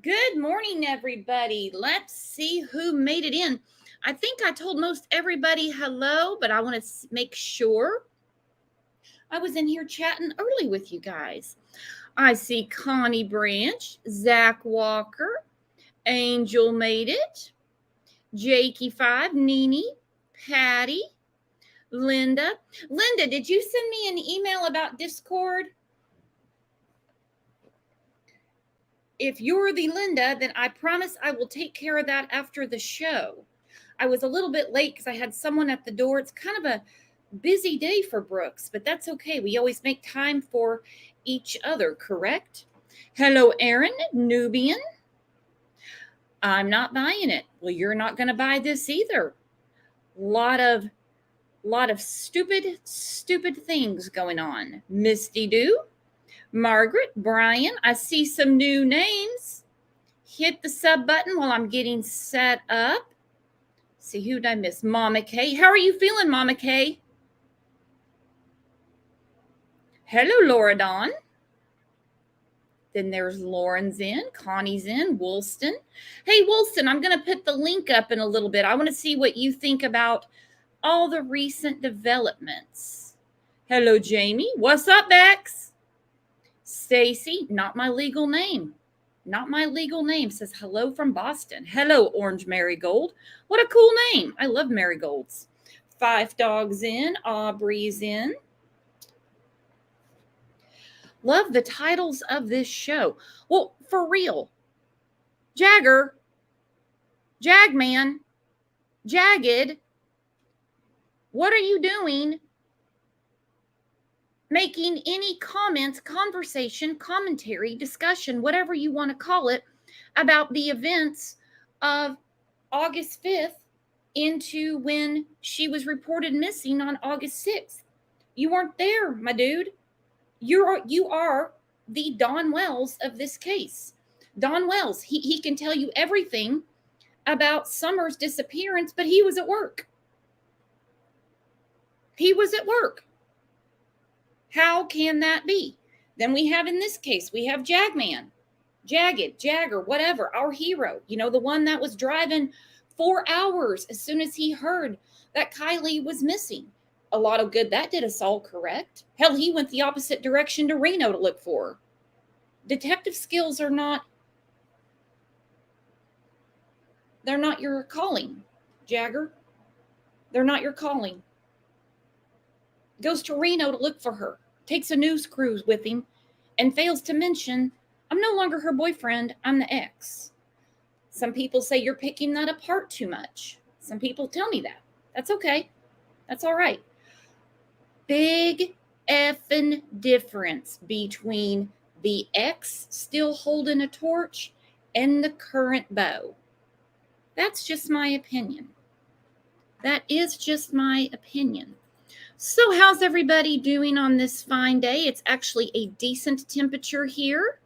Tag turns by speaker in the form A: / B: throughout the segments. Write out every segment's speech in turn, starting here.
A: Good morning, everybody. Let's see who made it in. I think I told most everybody hello, but I want to make sure I was in here chatting early with you guys. I see Connie Branch, Zach Walker, Angel made it, Jakey5, Nene, Patty, Linda. Linda, did you send me an email about Discord? If you're the Linda, then I promise I will take care of that after the show. I was a little bit late because I had someone at the door. It's kind of a busy day for Brooks, but that's okay. We always make time for each other, correct? Hello, Aaron, Nubian. I'm not buying it. Well, you're not going to buy this either. Lot of stupid things going on. Misty Doo, Margaret, Brian. I see some new names. Hit the sub button while I'm getting set up. See, who did I miss? Mama Kay. How are you feeling, Mama Kay? Hello, Laura Dawn. Then there's Lauren's in, Connie's in, Woolston. Hey, Woolston, I'm going to put the link up in a little bit. I want to see what you think about all the recent developments. Hello, Jamie. What's up, Bex? Stacy, not my legal name. Not my legal name, says hello from Boston. Hello, Orange Marigold. What a cool name. I love marigolds. Five Dogs in, Aubrey's in. Love the titles of this show. Well, for real. Jagger, Jagman, Jagged, what are you doing making any comments, conversation, commentary, discussion, whatever you want to call it, about the events of August 5th into when she was reported missing on August 6th? You weren't there, my dude. You are the Don Wells of this case. Don Wells, he can tell you everything about Summer's disappearance, but he was at work. He was at work. How can that be? Then we have, in this case, we have Jagman, Jagged, Jagger, whatever, our hero, the one that was driving 4 hours as soon as he heard that Kylie was missing. A lot of good that did us all, correct? Hell, he went the opposite direction to Reno to look for her. Detective skills are not, they're not your calling, Jagger. They're not your calling. Goes to Reno to look for her, takes a news cruise with him, and fails to mention, I'm no longer her boyfriend, I'm the ex. Some people say you're picking that apart too much. Some people tell me that. That's okay. That's all right. Big effing difference between the ex still holding a torch and the current beau. That's just my opinion. That is just my opinion. So how's everybody doing on this fine day? It's actually a decent temperature here.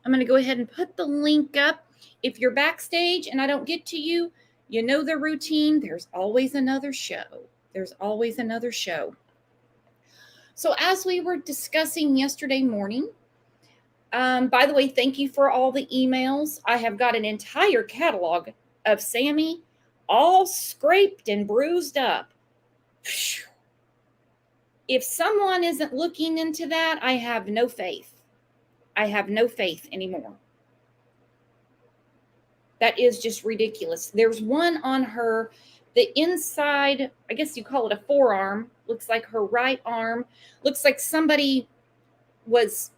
A: I'm going to go ahead and put the link up. If you're backstage and I don't get to you, you know the routine. There's always another show. There's always another show. So as we were discussing yesterday morning, by the way, thank you for all the emails. I have got an entire catalog of Sammy all scraped and bruised up. If someone isn't looking into that, I have no faith. I have no faith anymore. That is just ridiculous. There's one on her, the inside, I guess you call it a forearm, looks like her right arm, looks like somebody was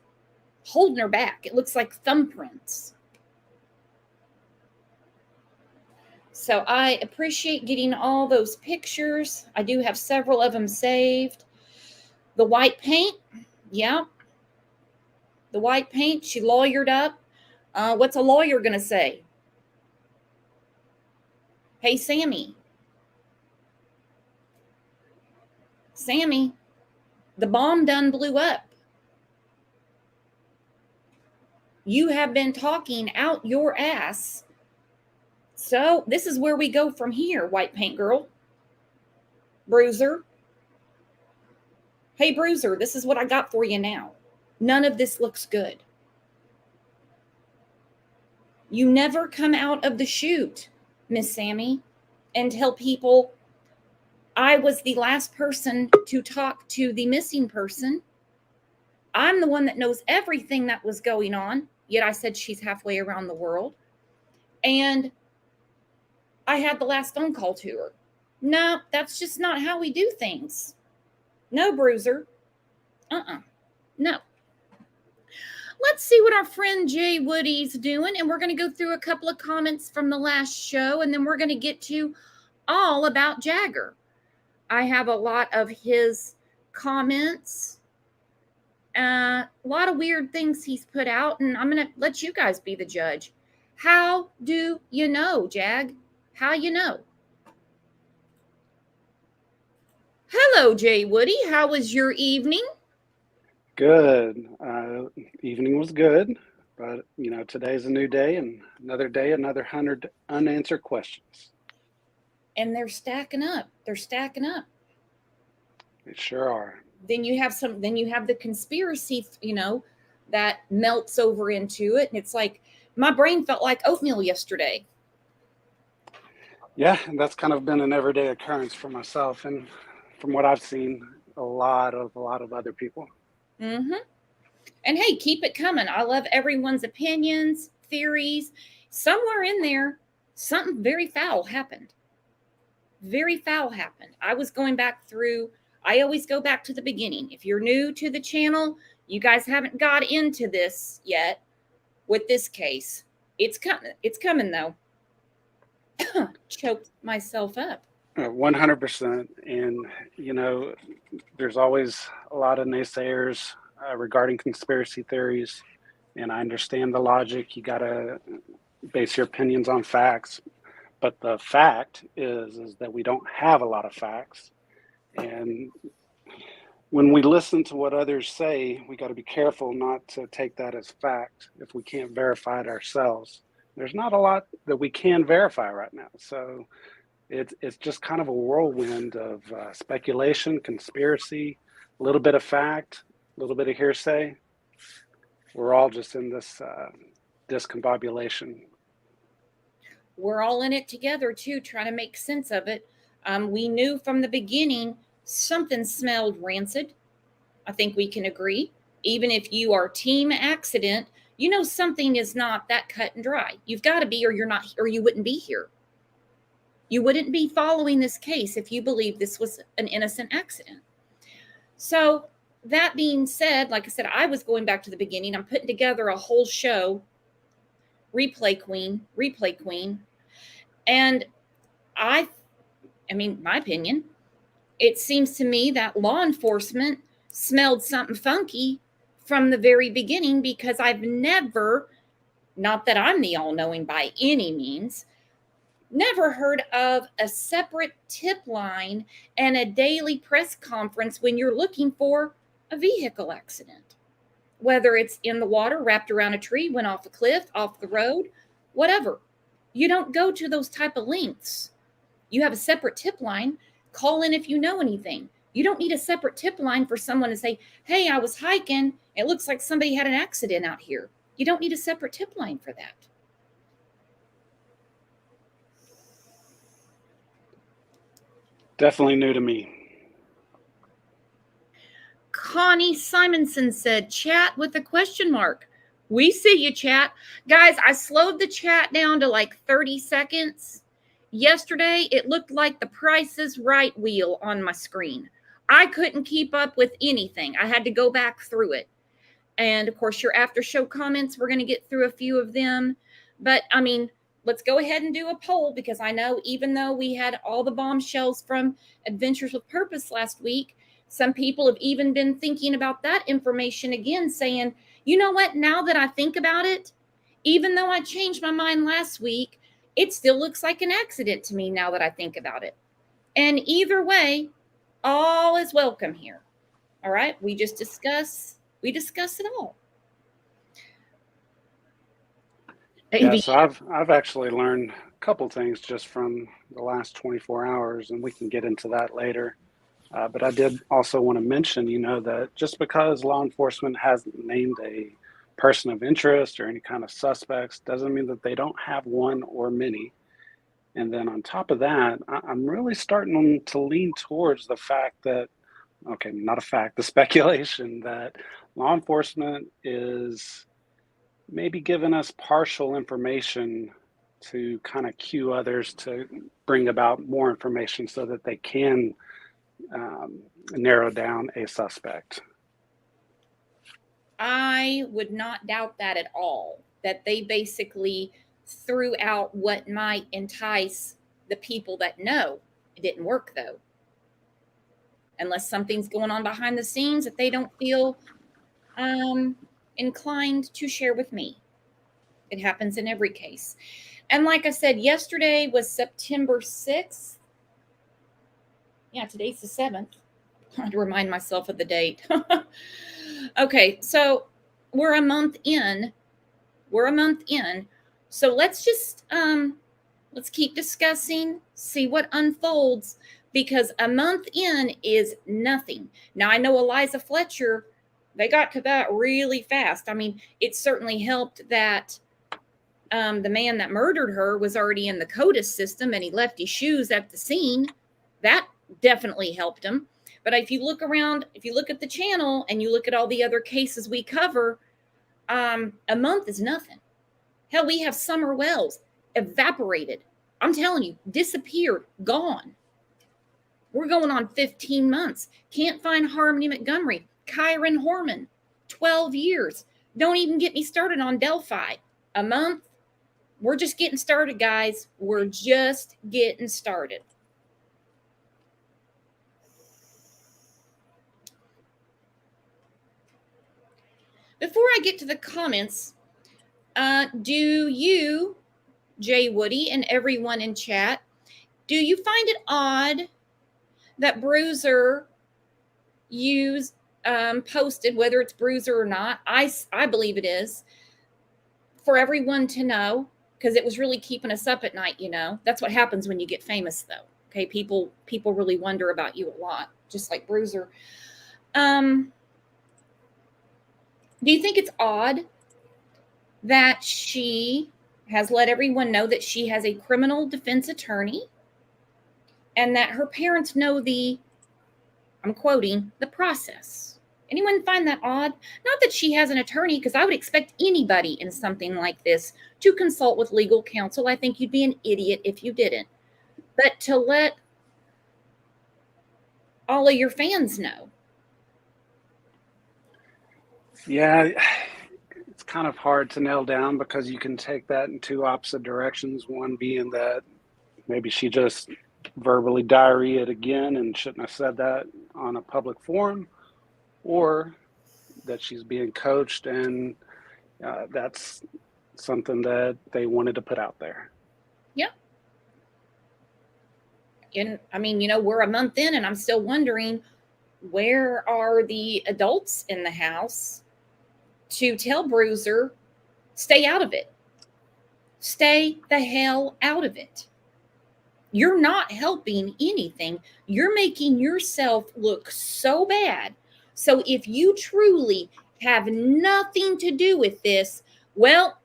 A: holding her back. It looks like thumbprints. So I appreciate getting all those pictures. I do have several of them saved. The white paint, yeah. The white paint, she lawyered up. What's a lawyer going to say? Hey, Sammy. Sammy, the bomb done blew up. You have been talking out your ass. So this is where we go from here, white paint girl. Bruiser. Hey, Bruiser, this is what I got for you now. None of this looks good. You never come out of the chute, Miss Sammy, and tell people, I was the last person to talk to the missing person. I'm the one that knows everything that was going on. Yet I said she's halfway around the world. And I had the last phone call to her. No, that's just not how we do things. No, Bruiser. No. Let's see what our friend Jay Woody's doing. And we're going to go through a couple of comments from the last show. And then we're going to get to all about Jagger. I have a lot of his comments. A lot of weird things he's put out. And I'm going to let you guys be the judge. How do you know, Jag? How you know? Hello, Jay Woody. How was your evening?
B: Good. Evening was good, but today's a new day and another 100 unanswered questions.
A: And they're stacking up. They're stacking up.
B: They sure are.
A: Then you have the conspiracy, that melts over into it. And it's like, my brain felt like oatmeal yesterday.
B: Yeah, and that's kind of been an everyday occurrence for myself, and from what I've seen, a lot of other people.
A: Mm-hmm. And hey, keep it coming. I love everyone's opinions, theories. Somewhere in there, something very foul happened. Very foul happened. I was going back through. I always go back to the beginning. If you're new to the channel, you guys haven't got into this yet with this case. It's coming. It's coming though. Choked myself up.
B: 100%. And, there's always a lot of naysayers regarding conspiracy theories. And I understand the logic. You got to base your opinions on facts. But the fact is that we don't have a lot of facts. And when we listen to what others say, we got to be careful not to take that as fact if we can't verify it ourselves. There's not a lot that we can verify right now. So it's just kind of a whirlwind of speculation, conspiracy, a little bit of fact, a little bit of hearsay. We're all just in this discombobulation.
A: We're all in it together too, trying to make sense of it. We knew from the beginning something smelled rancid. I think we can agree. Even if you are team accident, something is not that cut and dry. You've got to be, or you're not, or you wouldn't be here. You wouldn't be following this case if you believe this was an innocent accident. So that being said, like I said, I was going back to the beginning. I'm putting together a whole show, replay queen. And my opinion, it seems to me that law enforcement smelled something funky from the very beginning, because I've never, not that I'm the all-knowing by any means, never heard of a separate tip line and a daily press conference when you're looking for a vehicle accident. Whether it's in the water, wrapped around a tree, went off a cliff, off the road, whatever. You don't go to those type of lengths. You have a separate tip line. Call in if you know anything. You don't need a separate tip line for someone to say, hey, I was hiking. It looks like somebody had an accident out here. You don't need a separate tip line for that.
B: Definitely new to me.
A: Connie Simonson said, chat with a question mark. We see you, chat. Guys, I slowed the chat down to like 30 seconds. Yesterday, it looked like the Price is Right wheel on my screen. I couldn't keep up with anything. I had to go back through it. And of course, your after show comments, we're going to get through a few of them. But let's go ahead and do a poll, because I know even though we had all the bombshells from Adventures with Purpose last week, some people have even been thinking about that information again, saying, you know what, now that I think about it, even though I changed my mind last week, it still looks like an accident to me now that I think about it. And either way, all is welcome here. All right, we discuss it all.
B: Yeah, so I've actually learned a couple things just from the last 24 hours, and we can get into that later. But I did also want to mention, that just because law enforcement hasn't named a person of interest or any kind of suspects doesn't mean that they don't have one or many. And then on top of that, I'm really starting to lean towards the fact that, okay, not a fact, the speculation that law enforcement is maybe giving us partial information to kind of cue others to bring about more information so that they can narrow down a suspect.
A: I would not doubt that at all, that they basically threw out what might entice the people that know. It didn't work, though. Unless something's going on behind the scenes that they don't feel inclined to share with me. It happens in every case. And like I said, yesterday was September 6th. Yeah, today's the 7th. I had to remind myself of the date. Okay, so we're a month in. So let's just let's keep discussing, see what unfolds, because a month in is nothing. Now, I know Eliza Fletcher, they got to that really fast. I mean, it certainly helped that the man that murdered her was already in the CODIS system and he left his shoes at the scene. That definitely helped him. But if you look around, if you look at the channel and you look at all the other cases we cover, a month is nothing. Hell, we have Summer Wells evaporated. I'm telling you, disappeared, gone. We're going on 15 months. Can't find Harmony Montgomery. Kyron Horman, 12 years. Don't even get me started on Delphi. A month. We're just getting started, guys. We're just getting started. Before I get to the comments, do you, Jay Woody, and everyone in chat, do you find it odd that Bruiser posted, whether it's Bruiser or not, I believe it is, for everyone to know, because it was really keeping us up at night, you know. That's what happens when you get famous, though. Okay, people really wonder about you a lot, just like Bruiser. Do you think it's odd that she has let everyone know that she has a criminal defense attorney and that her parents know I'm quoting, the process? Anyone find that odd? Not that she has an attorney, because I would expect anybody in something like this to consult with legal counsel. I think you'd be an idiot if you didn't. But to let all of your fans know.
B: Yeah, it's kind of hard to nail down because you can take that in two opposite directions. One being that maybe she just verbally diarrheaed again and shouldn't have said that on a public forum, or that she's being coached and that's something that they wanted to put out there.
A: Yeah. And I mean, you know, we're a month in and I'm still wondering, where are the adults in the house to tell Bruiser, stay out of it. Stay the hell out of it. You're not helping anything. You're making yourself look so bad. So if you truly have nothing to do with this, well,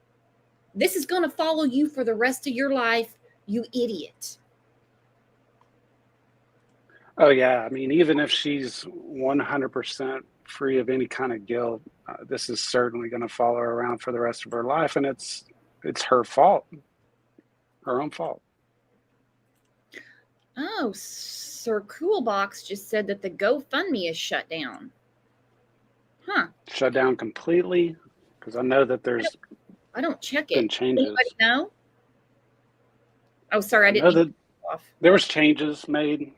A: this is going to follow you for the rest of your life, you idiot.
B: Oh, yeah. I mean, even if she's 100% free of any kind of guilt, this is certainly going to follow her around for the rest of her life. And it's her fault, her own fault.
A: Oh, Sir Coolbox just said that the GoFundMe is shut down. Huh.
B: Shut down completely? Because I know that there's
A: I don't check it.
B: been changes.
A: Anybody know? Oh, sorry, I
B: know
A: didn't.
B: that there was changes made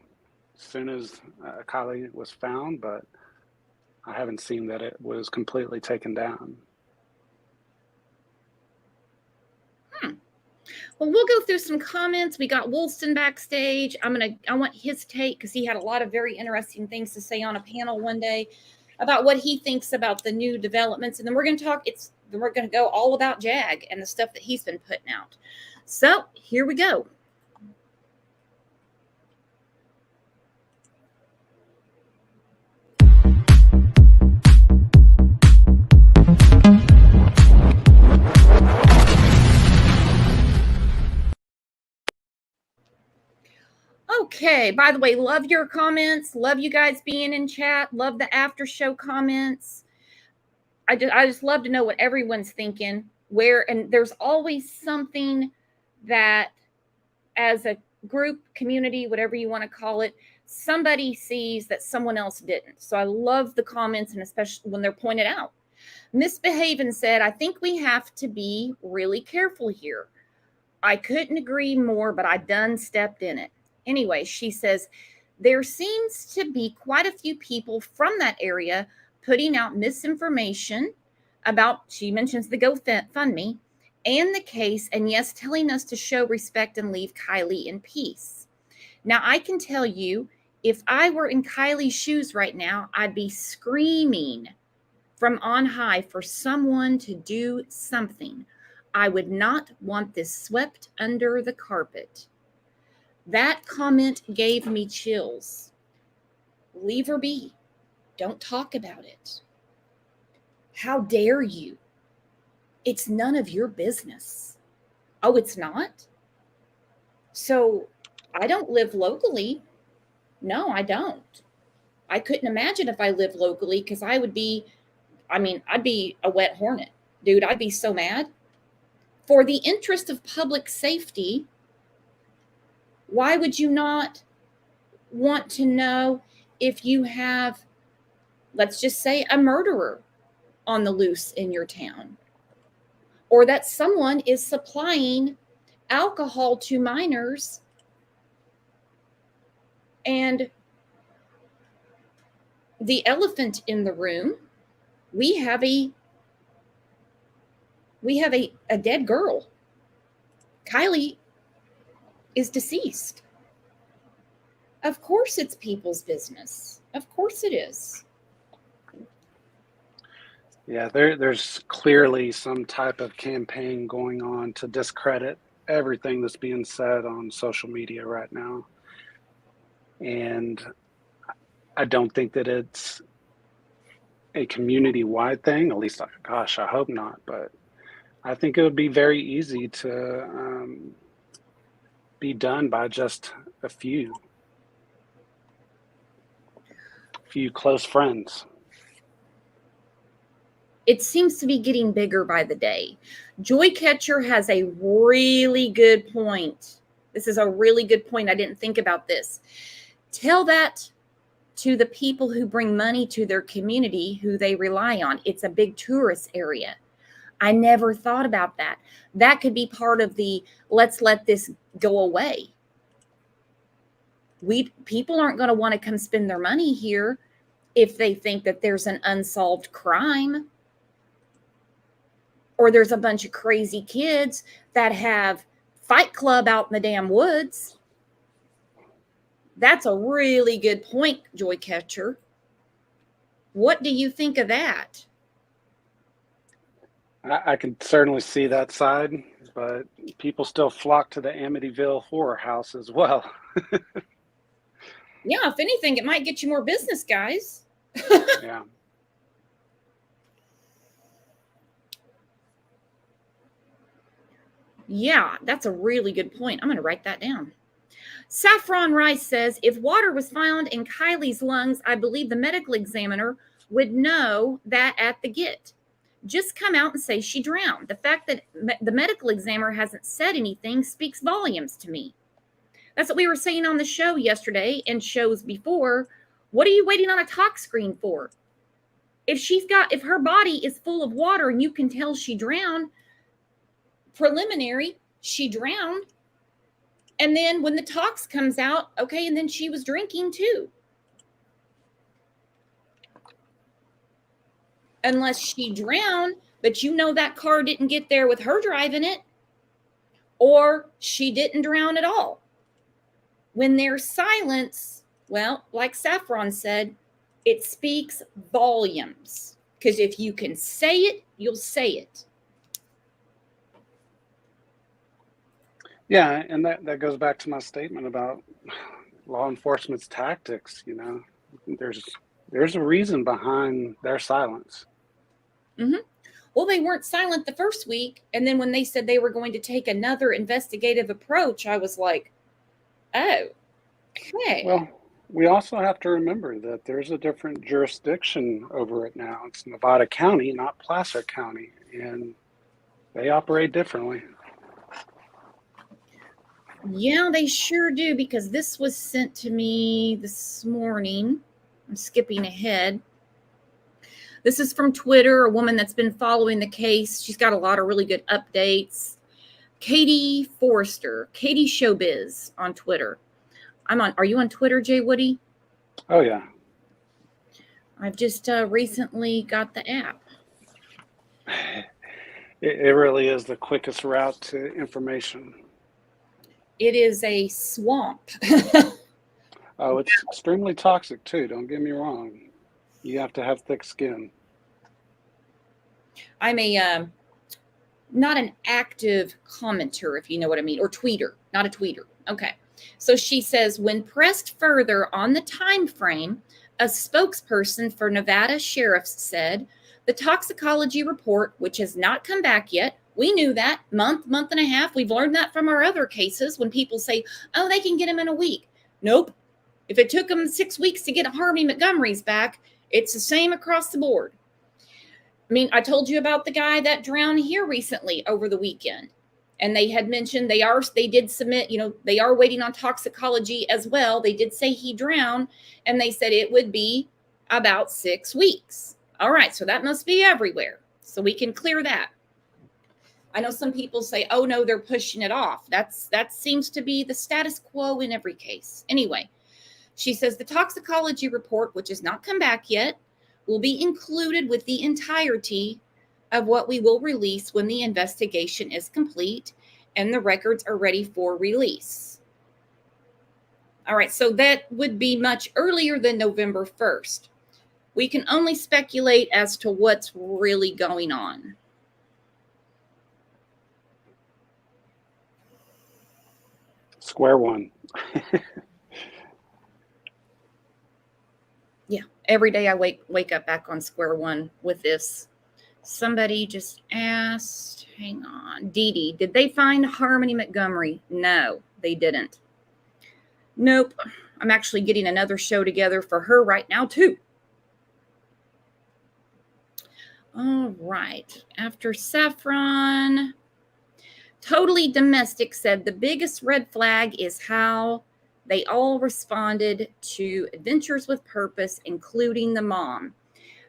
B: as soon as Kylie was found, but I haven't seen that it was completely taken down.
A: Well, we'll go through some comments. We got Woolston backstage. I want his take because he had a lot of very interesting things to say on a panel one day about what he thinks about the new developments. And then we're going to we're going to go all about Jag and the stuff that he's been putting out. So here we go. Okay. By the way, love your comments. Love you guys being in chat. Love the after show comments. I just love to know what everyone's thinking. And there's always something that, as a group, community, whatever you want to call it, somebody sees that someone else didn't. So I love the comments, and especially when they're pointed out. Misbehaving said, I think we have to be really careful here. I couldn't agree more, but I done stepped in it. Anyway, she says, there seems to be quite a few people from that area putting out misinformation about, she mentions the GoFundMe and the case, and yes, telling us to show respect and leave Kylie in peace. Now, I can tell you, if I were in Kylie's shoes right now, I'd be screaming from on high for someone to do something. I would not want this swept under the carpet. That comment gave me chills. Leave her be. Don't talk about it. How dare you? It's none of your business. Oh, it's not? So I don't live locally. No, I don't. I couldn't imagine if I lived locally, because I'd be a wet hornet. Dude, I'd be so mad. For the interest of public safety, why would you not want to know if you have, let's just say, a murderer on the loose in your town, or that someone is supplying alcohol to minors? And the elephant in the room, we have a dead girl. Kylie is deceased. Of course it's people's business. Of course it is.
B: Yeah, there's clearly some type of campaign going on to discredit everything that's being said on social media right now. And I don't think that it's a community-wide thing, at least, gosh, I hope not. But I think it would be very easy to be done by just a few close friends.
A: It seems to be getting bigger by the day. Joy Catcher has a really good point. This is a really good point. I didn't think about this. Tell that to the people who bring money to their community, who they rely on. It's a big tourist area. I never thought about that. That could be part of the let's let this go away. People aren't going to want to come spend their money here if they think that there's an unsolved crime, or there's a bunch of crazy kids that have Fight Club out in the damn woods. That's a really good point, Joy Catcher. What do you think of that?
B: I can certainly see that side, but people still flock to the Amityville Horror House as well.
A: Yeah, if anything, it might get you more business, guys.
B: Yeah.
A: Yeah, that's a really good point. I'm going to write that down. Saffron Rice says, if water was found in Kylie's lungs, I believe the medical examiner would know that at the get. Just come out and say she drowned. The fact that the medical examiner hasn't said anything speaks volumes to me. That's what we were saying on the show yesterday and shows before. What are you waiting on a talk screen for? If her body is full of water and you can tell she drowned, preliminary, she drowned. And then when the tox comes out, okay, and then she was drinking too. Unless she drowned, but you know that car didn't get there with her driving it, or she didn't drown at all. When there's silence, well, like Saffron said, it speaks volumes. Because if you can say it, you'll say it.
B: Yeah, and that goes back to my statement about law enforcement's tactics. You know, there's a reason behind their silence.
A: Mm-hmm. Well, they weren't silent the first week, and then when they said they were going to take another investigative approach, I was like, oh, Okay.
B: Well, we also have to remember that there's a different jurisdiction over it now. It's Nevada County, not Placer County, and they operate differently.
A: Yeah, they sure do, because this was sent to me this morning. I'm skipping ahead. This is from Twitter, a woman that's been following the case. She's got a lot of really good updates. Katie Forrester, Katie Showbiz on Twitter. Are you on Twitter, Jay Woody?
B: Oh, yeah.
A: I've just recently got the app.
B: It really is the quickest route to information.
A: It is a swamp.
B: Oh, it's extremely toxic too, don't get me wrong. You have to have thick skin.
A: I'm a not an active commenter, if you know what I mean, or tweeter, not a tweeter. Okay. So she says, when pressed further on the time frame, a spokesperson for Nevada sheriffs said the toxicology report, which has not come back yet, we knew that month and a half. We've learned that from our other cases when people say, oh, they can get him in a week. Nope. If it took them 6 weeks to get Harvey Montgomery's back, it's the same across the board. I mean, I told you about the guy that drowned here recently over the weekend. And they had mentioned they did submit, they are waiting on toxicology as well. They did say he drowned, and they said it would be about 6 weeks. All right, so that must be everywhere. So we can clear that. I know some people say, oh no, they're pushing it off. That seems to be the status quo in every case. Anyway, she says the toxicology report, which has not come back yet, will be included with the entirety of what we will release when the investigation is complete and the records are ready for release. All right, so that would be much earlier than November 1st. We can only speculate as to what's really going on.
B: Square one.
A: Yeah, every day I wake up back on square one with this. Somebody just asked, hang on, Dee, did they find Harmony Montgomery? No, they didn't. Nope. I'm actually getting another show together for her right now, too. All right. After Saffron, Totally Domestic said the biggest red flag is how they all responded to Adventures with Purpose, including the mom.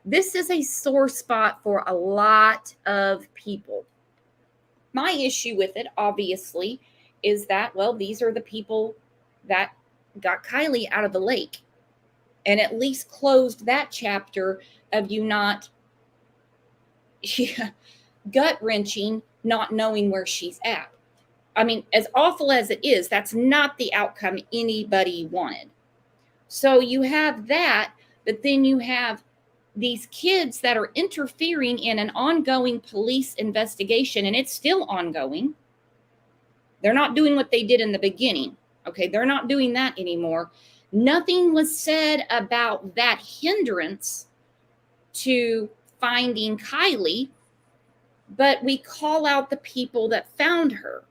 A: This is a sore spot for a lot of people. My issue with it, obviously, is that, well, these are the people that got Kylie out of the lake and at least closed that chapter of you not gut wrenching, not knowing where she's at. I mean, as awful as it is, that's not the outcome anybody wanted. So you have that, but then you have these kids that are interfering in an ongoing police investigation, and it's still ongoing. They're not doing what they did in the beginning. Okay, they're not doing that anymore. Nothing was said about that hindrance to finding Kylie, but we call out the people that found her.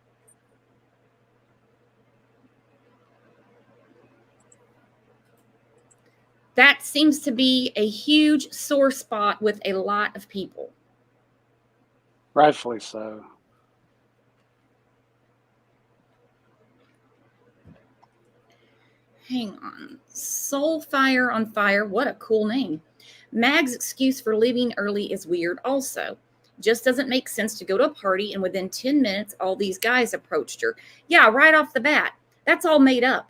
A: That seems to be a huge sore spot with a lot of people.
B: Rightfully so.
A: Hang on. Soulfire on Fire. What a cool name. Mag's excuse for leaving early is weird also. Just doesn't make sense to go to a party and within 10 minutes, all these guys approached her. Yeah, right off the bat. That's all made up.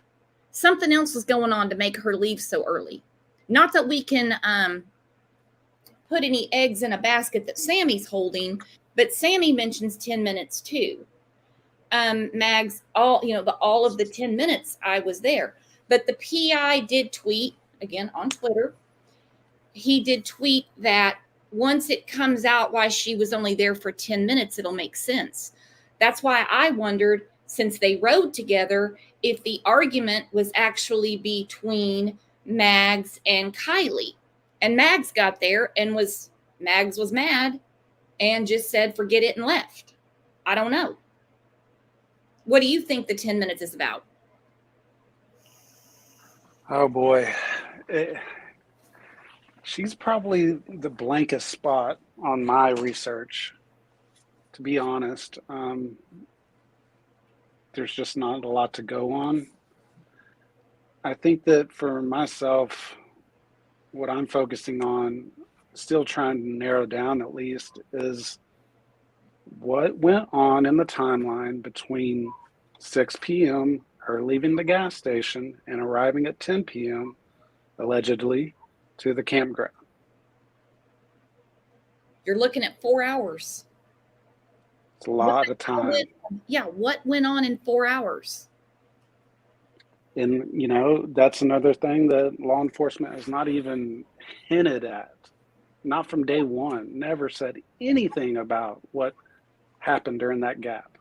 A: Something else was going on to make her leave so early. Not that we can put any eggs in a basket that Sammy's holding, but Sammy mentions 10 minutes too. Mags, all of the 10 minutes I was there. But the PI did tweet, again on Twitter, he did tweet that once it comes out why she was only there for 10 minutes, it'll make sense. That's why I wondered, since they rode together, if the argument was actually between Mags and Kylie. And Mags got there and Mags was mad and just said, forget it, and left. I don't know. What do you think the 10 minutes is about?
B: Oh boy. It, she's probably the blankest spot on my research, to be honest. There's just not a lot to go on. I think that for myself, what I'm focusing on, still trying to narrow down at least, is what went on in the timeline between 6 p.m., her leaving the gas station, and arriving at 10 p.m., allegedly, to the campground.
A: You're looking at 4 hours.
B: It's a lot of time.
A: What went on in 4 hours?
B: And, that's another thing that law enforcement has not even hinted at. Not from day one. Never said anything about what happened during that gap.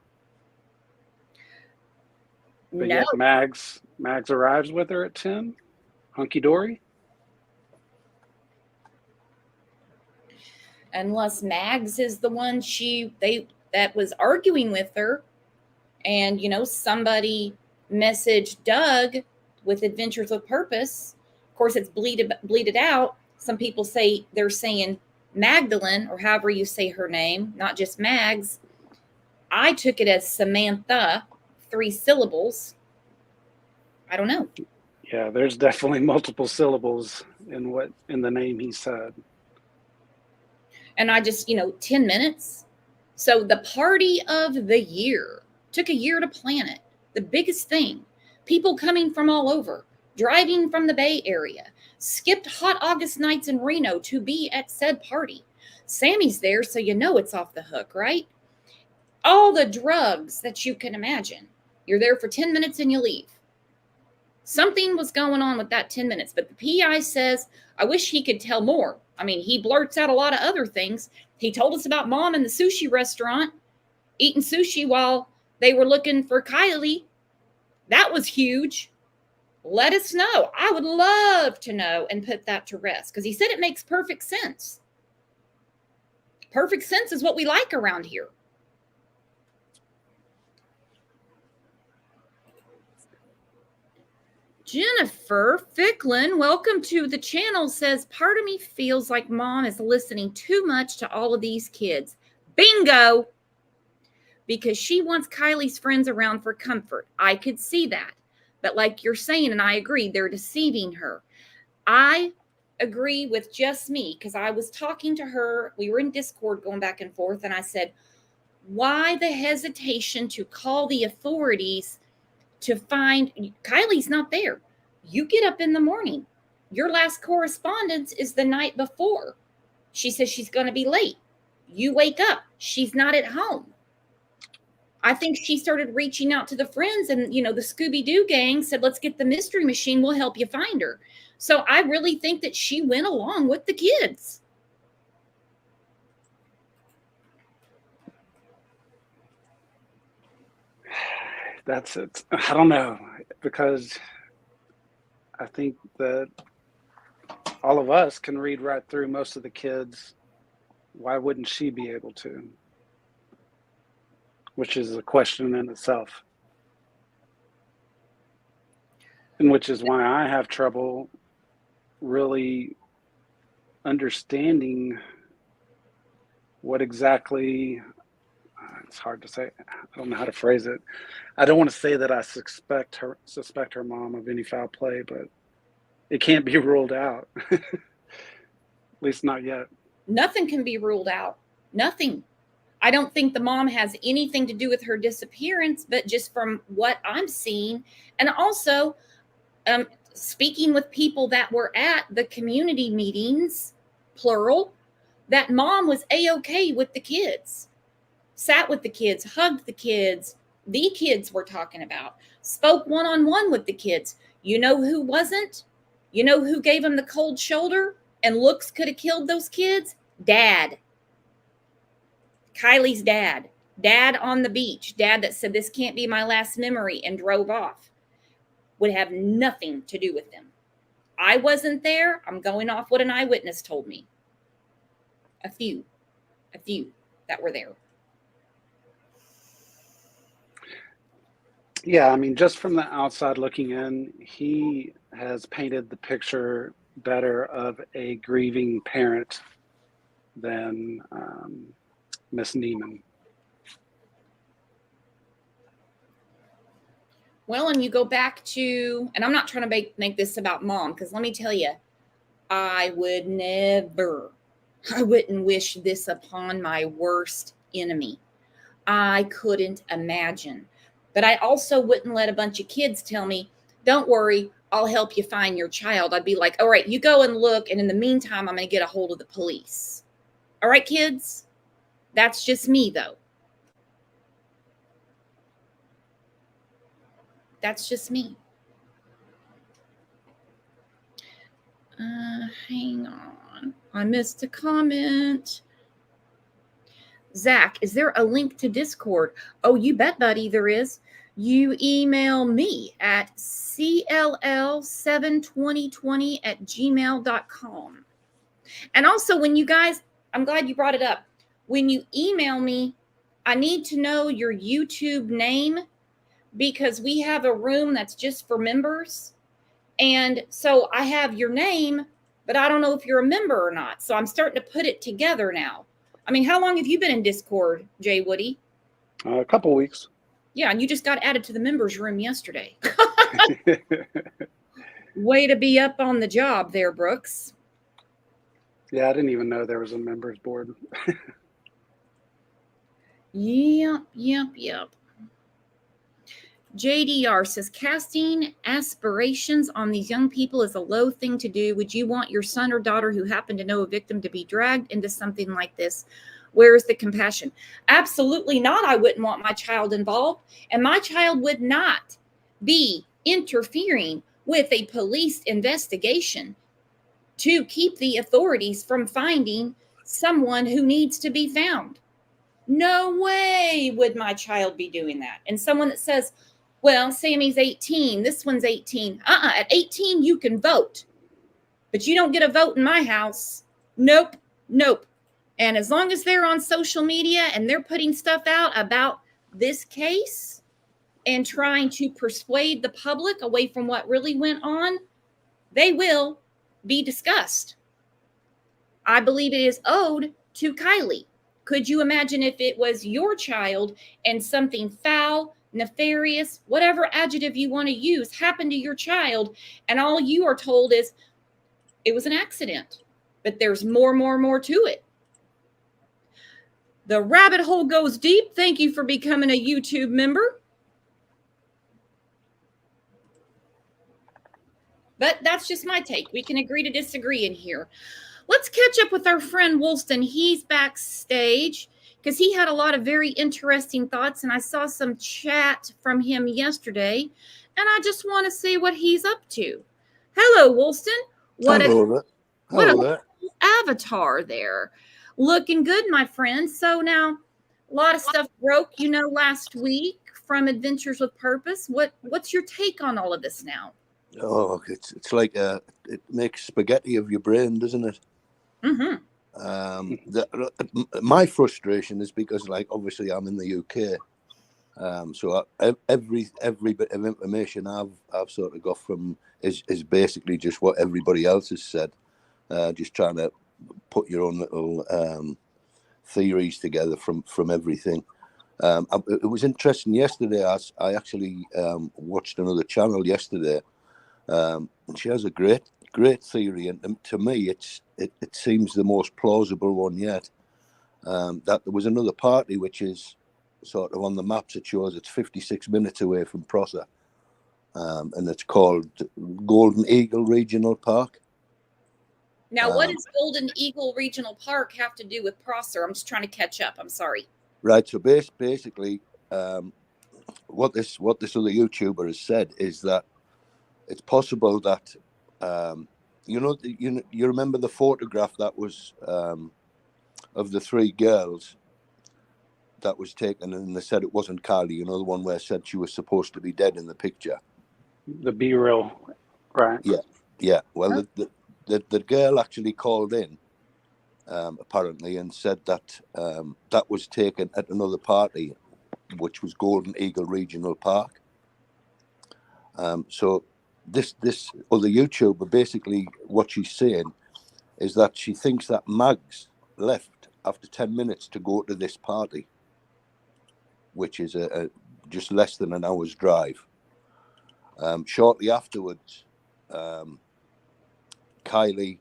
B: But
A: No.
B: yet Mags arrives with her at 10, hunky dory.
A: Unless Mags is the one that was arguing with her, and somebody messaged Doug with Adventures with Purpose. Of course, it's bleeded out. Some people say they're saying Magdalene, or however you say her name, not just Mags. I took it as Samantha, 3 syllables. I don't know.
B: Yeah, there's definitely multiple syllables in the name he said.
A: And I just, 10 minutes. So the party of the year took a year to plan it. The biggest thing. People coming from all over, driving from the Bay Area, skipped hot August nights in Reno to be at said party. Sammy's there, so it's off the hook, right? All the drugs that you can imagine. You're there for 10 minutes and you leave. Something was going on with that 10 minutes, but the PI says, I wish he could tell more. I mean, he blurts out a lot of other things. He told us about Mom in the sushi restaurant, eating sushi while they were looking for Kylie. That was huge. Let us know. I would love to know and put that to rest, because he said it makes perfect sense. Perfect sense is what we like around here. Jennifer Ficklin, welcome to the channel, says, part of me feels like Mom is listening too much to all of these kids. Bingo! Because she wants Kylie's friends around for comfort. I could see that. But like you're saying, and I agree, they're deceiving her. I agree with just me, because I was talking to her. We were in Discord going back and forth, and I said, why the hesitation to call the authorities to find Kylie's not there? You get up in the morning. Your last correspondence is the night before. She says she's going to be late. You wake up. She's not at home. I think she started reaching out to the friends, and, the Scooby-Doo gang said, let's get the mystery machine. We'll help you find her. So I really think that she went along with the kids.
B: That's it. I don't know, because I think that all of us can read right through most of the kids. Why wouldn't she be able to? Which is a question in itself. And which is why I have trouble really understanding what exactly, it's hard to say. I don't know how to phrase it. I don't want to say that I suspect her mom of any foul play, but it can't be ruled out. At least not yet.
A: Nothing can be ruled out. Nothing. I don't think the mom has anything to do with her disappearance, but just from what I'm seeing, and also speaking with people that were at the community meetings, plural, that Mom was A-okay with the kids, sat with the kids, hugged the kids we're talking about, spoke one-on-one with the kids. You know who wasn't? You know who gave them the cold shoulder and looks could have killed those kids? Dad. Kylie's dad. Dad on the beach. Dad that said, this can't be my last memory, and drove off. Would have nothing to do with them. I wasn't there. I'm going off what an eyewitness told me. A few that were there.
B: Yeah, I mean, just from the outside looking in, he has painted the picture better of a grieving parent than Miss Neiman.
A: Well, and you go back to, and I'm not trying to make this about mom, because let me tell you, I wouldn't wish this upon my worst enemy. I couldn't imagine. But I also wouldn't let a bunch of kids tell me, don't worry, I'll help you find your child. I'd be like, all right, you go and look. And in the meantime, I'm going to get a hold of the police. All right, kids? That's just me, though. That's just me. Hang on. I missed a comment. Zach, is there a link to Discord? Oh, you bet, buddy, there is. You email me at cll72020@gmail.com. And also, when you guys, I'm glad you brought it up. When you email me, I need to know your YouTube name, because we have a room that's just for members. And so I have your name, but I don't know if you're a member or not. So I'm starting to put it together now. I mean, how long have you been in Discord, Jay Woody?
B: A couple weeks.
A: Yeah, and you just got added to the members room yesterday. Way to be up on the job there, Brooks.
B: Yeah, I didn't even know there was a members board.
A: Yep. JDR says, casting aspirations on these young people is a low thing to do. Would you want your son or daughter who happened to know a victim to be dragged into something like this? Where is the compassion? Absolutely not. I wouldn't want my child involved. And my child would not be interfering with a police investigation to keep the authorities from finding someone who needs to be found. No way would my child be doing that. And someone that says, well, Sammy's 18, this one's 18. At 18, you can vote, but you don't get a vote in my house. Nope. And as long as they're on social media and they're putting stuff out about this case and trying to persuade the public away from what really went on, they will be discussed. I believe it is owed to Kylie. Could you imagine if it was your child and something foul, nefarious, whatever adjective you want to use, happened to your child, and all you are told is it was an accident, but there's more to it. The rabbit hole goes deep. Thank you for becoming a YouTube member. But that's just my take. We can agree to disagree in here. Let's catch up with our friend Woolston. He's backstage because he had a lot of very interesting thoughts, and I saw some chat from him yesterday, and I just want to see what he's up to. Hello, Woolston.
C: Hello
A: a avatar there. Looking good, my friend. So now a lot of stuff broke, last week from Adventures with Purpose. What's your take on all of this now?
C: Oh, it's like it makes spaghetti of your brain, doesn't it?
A: Mm-hmm.
C: My frustration is because, like, obviously I'm in the UK, so every bit of information I've sort of got from is basically just what everybody else has said, just trying to put your own little theories together from everything. It was interesting yesterday. I actually watched another channel yesterday. And she has a great theory, and to me, it seems the most plausible one yet. That there was another party which is sort of on the maps. It shows it's 56 minutes away from Prosser, and it's called Golden Eagle Regional Park.
A: Now, what does Golden Eagle Regional Park have to do with Prosser? I'm just trying to catch up. I'm sorry.
C: Right. So basically, what this other YouTuber has said is that it's possible that you remember the photograph that was of the three girls that was taken, and they said it wasn't Kylie. The one where it said she was supposed to be dead in the picture.
B: The B-roll, right?
C: Yeah. Well, the girl actually called in apparently and said that that was taken at another party, which was Golden Eagle Regional Park. So this other YouTuber, basically what she's saying is that she thinks that Mags left after 10 minutes to go to this party, which is just less than an hour's drive. Shortly afterwards, Kylie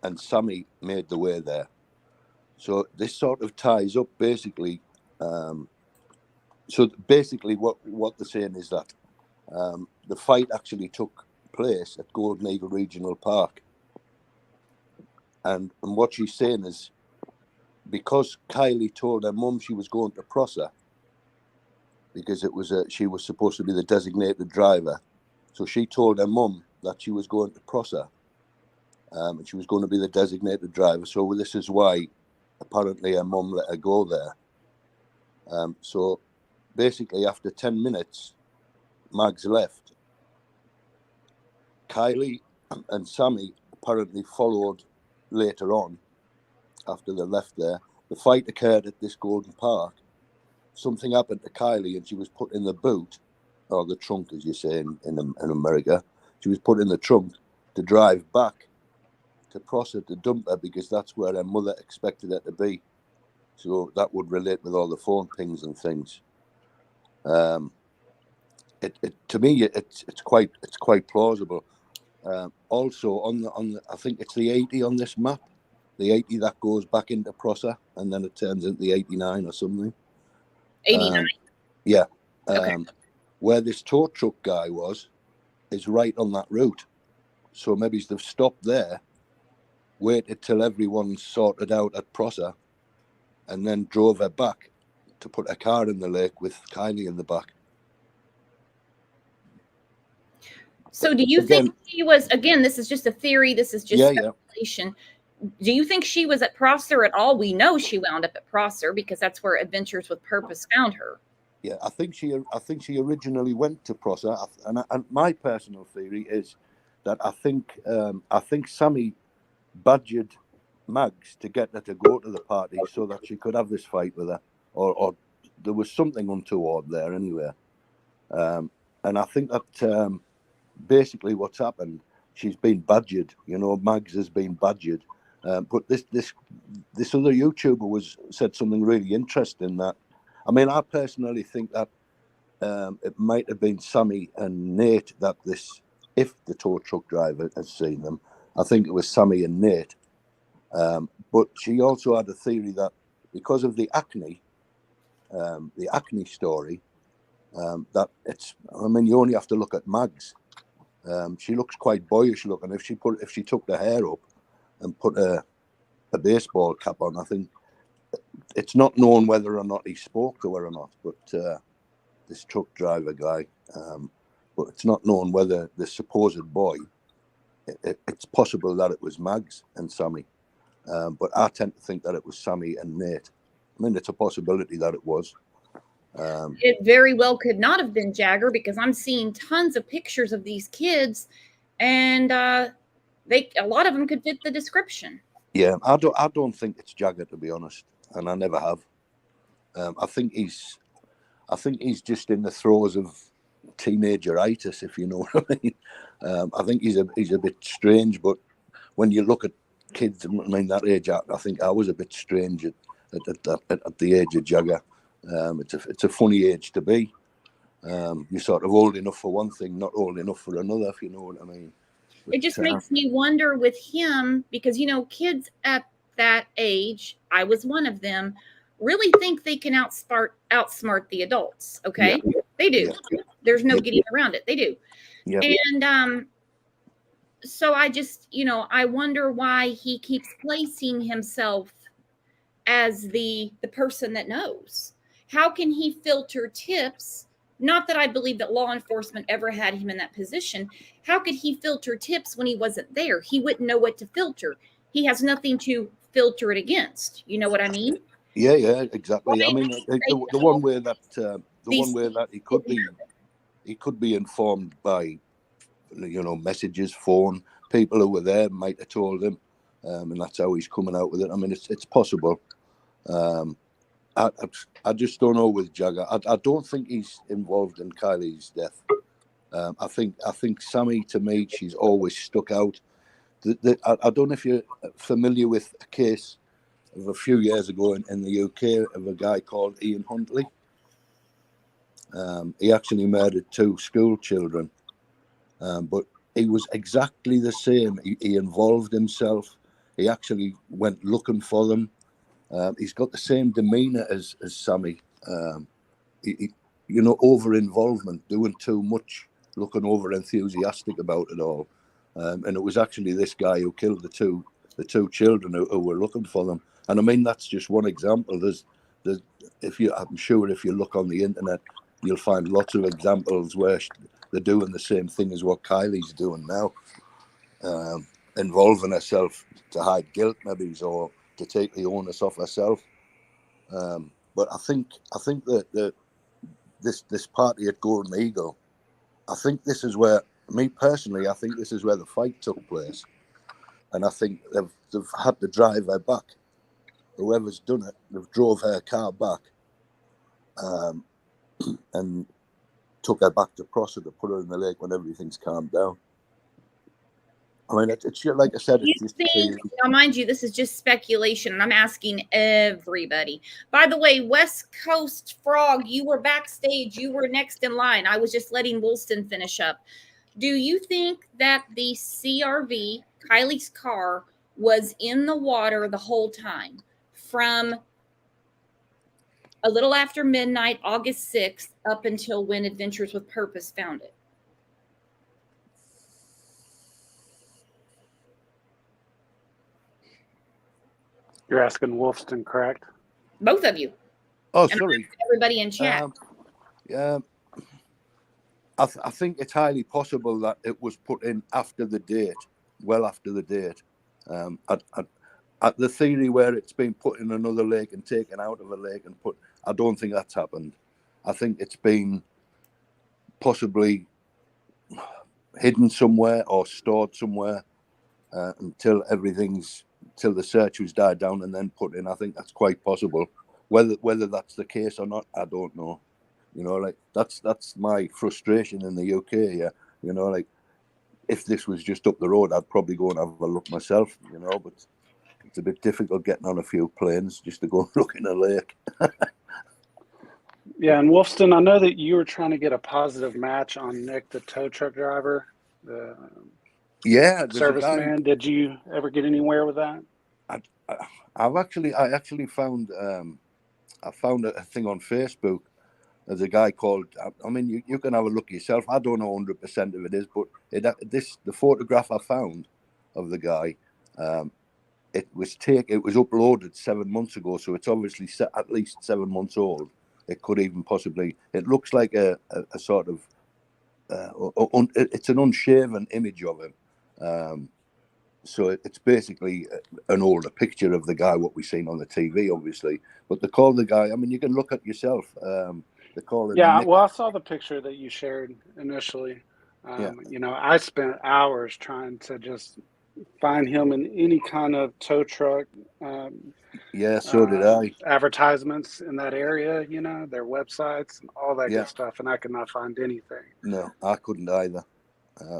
C: and Sammy made the way there. So this sort of ties up basically. So basically what they're saying is that the fight actually took place at Golden Eagle Regional Park. And what she's saying is, because Kylie told her mum she was going to Prosser, because it was she was supposed to be the designated driver. So she told her mum that she was going to Prosser, and she was going to be the designated driver. So this is why apparently her mum let her go there. So basically after 10 minutes, Mags left. Kylie and Sammy apparently followed later on after they left there. The fight occurred at this Golden Park. Something happened to Kylie and she was put in the boot, or the trunk, as you say in America. She was put in the trunk to drive back to Prosser to dump her, because that's where her mother expected her to be. So that would relate with all the phone pings and things. To me, it's quite plausible. Also on the I think it's the 80 on this map, the 80 that goes back into Prosser, and then it turns into the 89 or something.
A: 89.
C: Yeah.
A: Okay.
C: Where this tow truck guy is right on that route. So maybe they've stopped there, waited till everyone's sorted out at Prosser, and then drove her back to put a car in the lake with Kylie in the back.
A: So do you think she was, again, this is just a theory, this is just speculation. Do you think she was at Prosser at all? We know she wound up at Prosser because that's where Adventures with Purpose found her.
C: Yeah, I think she originally went to Prosser, and my personal theory is that I think Sammy badgered Mags to get her to go to the party so that she could have this fight with her, or there was something untoward there anyway. And I think that basically what's happened, she's been badgered. You know, Mags has been badgered. But this other YouTuber said something really interesting. That, I mean, I personally think that it might have been Sammy and Nate that if the tow truck driver has seen them, I think it was Sammy and Nate. But she also had a theory that because of the acne story, that I mean, you only have to look at Mags. She looks quite boyish looking. If she took the hair up and put a baseball cap on, I think it's not known whether or not he spoke to her or not. But this truck driver guy, but it's not known whether the supposed boy. It's possible that it was Mags and Sammy, but I tend to think that it was Sammy and Nate. I mean, it's a possibility that it was.
A: It very well could not have been Jagger, because I'm seeing tons of pictures of these kids, and a lot of them could fit the description.
C: Yeah, I don't think it's Jagger, to be honest, and I never have. I think he's just in the throes of teenageritis, if you know what I mean. I think he's a bit strange, but when you look at kids, I mean, that age, I think I was a bit strange at the age of Jagger. It's a funny age to be. You're sort of old enough for one thing, not old enough for another, if you know what I mean. But
A: it just makes me wonder with him, because, you know, kids at that age, I was one of them, really think they can outsmart the adults. Okay. Yeah. They do. Yeah. There's no getting around it. They do. Yeah. And so I just, you know, I wonder why he keeps placing himself as the person that knows. How can he filter tips? Not that I believe that law enforcement ever had him in that position. How could he filter tips when he wasn't there? He wouldn't know what to filter. He has nothing to filter it against. You know what I mean?
C: Yeah, exactly. I mean, the one way that he could be informed by, you know, messages, phone, people who were there might have told him, and that's how he's coming out with it. I mean, it's possible. I just don't know with Jagger. I don't think he's involved in Kylie's death. I think Sammy, to me, she's always stuck out. I don't know if you're familiar with a case of a few years ago in the UK of a guy called Ian Huntley. He actually murdered 2 school children, but he was exactly the same. He involved himself. He actually went looking for them. He's got the same demeanour as Sammy. Over involvement, doing too much, looking over enthusiastic about it all. And it was actually this guy who killed the two children who were looking for them. And I mean, that's just one example. I'm sure if you look on the internet, you'll find lots of examples where they're doing the same thing as what Kylie's doing now, involving herself to hide guilt, maybe, or to take the onus off herself. But I think that this party at Golden Eagle, I think this is where, me personally, I think this is where the fight took place, and I think they've had to drive her back. Whoever's done it, they've drove her car back, and took her back to Prosser to put her in the lake when everything's calmed down. I mean, it's like I said, it's just
A: now, mind you, this is just speculation, and I'm asking everybody. By the way, West Coast Frog, you were backstage. You were next in line. I was just letting Woolston finish up. Do you think that the CRV, Kylie's car, was in the water the whole time from a little after midnight, August 6th, up until when Adventures with Purpose found it?
B: You're asking Wolfston, correct?
A: Both of you.
C: Oh, sorry.
A: Everybody in chat.
C: Yeah. I think it's highly possible that it was put in after the date, well after the date. At the theory where it's been put in another lake and taken out of a lake and put, I don't think that's happened. I think it's been possibly hidden somewhere or stored somewhere until the search was died down and then put in. I think that's quite possible. Whether that's the case or not, I don't know. Like that's my frustration in the UK. Yeah, like if this was just up the road, I'd probably go and have a look myself. But it's a bit difficult getting on a few planes just to go and look in a lake.
B: Yeah, and Wolfston, I know that you were trying to get a positive match on Nick, the tow truck driver, the serviceman. Did you ever get anywhere with that?
C: I actually found I found a thing on Facebook. There's a guy called, I mean, you can have a look yourself. I don't know 100% of it is, but the photograph I found of the guy, it was uploaded 7 months ago, so it's obviously at least 7 months old. It could even possibly, it looks like a sort of, it's an unshaven image of him. So it's basically an older picture of the guy, what we've seen on the TV, obviously. But they call the guy, I mean, you can look at yourself. They call him Nick.
B: Well, I saw the picture that you shared initially. I spent hours trying to just find him in any kind of tow truck.
C: So did I.
B: Advertisements in that area, their websites and all that good stuff, and I could not find anything.
C: No, I couldn't either.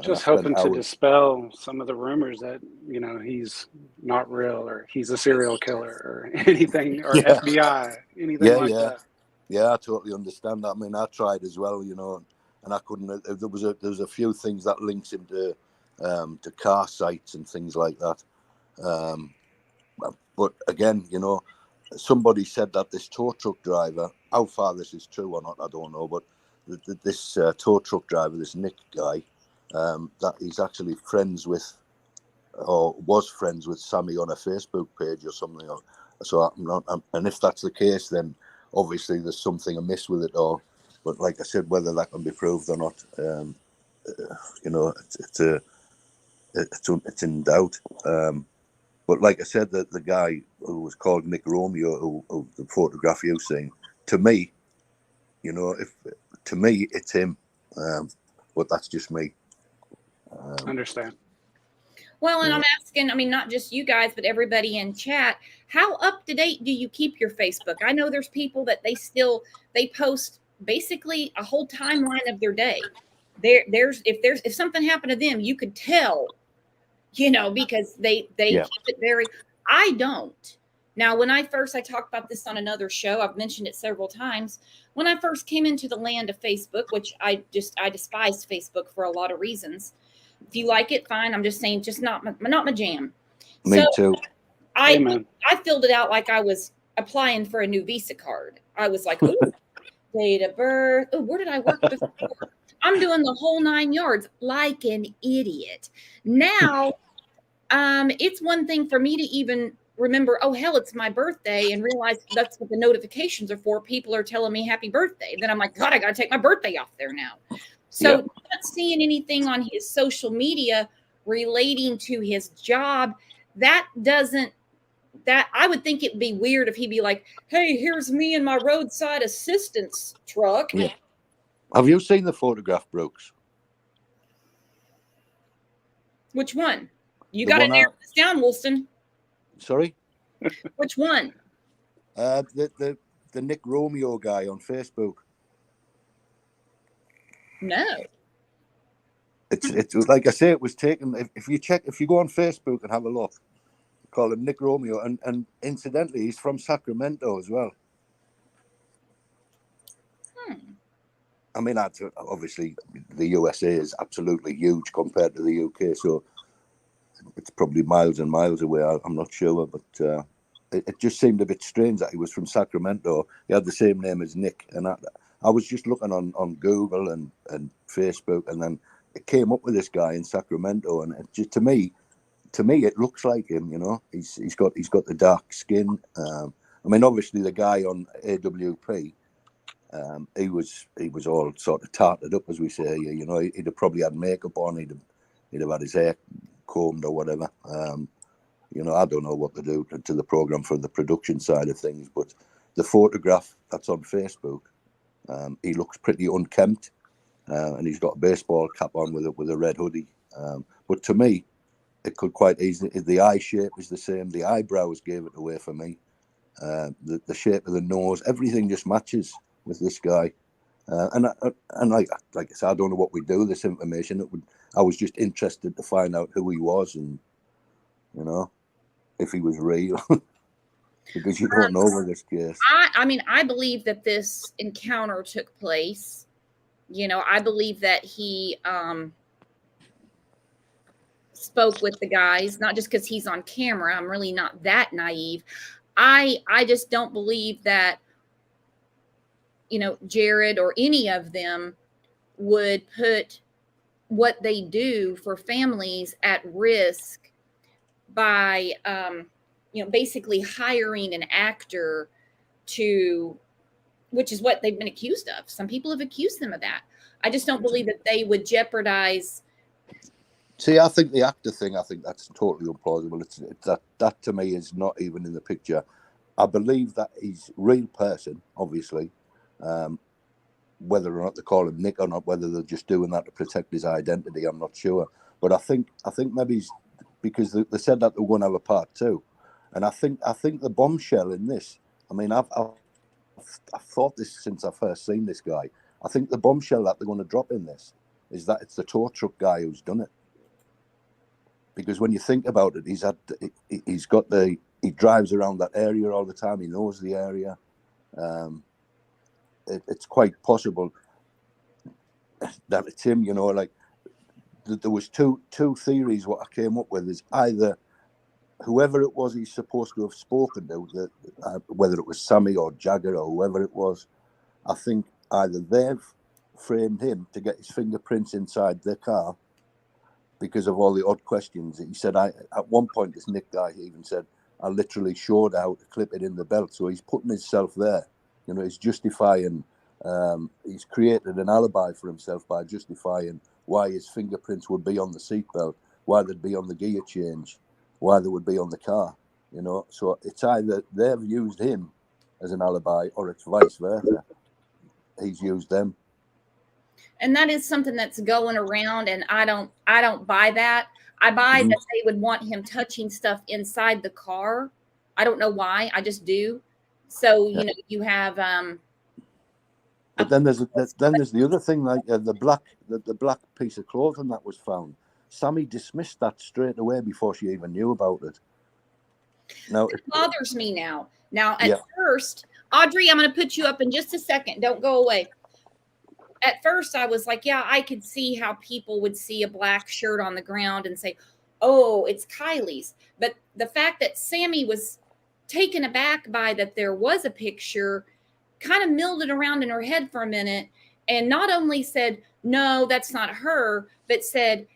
B: Just hoping to dispel some of the rumors that, he's not real or he's a serial killer or anything, or FBI, anything like that.
C: Yeah, I totally understand that. I mean, I tried as well, and I couldn't. There was a few things that links him to car sites and things like that. But again, somebody said that this tow truck driver, how far this is true or not, I don't know, but this tow truck driver, this Nick guy, that he's actually friends with, or was friends with Sammy on a Facebook page or something. So and if that's the case, then obviously there's something amiss with it all. But like I said, whether that can be proved or not, it's in doubt. But like I said, the guy who was called Nick Romeo, who the photograph you've seen, to me, it's him. But that's just me.
B: Understand.
A: Well, and I'm asking, I mean, not just you guys, but everybody in chat, how up to date do you keep your Facebook? I know there's people that they post basically a whole timeline of their day. if something happened to them, you could tell, because they keep it very. I don't. Now, when I talked about this on another show, I've mentioned it several times. When I first came into the land of Facebook, which I despised Facebook for a lot of reasons. If you like it, fine. I'm just saying, just not my jam.
C: Me too.
B: Amen.
A: I filled it out like I was applying for a new Visa card. I was like, ooh, date of birth. Oh, where did I work before? I'm doing the whole 9 yards like an idiot. Now, it's one thing for me to even remember, oh, hell, it's my birthday, and realize that's what the notifications are for. People are telling me happy birthday. Then I'm like, God, I got to take my birthday off there now. So not seeing anything on his social media relating to his job, that I would think it'd be weird if he'd be like, hey, here's me in my roadside assistance truck.
C: Yeah. Have you seen the photograph, Brooks?
A: Which one? You
C: The
A: got to
C: one
A: narrow this down, Wilson.
C: Sorry?
A: Which one?
C: The Nick Romeo guy on Facebook.
A: No.
C: It's like I say, it was taken. If you go on Facebook and have a look, call him Nick Romeo, and incidentally, he's from Sacramento as well. I mean, obviously the USA is absolutely huge compared to the UK, so it's probably miles and miles away. I'm not sure, but it just seemed a bit strange that he was from Sacramento. He had the same name as Nick, and I was just looking on Google and Facebook, and then it came up with this guy in Sacramento, and it just to me, it looks like him. He's got the dark skin. I mean, obviously the guy on AWP. He was all sort of tarted up, as we say. He'd have probably had makeup on. He'd have had his hair combed or whatever. I don't know what to do to the program for the production side of things, but the photograph that's on Facebook, he looks pretty unkempt, and he's got a baseball cap on with a red hoodie. But to me, it could quite easily. The eye shape is the same. The eyebrows gave it away for me. The shape of the nose, everything just matches with this guy, and like I said, I don't know what we do with this information. I was just interested to find out who he was, and if he was real, because you don't know with this case.
A: I mean, I believe that this encounter took place. I believe that he spoke with the guys, not just because he's on camera. I'm really not that naive. I just don't believe that Jared or any of them would put what they do for families at risk by, basically hiring an actor which is what they've been accused of. Some people have accused them of that. I just don't believe that they would jeopardize.
C: See, I think the actor thing, I think that's totally implausible. It's that to me is not even in the picture. I believe that he's a real person, obviously. Whether or not they call him Nick or not, whether they're just doing that to protect his identity, I'm not sure. But I think maybe because they said that they were going to have a part 2, and I think the bombshell in this. I mean, I've thought this since I first seen this guy. I think the bombshell that they're going to drop in this is that it's the tow truck guy who's done it. Because when you think about it, he drives around that area all the time. He knows the area. It's quite possible that it's him. Like there was two theories. What I came up with is either whoever it was he's supposed to have spoken to, whether it was Sammy or Jagger or whoever it was, I think either they've framed him to get his fingerprints inside their car because of all the odd questions. He said, at one point, this Nick guy, he even said, I literally showed how to clip it in the belt. So he's putting himself there. He's justifying, he's created an alibi for himself by justifying why his fingerprints would be on the seatbelt, why they'd be on the gear change, why they would be on the car. So it's either they've used him as an alibi or it's vice versa. He's used them.
A: And that is something that's going around, and I don't buy that. I buy that they would want him touching stuff inside the car. I don't know why. I just do. So, you have
C: But then there's the other thing, like the black piece of clothing that was found. Sammy dismissed that straight away before she even knew about it. Now
A: It bothers me now. Now, at
C: Yeah.
A: first, Audrey, I'm going to put you up in just a second. Don't go away. At first, I was like, yeah, I could see how people would see a black shirt on the ground and say, oh, it's Kylie's. But the fact that Sammy was taken aback by that there was a picture kind of milled it around in her head for a minute and not only said, no, that's not her, but said,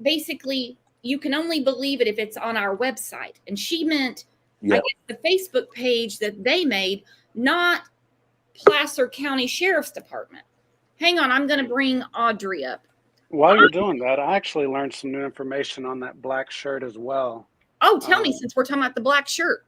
A: basically, you can only believe it if it's on our website. And she meant, I
C: yeah,
A: guess, the Facebook page that they made, not Placer County Sheriff's Department. Hang on, I'm going to bring Audrey up.
B: While you're doing that, I actually learned some new information on that black shirt as well.
A: Oh, tell me, since we're talking about the black shirt.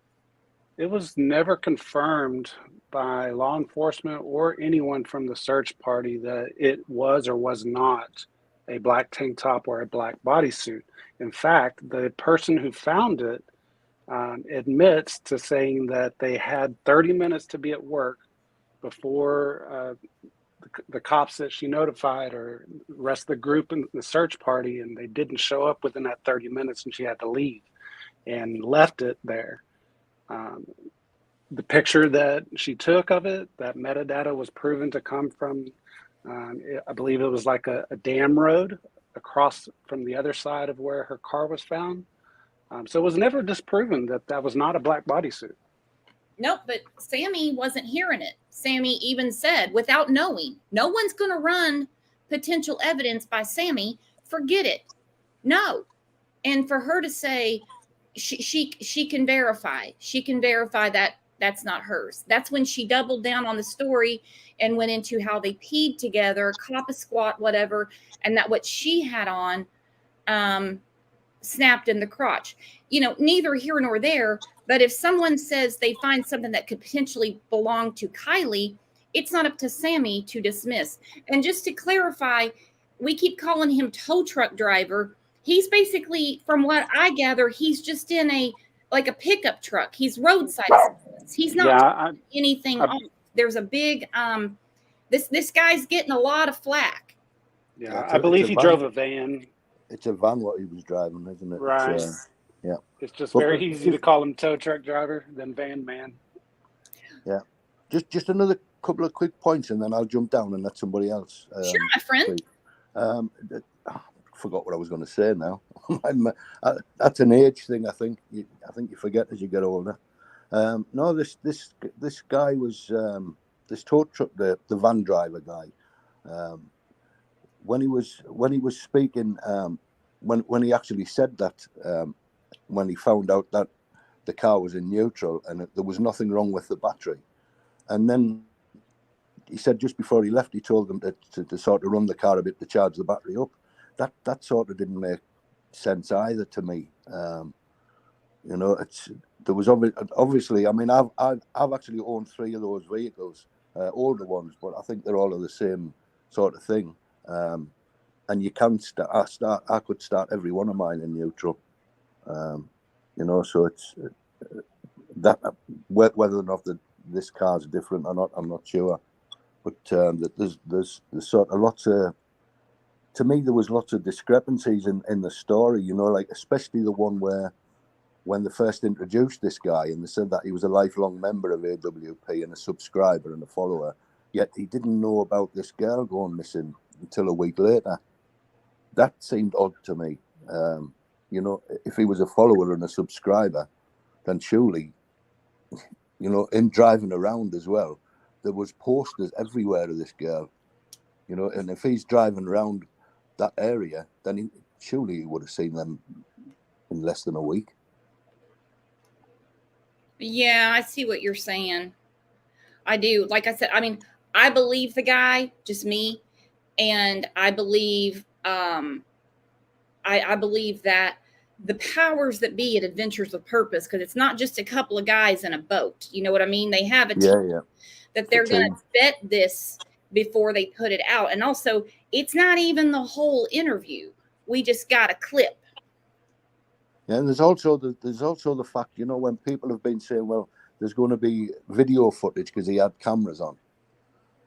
B: It was never confirmed by law enforcement or anyone from the search party that it was or was not a black tank top or a black bodysuit. In fact, the person who found it admits to saying that they had 30 minutes to be at work before the cops that she notified or the rest of the group in the search party, and they didn't show up within that 30 minutes and she had to leave and left it there. The picture that she took of it, that metadata was proven to come from, I believe it was like a dam road across from the other side of where her car was found. So it was never disproven that that was not a black bodysuit.
A: Nope, but Sammy wasn't hearing it. Sammy even said, without knowing, no one's going to run potential evidence by Sammy. Forget it. No. And for her to say she can verify. She can verify that that's not hers. That's when she doubled down on the story and went into how they peed together, cop a squat, whatever, and that what she had on snapped in the crotch. You know, neither here nor there, but if someone says they find something that could potentially belong to Kylie, it's not up to Sammy to dismiss. And just to clarify, we keep calling him tow truck driver. He's basically, from what I gather, he's just in a pickup truck. He's roadside assistance. He's not anything off. There's a big this guy's getting a lot of flack.
B: Yeah, I believe he drove a van.
C: It's a van what he was driving, isn't it?
B: Right.
C: Yeah.
B: It's just very easy to call him tow truck driver than van man.
C: Yeah. Just another couple of quick points and then I'll jump down and let somebody else.
A: Sure, my friend.
C: I forgot what I was going to say now. That's an age thing, I think. I think you forget as you get older. No, this guy was this tow truck, the van driver guy. When he was speaking, when he actually said that, when he found out that the car was in neutral and there was nothing wrong with the battery, and then he said just before he left, he told them to sort of run the car a bit to charge the battery up. That sort of didn't make sense either to me. You know, there was obviously. I mean, I've actually owned 3 of those vehicles, older ones, but I think they're all of the same sort of thing. And you can I could start every one of mine in neutral. You know, so it's that whether or not this car's different or not, I'm not sure. But there's sort of lots of. To me, there was lots of discrepancies in the story, you know, like especially the one where when they first introduced this guy and they said that he was a lifelong member of AWP and a subscriber and a follower, yet he didn't know about this girl going missing until a week later. That seemed odd to me. You know, if he was a follower and a subscriber, then surely, you know, him driving around as well, there was posters everywhere of this girl, you know, and if he's driving around that area, then surely he would have seen them in less than a week.
A: Yeah, I see what you're saying. I do. Like I said, I mean, I believe the guy, just me, and I believe I believe that the powers that be at Adventures with Purpose, because it's not just a couple of guys in a boat. You know what I mean? They have a team that they're going to vet this before they put it out. And also, it's not even the whole interview. We just got a clip.
C: Yeah, and there's also the fact, you know, when people have been saying, well, there's going to be video footage because he had cameras on.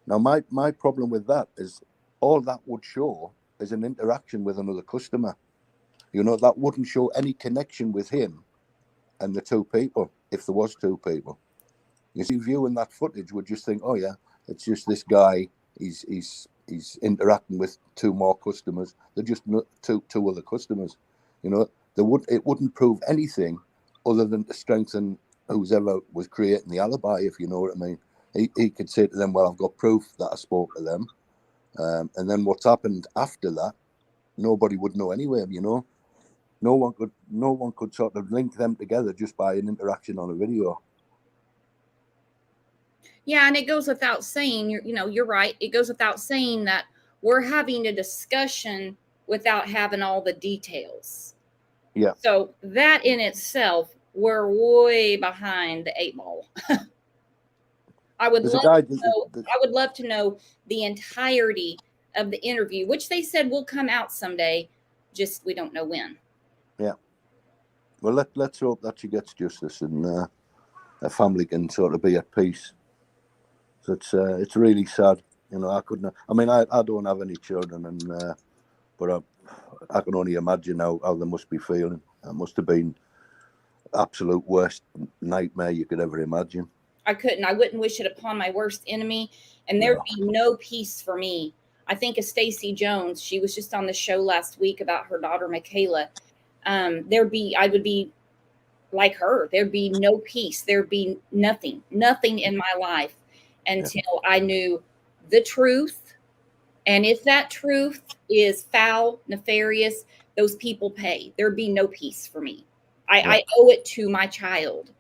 C: Now, my problem with that is all that would show is an interaction with another customer. You know, that wouldn't show any connection with him and the two people, if there was two people. You see, viewing that footage would just think, oh yeah, it's just this guy. He's interacting with two more customers. They're just two other customers. You know, it wouldn't prove anything other than to strengthen whoever was creating the alibi, if you know what I mean. He could say to them, well, I've got proof that I spoke to them. And then what's happened after that, nobody would know anyway, you know. No one could sort of link them together just by an interaction on a video.
A: Yeah, and it goes without saying, you're right. It goes without saying that we're having a discussion without having all the details.
C: Yeah.
A: So that in itself, we're way behind the 8 ball. I would love to know the entirety of the interview, which they said will come out someday. Just we don't know when.
C: Yeah. Well, let's hope that she gets justice and her family can sort of be at peace. So it's really sad. You know, I couldn't. I mean, I don't have any children, and but I can only imagine how they must be feeling. It must have been absolute worst nightmare you could ever imagine.
A: I wouldn't wish it upon my worst enemy, and there'd be no peace for me. I think of Stacey Jones. She was just on the show last week about her daughter Michaela. I would be like her. There'd be no peace. There'd be nothing in my life until I knew the truth. And if that truth is foul, nefarious, those people pay. There'd be no peace for me. I owe it to my child.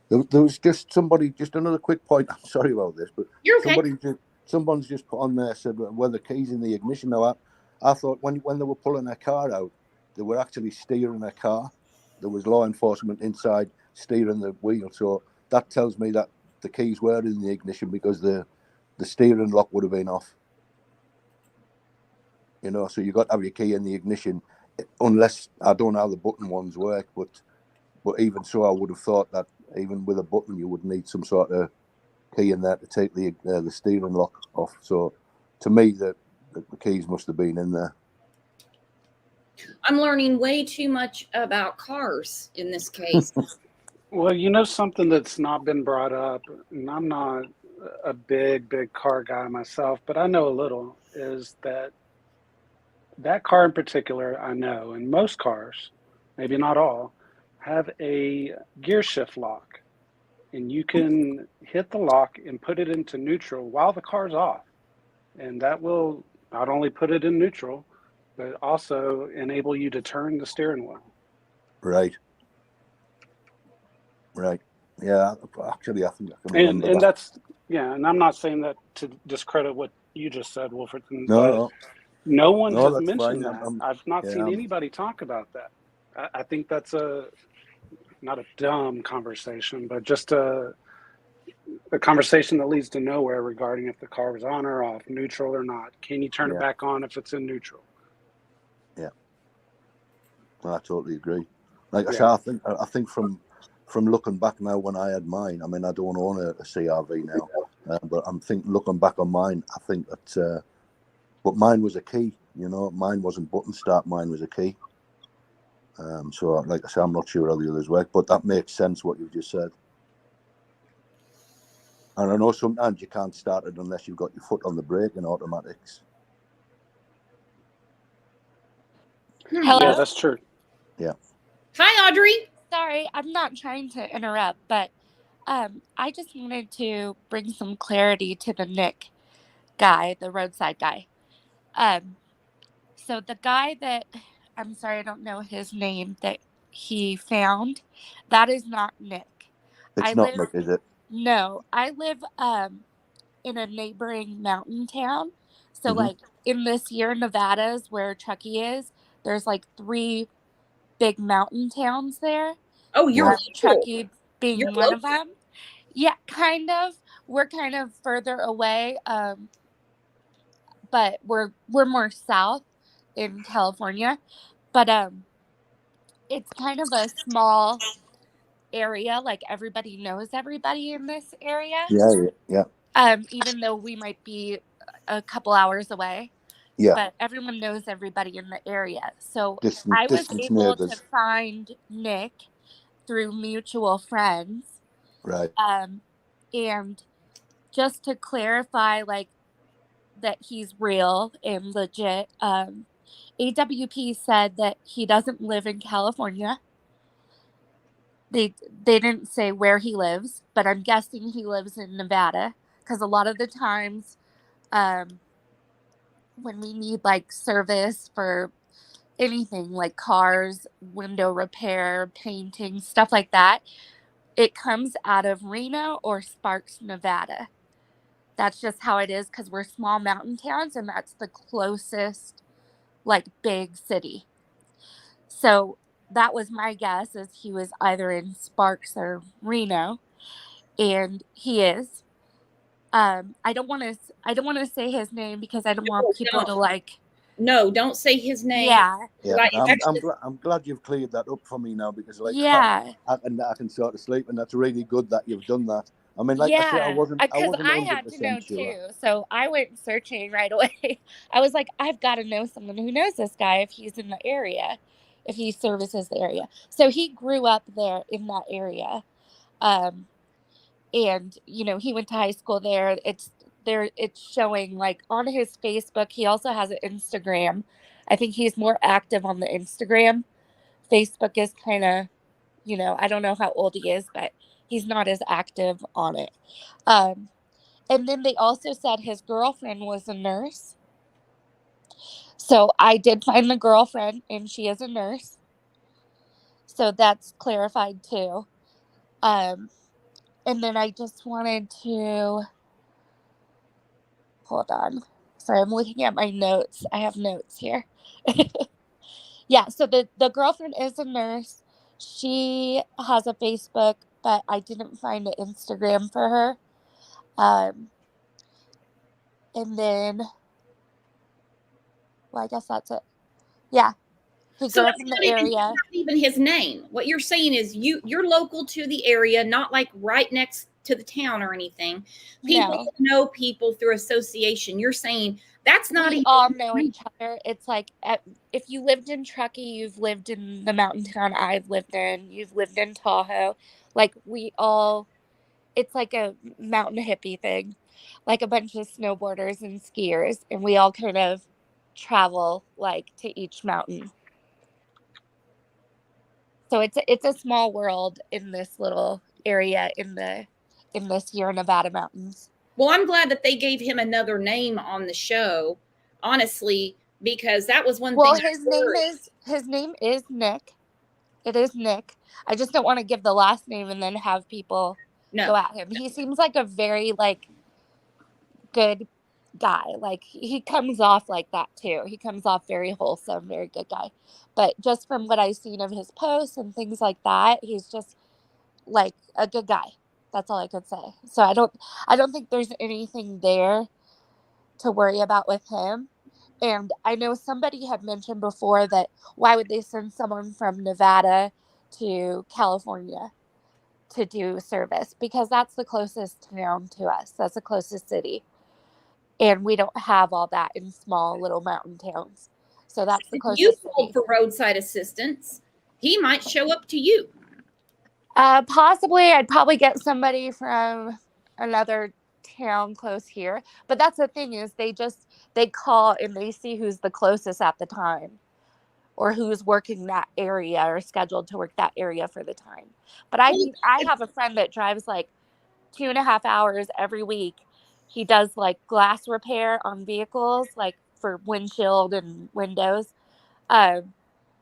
C: There was just another quick point. I'm sorry about this, but
A: you're okay.
C: Someone's just put on there, said, were the keys in the ignition? Now, I thought when they were pulling their car out, they were actually steering their car. There was law enforcement inside steering the wheel. So that tells me that the keys were in the ignition because the steering lock would have been off. You know, so you got to have your key in the ignition, unless, I don't know how the button ones work, but even so, I would have thought that even with a button, you would need some sort of key in there to take the steering lock off. So to me, the keys must have been in there.
A: I'm learning way too much about cars in this case.
B: Well, you know, something that's not been brought up, and I'm not a big car guy myself, but I know a little, is that car in particular, I know, and most cars, maybe not all, have a gear shift lock. And you can hit the lock and put it into neutral while the car's off. And that will not only put it in neutral, but also enable you to turn the steering wheel.
C: Right. Yeah, actually, I think I can remember
B: and
C: that.
B: that's, yeah, and I'm not saying that to discredit what you just said, Wolferton,
C: No,
B: no one has
C: that's
B: mentioned
C: fine.
B: that. I've not seen anybody talk about that. I think that's not a dumb conversation, but just a conversation that leads to nowhere regarding if the car was on or off, neutral or not. Can you turn it back on if it's in neutral?
C: Yeah, I totally agree. Like I said, I think from looking back now, when I had mine, I mean, I don't own a CRV now, but I'm looking back on mine, I think that, but mine was a key. You know, mine wasn't button start. Mine was a key. So, like I said, I'm not sure how the others work, but that makes sense what you've just said. And I know sometimes you can't start it unless you've got your foot on the brake in automatics.
D: Hello?
B: Yeah, that's true.
C: Yeah.
A: Hi, Audrey.
D: Sorry, I'm not trying to interrupt, but I just wanted to bring some clarity to the Nick guy, the roadside guy. So the guy that, I'm sorry, I don't know his name, that he found, that is not Nick.
C: It's not Nick, is it?
D: No, I live in a neighboring mountain town. So like in this Sierra Nevadas where Chucky is, there's like 3 big mountain towns there.
A: Oh, you're local.
D: Chucky being
A: You're
D: one
A: local.
D: of them. Yeah, kind of. We're kind of further away, but we're more south in California. But it's kind of a small area. Like everybody knows everybody in this area.
C: Yeah.
D: even though we might be a couple hours away.
C: Yeah,
D: But everyone knows everybody in the area. So
C: distant
D: I was
C: distance
D: able to
C: neighbours.
D: find Nick through mutual friends.
C: Right.
D: And just to clarify, like, that he's real and legit, AWP said that he doesn't live in California. They didn't say where he lives, but I'm guessing he lives in Nevada, because a lot of the times, when we need like service for anything like cars, window repair, painting, stuff like that, it comes out of Reno or Sparks, Nevada. That's just how it is, because we're small mountain towns and that's the closest like big city. So that was my guess, is he was either in Sparks or Reno, and he is. I don't want to say his name because I don't want
A: No,
D: people
A: don't.
D: to like.
A: No, don't say his name.
D: Yeah,
C: Yeah,
A: Like,
C: I'm glad you've cleared that up for me now, because like
D: yeah,
C: I can sort of sleep, and that's really good that you've done that. I mean, like I said, I
D: yeah.
C: wasn't
D: Because I had to know
C: 100% sure.
D: too, so I went searching right away. I was like, I've got to know someone who knows this guy if he's in the area, if he services the area. So he grew up there in that area. And he went to high school there. It's showing like on his Facebook. He also has an Instagram. I think he's more active on the Instagram. Facebook is kind of, I don't know how old he is, but he's not as active on it. And then they also said his girlfriend was a nurse. So I did find the girlfriend, and she is a nurse. So that's clarified too. Um, and then I just wanted to hold on. Sorry, I'm looking at my notes. I have notes here. Yeah, so the girlfriend is a nurse. She has a Facebook, but I didn't find an Instagram for her. And then, well, I guess that's it. Yeah, he
A: so
D: grew up
A: that's
D: in the
A: not even,
D: area.
A: not even his name. What you're saying is you're local to the area, not like right next to the town or anything. People
D: No,
A: know people through association. You're saying that's not
D: we
A: even.
D: all know each other. It's like if you lived in Truckee, you've lived in the mountain town I've lived in. You've lived in Tahoe. Like we all, it's like a mountain hippie thing, like a bunch of snowboarders and skiers, and we all kind of travel like to each mountain. So it's a small world in this little area in the Sierra Nevada mountains.
A: Well, I'm glad that they gave him another name on the show, honestly, because that was one
D: Well,
A: thing I heard.
D: his name is Nick. It is Nick. I just don't want to give the last name and then have people
A: No,
D: go at him. He seems like a very like good guy. Like he comes off like that too. He comes off very wholesome, very good guy. But just from what I've seen of his posts and things like that, he's just like a good guy. That's all I could say. So I don't think there's anything there to worry about with him. And I know somebody had mentioned before that why would they send someone from Nevada to California to do service? Because that's the closest town to us. That's the closest city. And we don't have all that in small little mountain towns. So that's the
A: if you
D: closest
A: called
D: city.
A: for roadside assistance, he might show up to you.
D: Possibly, I'd probably get somebody from another town close here. But that's the thing is they call and they see who's the closest at the time, or who's working that area or scheduled to work that area for the time. But I
A: Well,
D: mean, I have a friend that drives like 2.5 hours every week. He does like glass repair on vehicles, like for windshield and windows.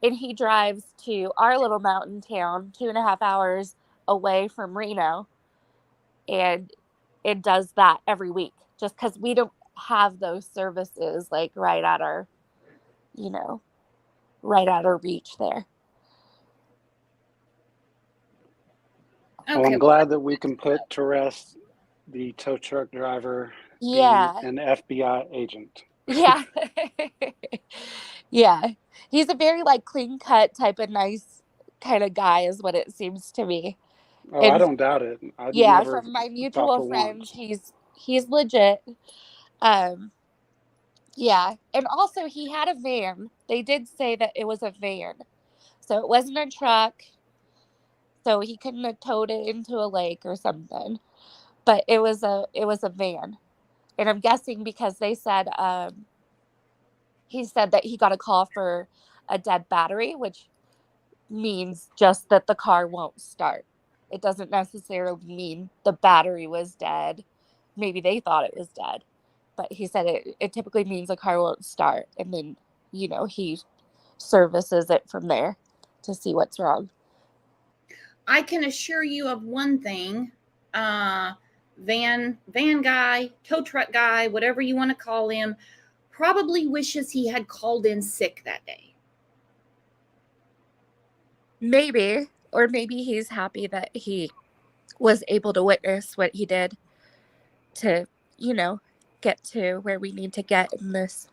D: And he drives to our little mountain town 2.5 hours away from Reno, and it does that every week just because we don't have those services like you know, right at our reach there.
B: Well,
A: okay.
B: I'm glad that we can put to rest the tow truck driver being
D: Yeah.
B: an FBI agent.
D: Yeah. Yeah. He's a very like clean cut type of nice kind of guy is what it seems to me.
B: Oh, I
D: And
B: don't doubt it. I'd
D: yeah,
B: never
D: from my
B: thought
D: mutual
B: for
D: friends,
B: once.
D: he's legit. Yeah, and also he had a van. They did say that it was a van, so it wasn't a truck. So he couldn't have towed it into a lake or something. But it was a van, and I'm guessing because they said he said that he got a call for a dead battery, which means just that the car won't start. It doesn't necessarily mean the battery was dead. Maybe they thought it was dead, but he said it typically means the car won't start, and then he services it from there to see what's wrong.
A: I can assure you of one thing. Van guy, tow truck guy, whatever you want to call him, probably wishes he had called in sick that day.
D: Maybe, or maybe he's happy that he was able to witness what he did to, get to where we need to get in this.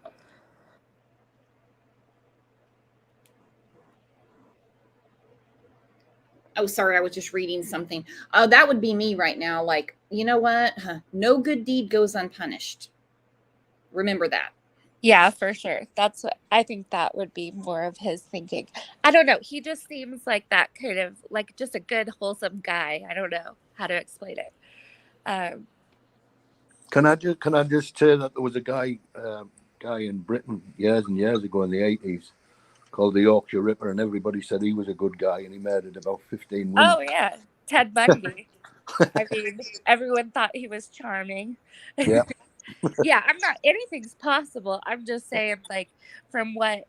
A: Oh, sorry, I was just reading something. That would be me right now. Like, you know what? No good deed goes unpunished. Remember that.
D: Yeah, for sure. That's what I think that would be more of his thinking. I don't know. He just seems like that kind of like just a good, wholesome guy. I don't know how to explain it.
C: Can I just say that there was a guy in Britain years and years ago in the 80s called the Yorkshire Ripper, and everybody said he was a good guy, and he murdered about 15 women.
D: Oh yeah, Ted Bundy. I mean, everyone thought he was charming.
C: Yeah.
D: Yeah, I'm not. Anything's possible. I'm just saying, like, from what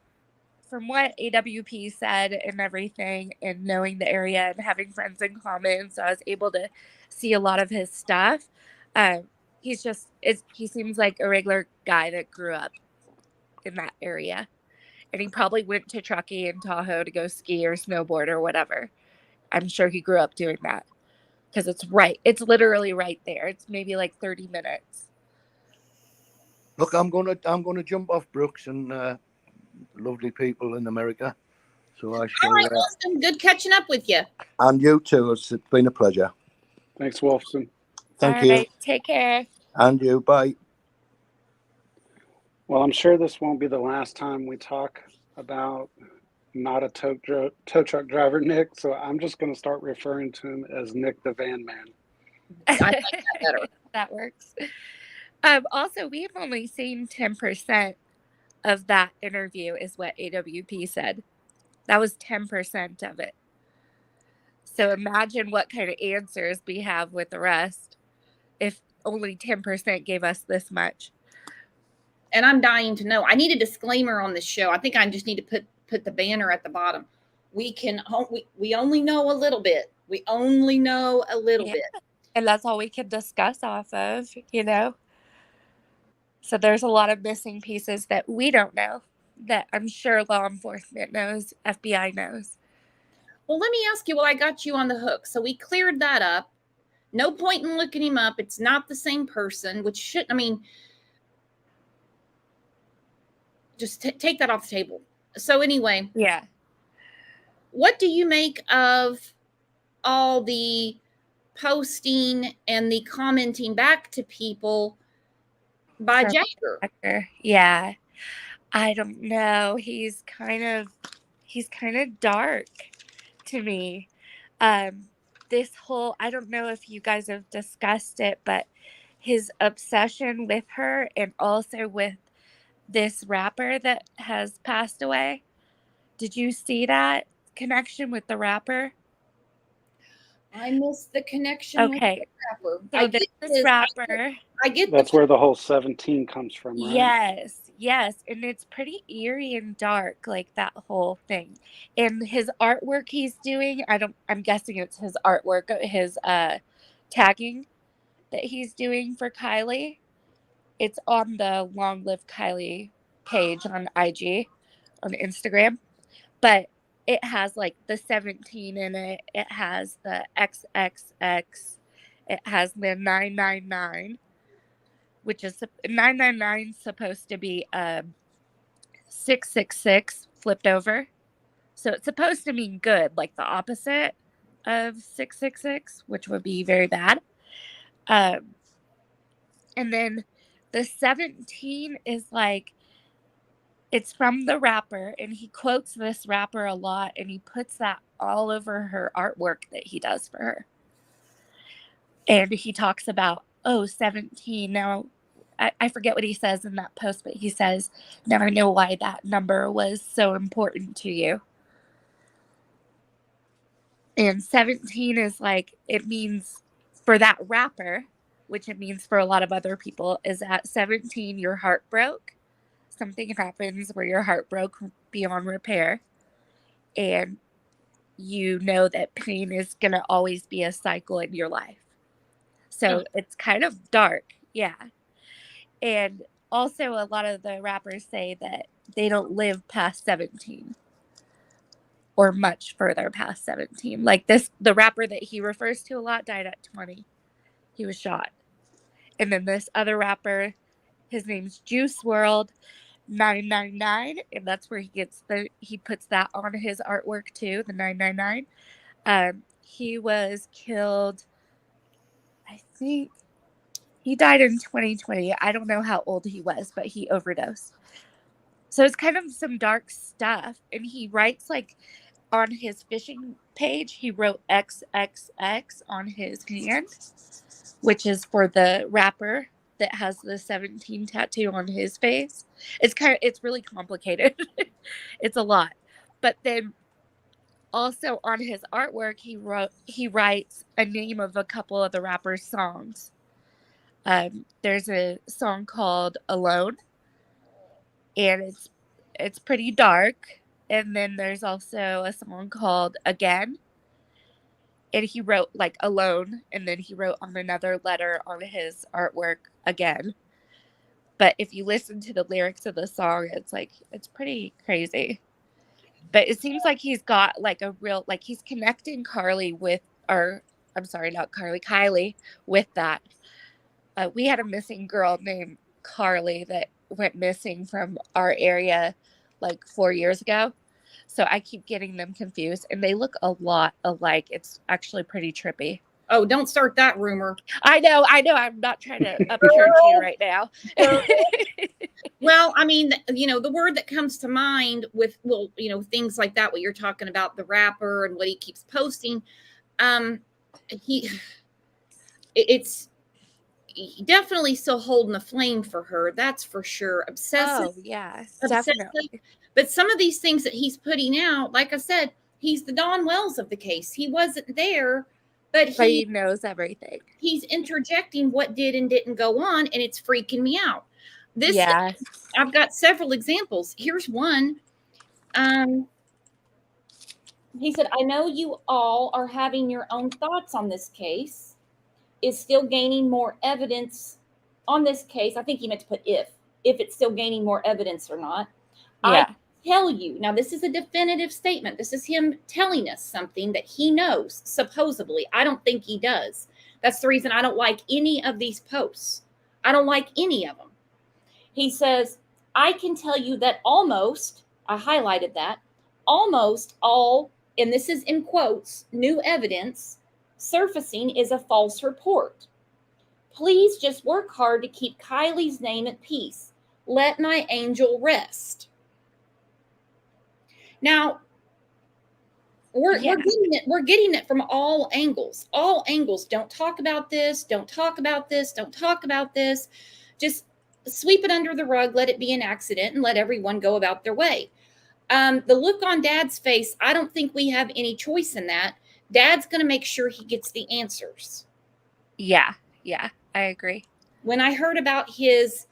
D: AWP said and everything, and knowing the area and having friends in common, so I was able to see a lot of his stuff. He seems like a regular guy that grew up in that area, and he probably went to Truckee and Tahoe to go ski or snowboard or whatever. I'm sure he grew up doing that because it's literally right there. It's maybe like 30 minutes.
C: Look, I'm gonna jump off, Brooks, and lovely people in America. So I shall.
A: All right, Wilson. Good catching up with you.
C: And you too. It's been a pleasure.
B: Thanks, Wolfson.
C: Thank
D: All
C: you.
D: right, take care.
C: And you. Bye.
B: Well, I'm sure this won't be the last time we talk about not a tow truck driver, Nick. So I'm just going to start referring to him as Nick the Van Man.
A: I like that better.
D: That works. Also, we've only seen 10% of that interview, is what AWP said. That was 10% of it. So imagine what kind of answers we have with the rest if only 10% gave us this much.
A: And I'm dying to know. I need a disclaimer on this show. I think I just need to put the banner at the bottom. We only know a little bit. We only know a little bit.
D: And that's all we can discuss off of, So there's a lot of missing pieces that we don't know, that I'm sure law enforcement knows, FBI knows.
A: Well, let me ask you, I got you on the hook. So we cleared that up. No point in looking him up. It's not the same person, which just take that off the table. So anyway.
D: Yeah.
A: What do you make of all the posting and the commenting back to people by Jagger?
D: Yeah. I don't know. He's kind of dark to me. This whole, I don't know if you guys have discussed it, but his obsession with her, and also with this rapper that has passed away. Did you see that connection with the rapper?
A: I missed the connection with the rapper.
D: So this rapper.
A: I get
B: that's where the whole 17 comes from, right?
D: Yes. And it's pretty eerie and dark, like that whole thing. And his artwork he's doing, I'm guessing it's his artwork, his tagging that he's doing for Kylie. It's on the Long Live Kylie page on IG, on Instagram. But it has like the 17 in it. It has the XXX. It has the 999, which is 999 supposed to be 666 flipped over. So it's supposed to mean good, like the opposite of 666, which would be very bad. And then the 17 is like, it's from the rapper, and he quotes this rapper a lot, and he puts that all over her artwork that he does for her. And he talks about, 17. Now, I forget what he says in that post, but he says, now I know why that number was so important to you. And 17 is like, it means for that rapper, which it means for a lot of other people, is at 17, your heart broke. Something happens where your heart broke beyond repair. And you know that pain is going to always be a cycle in your life. So it's kind of dark. Yeah. And also, a lot of the rappers say that they don't live past 17 or much further past 17. Like the rapper that he refers to a lot died at 20. He was shot. And then this other rapper, his name's Juice World 999, and that's where he puts that on his artwork too, the 999. He was killed, I think he died in 2020. I don't know how old he was, but he overdosed. So it's kind of some dark stuff. And he writes, like, on his fishing page, he wrote XXX on his hand, which is for the rapper that has the 17 tattoo on his face. It's really complicated. It's a lot. But then also on his artwork, he writes a name of a couple of the rapper's songs. There's a song called Alone, and it's pretty dark. And then there's also a song called Again, and he wrote like Alone, and then he wrote on another letter on his artwork Again. But if you listen to the lyrics of the song, it's pretty crazy. But it seems like he's got like a real, like, he's connecting Carly with, or I'm sorry, not Carly, Kylie with that. We had a missing girl named Carly that went missing from our area like 4 years ago. So I keep getting them confused, and they look a lot alike. It's actually pretty trippy.
A: Oh, don't start that rumor.
D: I know. I'm not trying to upchurch you right now.
A: Well, I mean, the word that comes to mind with, well, things like that, what you're talking about, the rapper and what he keeps posting, it's definitely still holding a flame for her. That's for sure. Obsessive.
D: Oh, yeah,
A: obsessive.
D: definitely.
A: But some of these things that he's putting out, like I said, he's the Don Wells of the case. He wasn't there, but
D: he knows everything.
A: He's interjecting what did and didn't go on, and it's freaking me out. I've got several examples. Here's one. He said, I know you all are having your own thoughts on this case. Is still gaining more evidence on this case. I think he meant to put if it's still gaining more evidence or not.
D: Yeah.
A: I tell you, now this is a definitive statement. This is him telling us something that he knows, supposedly. I don't think he does. That's the reason I don't like any of these posts. I don't like any of them. He says, I can tell you that almost, I highlighted that, almost all, and this is in quotes, new evidence surfacing is a false report. Please just work hard to keep Kylie's name at peace. Let my angel rest. Now, we're getting it. We're getting it from all angles. All angles. Don't talk about this. Don't talk about this. Don't talk about this. Just sweep it under the rug. Let it be an accident and let everyone go about their way. The look on Dad's face, I don't think we have any choice in that. Dad's going to make sure he gets the answers.
D: Yeah, I agree.
A: When I heard about his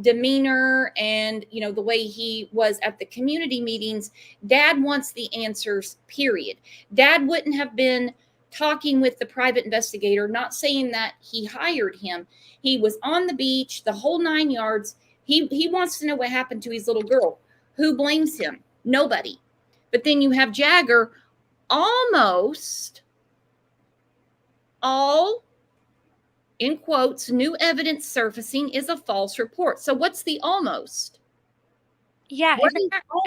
A: demeanor and, the way he was at the community meetings, Dad wants the answers, period. Dad wouldn't have been talking with the private investigator, not saying that he hired him. He was on the beach, the whole 9 yards. He wants to know what happened to his little girl. Who blames him? Nobody. But then you have Jagger, almost all, in quotes, new evidence surfacing is a false report. So what's the almost?
D: Yeah,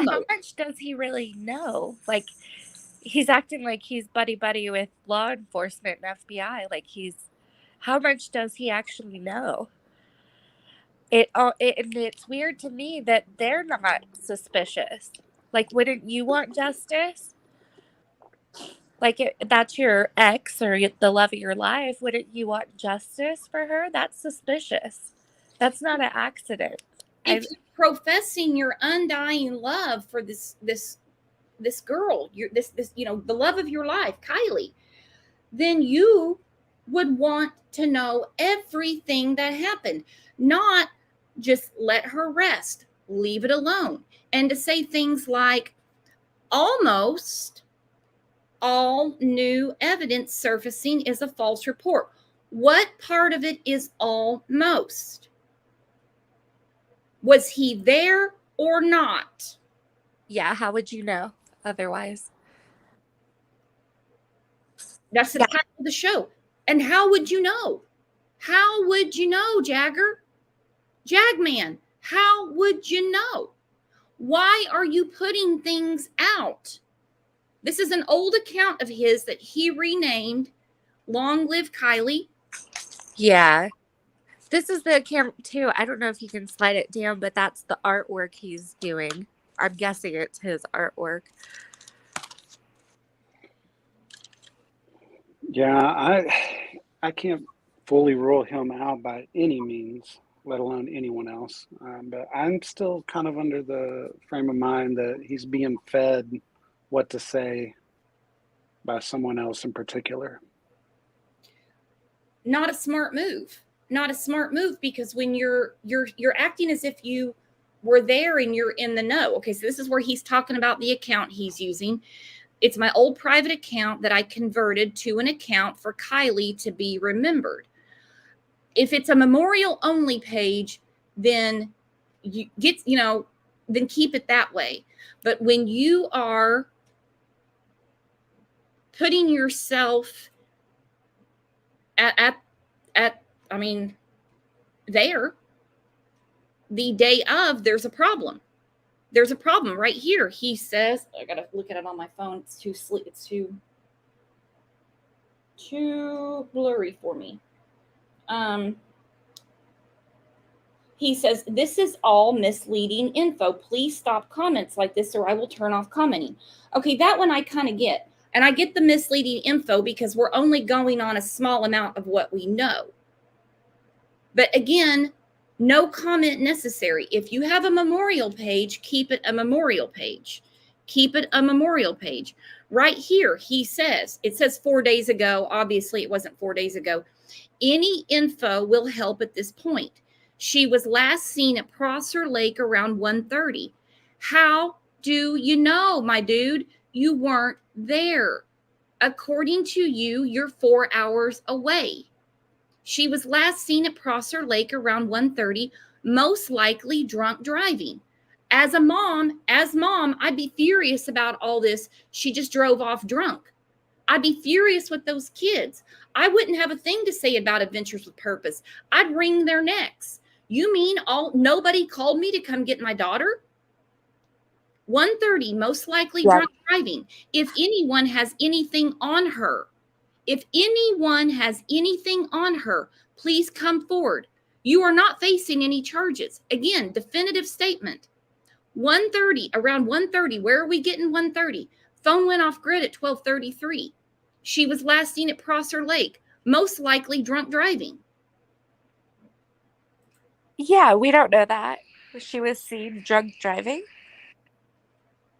D: how much does he really know? Like, he's acting like he's buddy with law enforcement and FBI. Like, how much does he actually know? And it's weird to me that they're not suspicious. Like, wouldn't you want justice? Like, that's your ex or the love of your life. Wouldn't you want justice for her? That's suspicious. That's not an accident.
A: If you're professing your undying love for this girl, this the love of your life, Kylie, then you would want to know everything that happened, not just let her rest, leave it alone, and to say things like almost all new evidence surfacing is a false report. What part of it is almost? Was he there or not?
D: Yeah, how would you know otherwise?
A: That's the title of the show. And how would you know? How would you know, Jagger? Jagman, how would you know? Why are you putting things out? This is an old account of his that he renamed Long Live Kylie.
D: Yeah. This is the account too. I don't know if you can slide it down, but that's the artwork he's doing. I'm guessing it's his artwork.
B: Yeah, I can't fully rule him out by any means, let alone anyone else. But I'm still kind of under the frame of mind that he's being fed what to say by someone else in particular.
A: Not a smart move. Not a smart move, because when you're acting as if you were there and you're in the know. Okay, so this is where he's talking about the account he's using. It's my old private account that I converted to an account for Kylie to be remembered. If it's a memorial only page, then then keep it that way. But when you are putting yourself at I mean, there, the day of, there's a problem. There's a problem right here. He says, I gotta look at it on my phone. It's too blurry for me. He says, this is all misleading info. Please stop comments like this or I will turn off commenting. Okay, that one I kind of get. And I get the misleading info because we're only going on a small amount of what we know. But again, no comment necessary. If you have a memorial page, keep it a memorial page. Keep it a memorial page. Right here, it says 4 days ago. Obviously, it wasn't 4 days ago. Any info will help at this point. She was last seen at Prosser Lake around 1:30. How do you know, my dude? You weren't there. According to you, you're 4 hours away. She was last seen at Prosser Lake around 1:30, most likely drunk driving. As mom, I'd be furious about all this. She just drove off drunk. I'd be furious with those kids. I wouldn't have a thing to say about Adventures with Purpose. I'd wring their necks. You mean nobody called me to come get my daughter? 1:30, most likely drunk driving. If anyone has anything on her, please come forward. You are not facing any charges. Again, definitive statement. 1:30, around 1:30. Where are we getting 1:30? Phone went off grid at 12:33. She was last seen at Prosser Lake, most likely drunk driving.
D: Yeah, we don't know that. She was seen drunk driving.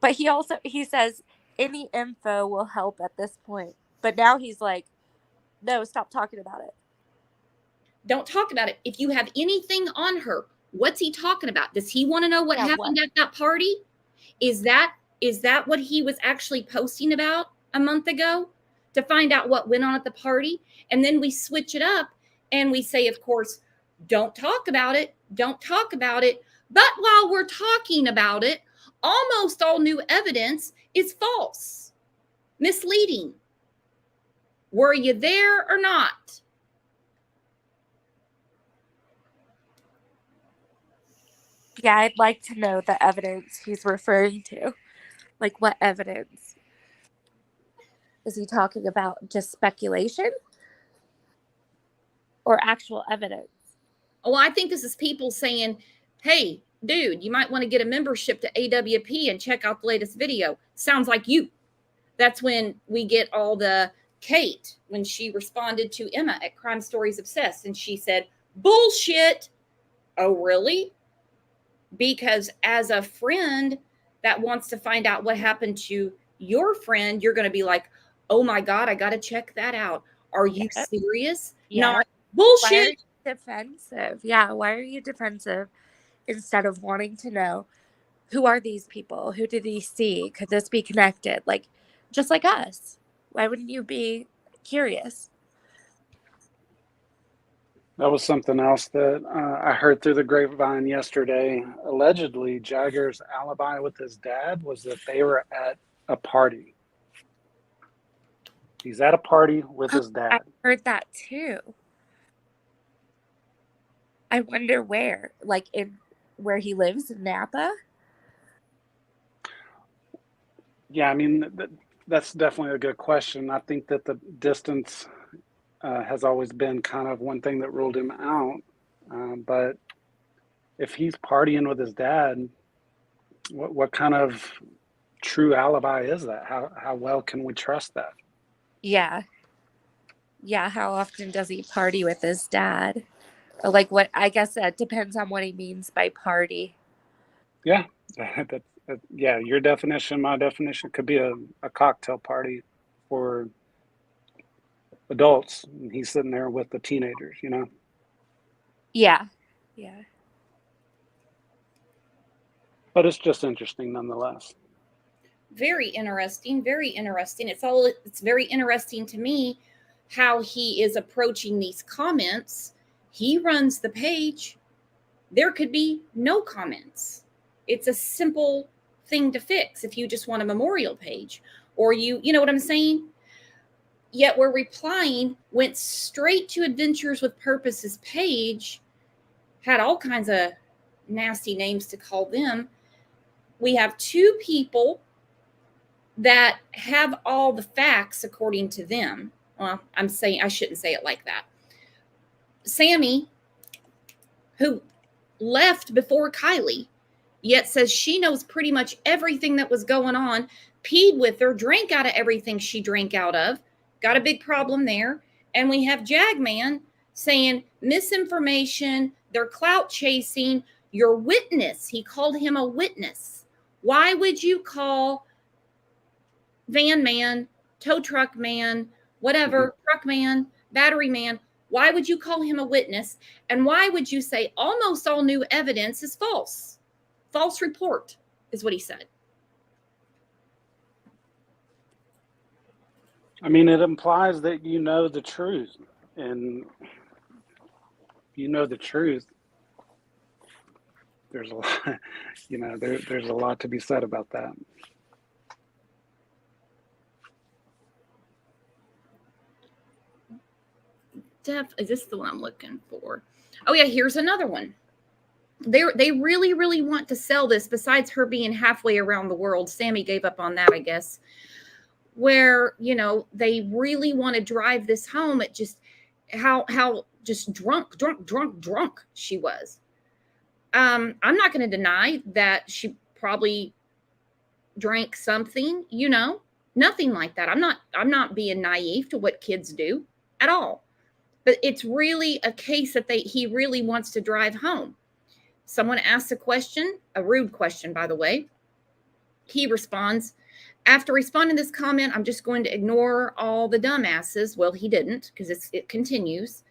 D: But he says any info will help at this point. But now he's like, no, stop talking about it.
A: Don't talk about it. If you have anything on her, what's he talking about? Does he want to know what happened at that party? Is that what he was actually posting about a month ago? To find out what went on at the party? And then we switch it up and we say, of course, don't talk about it. Don't talk about it. But while we're talking about it, almost all new evidence is false, misleading. Were you there or not?
D: Yeah, I'd like to know the evidence he's referring to. Like, what evidence? Is he talking about just speculation? Or actual evidence?
A: Oh, I think this is people saying, hey, dude, you might want to get a membership to AWP and check out the latest video. Sounds like you. That's when we get all the Kate, when she responded to Emma at Crime Stories Obsessed, and she said, bullshit. Oh, really? Because as a friend that wants to find out what happened to your friend, you're going to be like, oh my God, I got to check that out. Are you serious?
D: Yeah.
A: Not
D: Why are
A: bullshit.
D: you defensive? Yeah. Why are you defensive instead of wanting to know, who are these people? Who did he see? Could this be connected? Like, just like us. Why wouldn't you be curious?
B: That was something else that I heard through the grapevine yesterday. Allegedly, Jagger's alibi with his dad was that they were at a party. He's at a party with his dad.
D: I heard that too. I wonder where, like in where he lives in Napa.
B: Yeah, I mean, that's definitely a good question. I think that the distance has always been kind of one thing that ruled him out. But if he's partying with his dad, what kind of true alibi is that? How well can we trust that?
D: Yeah. Yeah. How often does he party with his dad? Or like what? I guess that depends on what he means by party.
B: Yeah, yeah. Your definition, my definition could be a cocktail party for adults. And he's sitting there with the teenagers, you know?
D: Yeah. Yeah.
B: But it's just interesting nonetheless.
A: Very interesting. Very interesting. It's very interesting to me how he is approaching these comments. He runs the page. There could be no comments. It's a simple thing to fix if you just want a memorial page, or you know what I'm saying? Yet we're replying, went straight to Adventures with Purpose's page, had all kinds of nasty names to call them. We have two people that have all the facts according to them. Well, I'm saying I shouldn't say it like that. Sammy, who left before Kylie, yet says she knows pretty much everything that was going on, peed with her, drank out of everything she drank out of, got a big problem there. And we have Jagman saying misinformation, they're clout chasing, your witness. He called him a witness. Why would you call van man, tow truck man, whatever, truck man, battery man, why would you call him a witness? And why would you say almost all new evidence is false? False report is what he said.
B: I mean, it implies that you know the truth. And you know the truth. There's a lot, you know, there's a lot to be said about that.
A: Is this the one I'm looking for? Oh yeah, here's another one. They really, really want to sell this. Besides her being halfway around the world, Sammy gave up on that, I guess. Where, you know, they really want to drive this home at just how just drunk she was. I'm not going to deny that she probably drank something, you know, nothing like that. I'm not being naive to what kids do at all. But it's really a case that he really wants to drive home. Someone asks a question, a rude question, by the way. He responds, after responding to this comment, I'm just going to ignore all the dumbasses. Well, he didn't, because it continues.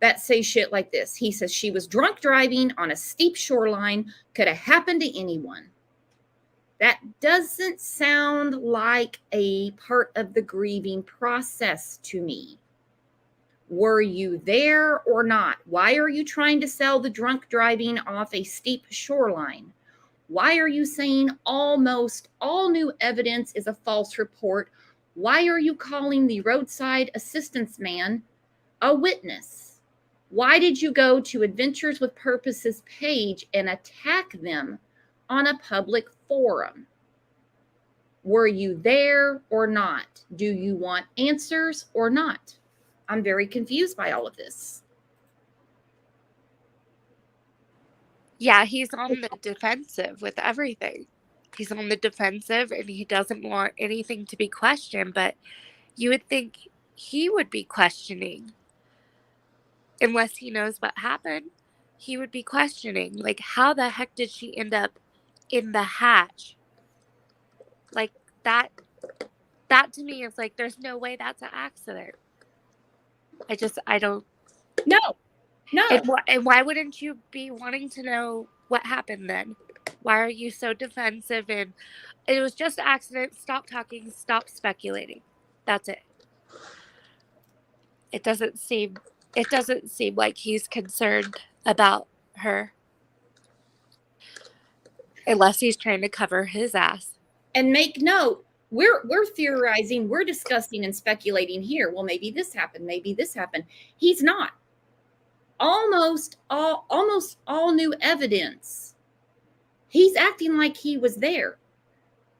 A: That say shit like this. He says she was drunk driving on a steep shoreline, could have happened to anyone. That doesn't sound like a part of the grieving process to me. Were you there or not? Why are you trying to sell the drunk driving off a steep shoreline? Why are you saying almost all new evidence is a false report? Why are you calling the roadside assistance man a witness? Why did you go to Adventures with Purpose's page and attack them on a public forum? Were you there or not? Do you want answers or not? I'm very confused by all of this.
D: Yeah, he's on the defensive with everything. He's on the defensive and he doesn't want anything to be questioned, but you would think he would be questioning. Unless he knows what happened, he would be questioning. Like, how the heck did she end up in the hatch? Like, that to me is like, there's no way that's an accident. I don't.
A: No, no.
D: And why wouldn't you be wanting to know what happened then? Why are you so defensive? And it was just an accident. Stop talking. Stop speculating. That's it. It doesn't seem like he's concerned about her. Unless he's trying to cover his ass.
A: And make note, we're theorizing, we're discussing and speculating here. Well, maybe this happened, maybe this happened. He's not. Almost all new evidence. He's acting like he was there.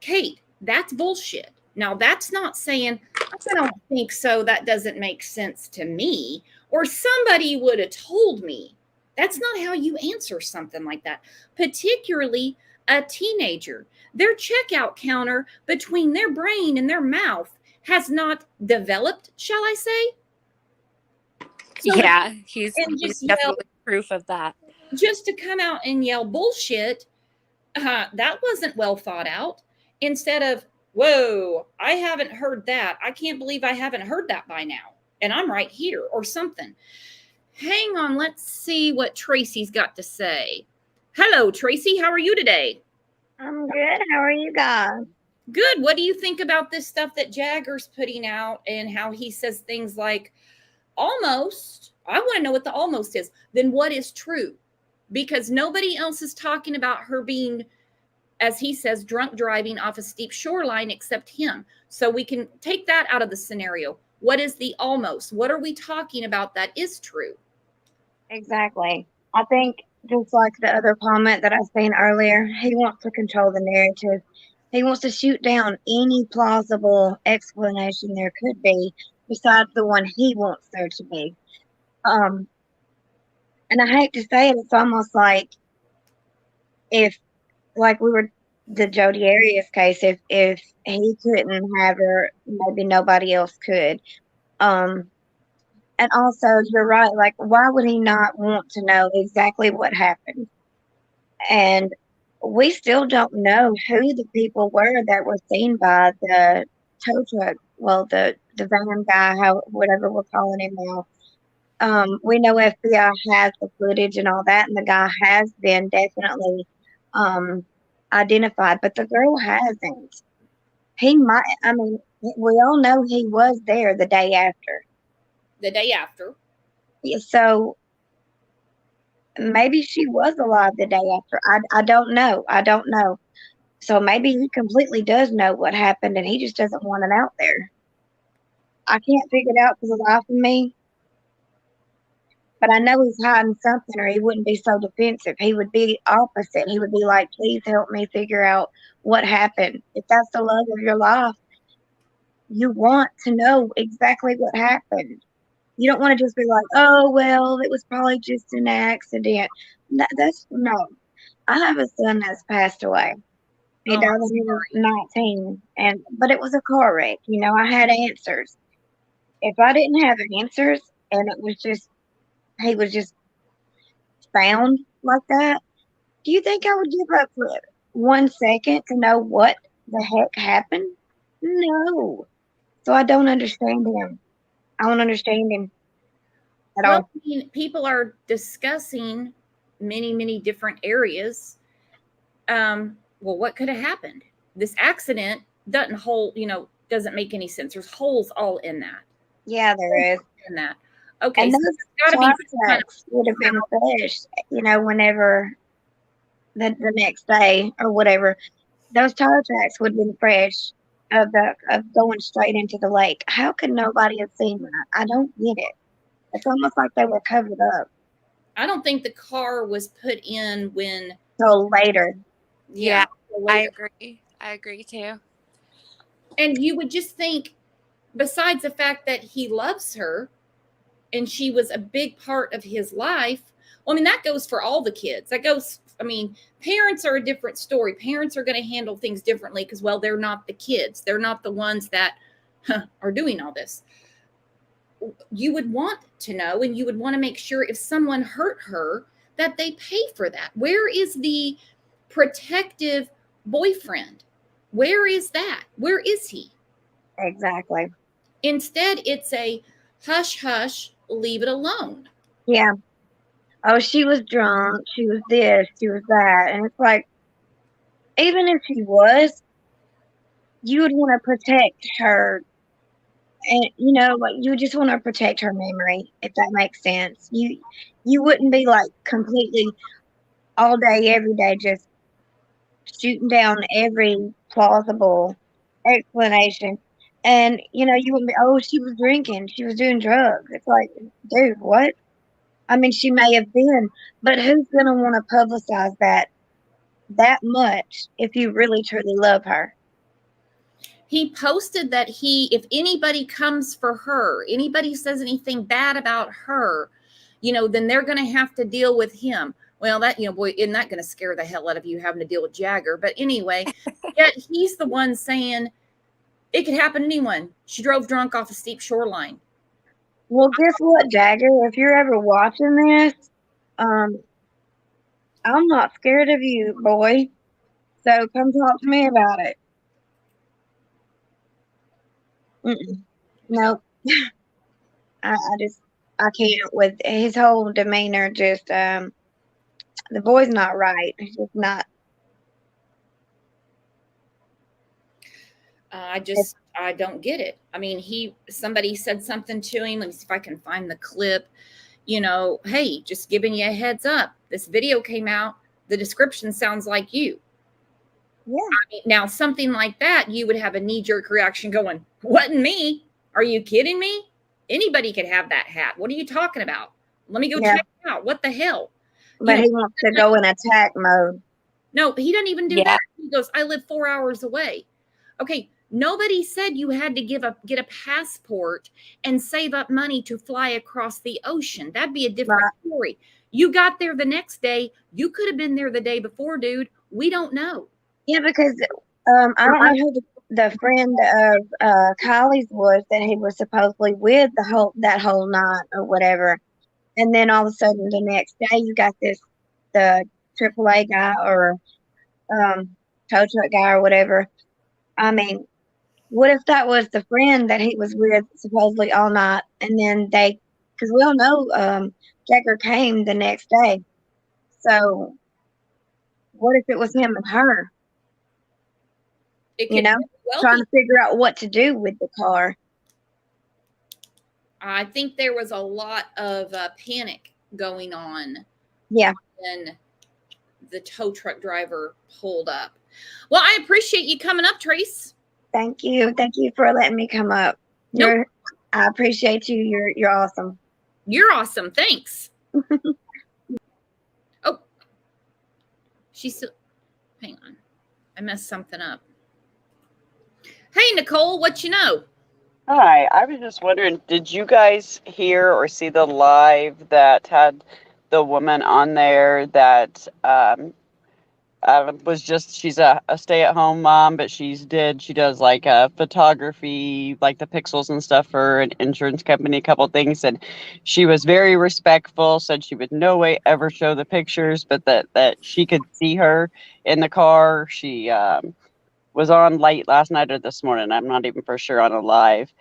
A: Kate, that's bullshit. Now, that's not saying, I don't think so, that doesn't make sense to me, or somebody would have told me. That's not how you answer something like that, particularly a teenager. Their checkout counter between their brain and their mouth has not developed, shall I say?
D: So yeah, he's
A: just
D: definitely proof of that.
A: Just to come out and yell bullshit, that wasn't well thought out. Instead of, whoa, I haven't heard that. I can't believe I haven't heard that by now. And I'm right here, or something. Hang on, let's see what Tracy's got to say. Hello, Tracy. How are you today?
E: I'm good. How are you guys?
A: Good. What do you think about this stuff that Jagger's putting out and how he says things like, almost, I want to know what the almost is. Then what is true? Because nobody else is talking about her being, as he says, drunk driving off a steep shoreline except him. So we can take that out of the scenario. What is the almost? What are we talking about that is true?
E: Exactly. I think just like the other comment that I seen earlier, he wants to control the narrative. He wants to shoot down any plausible explanation there could be besides the one he wants there to be. And I hate to say it, it's almost like if, like we were the Jodi Arias case, if he couldn't have her, maybe nobody else could. And also, you're right. Like, why would he not want to know exactly what happened? And we still don't know who the people were that were seen by the tow truck. Well, the van guy, whatever we're calling him now. We know FBI has the footage and all that, and the guy has been definitely identified, but the girl hasn't. He might. I mean, we all know he was there the day after.
A: The day after.
E: So maybe she was alive the day after. I don't know. I don't know. So maybe he completely does know what happened and he just doesn't want it out there. I can't figure it out for the life of me. But I know he's hiding something or he wouldn't be so defensive. He would be opposite. He would be like, please help me figure out what happened. If that's the love of your life, you want to know exactly what happened. You don't want to just be like, oh, well, it was probably just an accident. That's no. I have a son that's passed away. He died when he was 19, but it was a car wreck. You know, I had answers. If I didn't have answers and it was just, he was just found like that, do you think I would give up for 1 second to know what the heck happened? No. So I don't understand him. I don't understand him at all.
A: I mean, people are discussing many different areas. Well, what could have happened? This accident doesn't make any sense. There's holes all in that.
E: Yeah, there is.
A: In that. Okay,
E: and
A: so
E: those
A: gotta be kind of,
E: would have been fresh, whenever the next day or whatever. Those tire tracks would have been fresh of going straight into the lake. How could nobody have seen that? I don't get it. It's almost like they were covered up.
A: I don't think the car was put in when.
E: So later.
D: Yeah, I agree too.
A: And you would just think, besides the fact that he loves her and she was a big part of his life, well, I mean, that goes for all the kids. That goes I mean, parents are a different story. Parents are going to handle things differently because, well, they're not the kids. They're not the ones that are doing all this. You would want to know, and you would want to make sure if someone hurt her that they pay for that. Where is the protective boyfriend? Where is that? Where is he?
E: Exactly.
A: Instead, it's a hush, hush, leave it alone.
E: Yeah. Oh, she was drunk. She was this. She was that. And it's like, even if she was, you would want to protect her. And, like, you just want to protect her memory, if that makes sense. You wouldn't be, like, completely all day, every day, just shooting down every plausible explanation. And, you wouldn't be, oh, she was drinking. She was doing drugs. It's like, dude, what? I mean, she may have been, but who's going to want to publicize that much if you really, truly love her?
A: He posted that if anybody comes for her, anybody says anything bad about her, then they're going to have to deal with him. Well, that, boy, isn't that going to scare the hell out of you having to deal with Jagger? But anyway, yet he's the one saying it could happen to anyone. She drove drunk off a steep shoreline.
E: Well, guess what, Jagger? If you're ever watching this, I'm not scared of you, boy. So come talk to me about it. Nope. I can't with his whole demeanor. Just the boy's not right. He's just not.
A: I don't get it. I mean, somebody said something to him. Let me see if I can find the clip. Hey, just giving you a heads up. This video came out. The description sounds like you.
E: Yeah.
A: Now, something like that, you would have a knee-jerk reaction going, wasn't me. Are you kidding me? Anybody could have that hat. What are you talking about? Let me go check it out. What the hell?
E: But he wants to go in attack mode.
A: No, he doesn't even do that. He goes, I live 4 hours away. Okay, nobody said you had to get a passport and save up money to fly across the ocean. That'd be a different story. You got there the next day. You could have been there the day before, dude. We don't know.
E: Yeah, because I don't know who the friend of Kylie's was that he was supposedly with that whole night or whatever. And then all of a sudden the next day you got the AAA guy or tow truck guy or whatever. I mean, what if that was the friend that he was with supposedly all night, and then because we all know Jagger came the next day. So what if it was him and her? Trying to figure out what to do with the car.
A: I think there was a lot of panic going on.
E: Yeah.
A: When the tow truck driver pulled up. Well, I appreciate you coming up, Trace.
E: Thank you. Thank you for letting me come up.
A: Nope.
E: I appreciate you. You're awesome.
A: You're awesome. Thanks. Oh, she's still. Hang on. I messed something up. Hey, Nicole, what you know?
F: Hi, I was just wondering, did you guys hear or see the live that had the woman on there that she's a stay-at-home mom, but she does like photography, like the pixels and stuff for an insurance company, a couple things, and she was very respectful, said she would no way ever show the pictures, but that she could see her in the car. She was on late last night or this morning. I'm not even for sure on a live.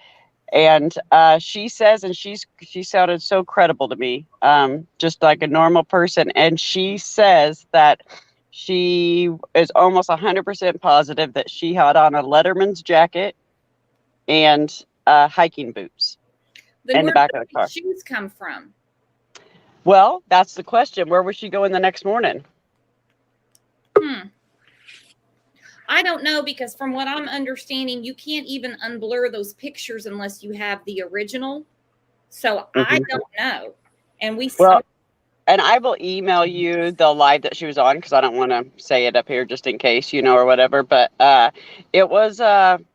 F: And she says, and she sounded so credible to me, just like a normal person. And she says that she is almost 100% positive that she had on a Letterman's jacket and hiking boots in the back of the car.
A: Where did the shoes come from?
F: Well, that's the question. Where was she going the next morning?
A: I don't know, because from what I'm understanding, you can't even unblur those pictures unless you have the original. So I don't know. And
F: and I will email you the live that she was on, because I don't want to say it up here just in case, or whatever. But it was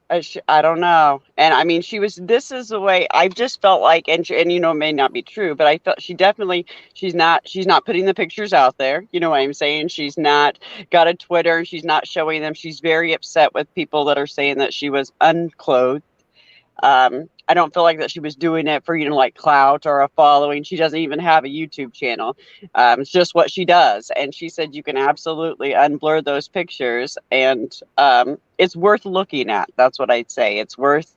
F: I don't know. And I mean, this is the way I've just felt like, and it may not be true, but I felt she's not putting the pictures out there. You know what I'm saying? She's not got a Twitter. She's not showing them. She's very upset with people that are saying that she was unclothed. I don't feel like that she was doing it for, like clout or a following. She doesn't even have a YouTube channel. It's just what she does. And she said you can absolutely unblur those pictures, and it's worth looking at. That's what I'd say. It's worth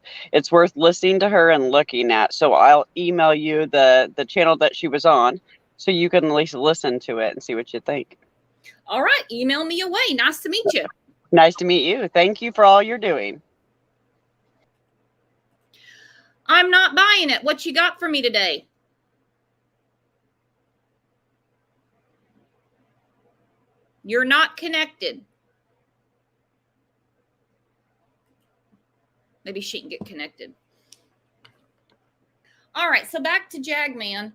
F: listening to her and looking at. So I'll email you the channel that she was on, so you can at least listen to it and see what you think.
A: All right, email me away. Nice to meet you.
F: Nice to meet you. Thank you for all you're doing.
A: I'm not buying it. What you got for me today? You're not connected. Maybe she can get connected. All right, so back to Jagman.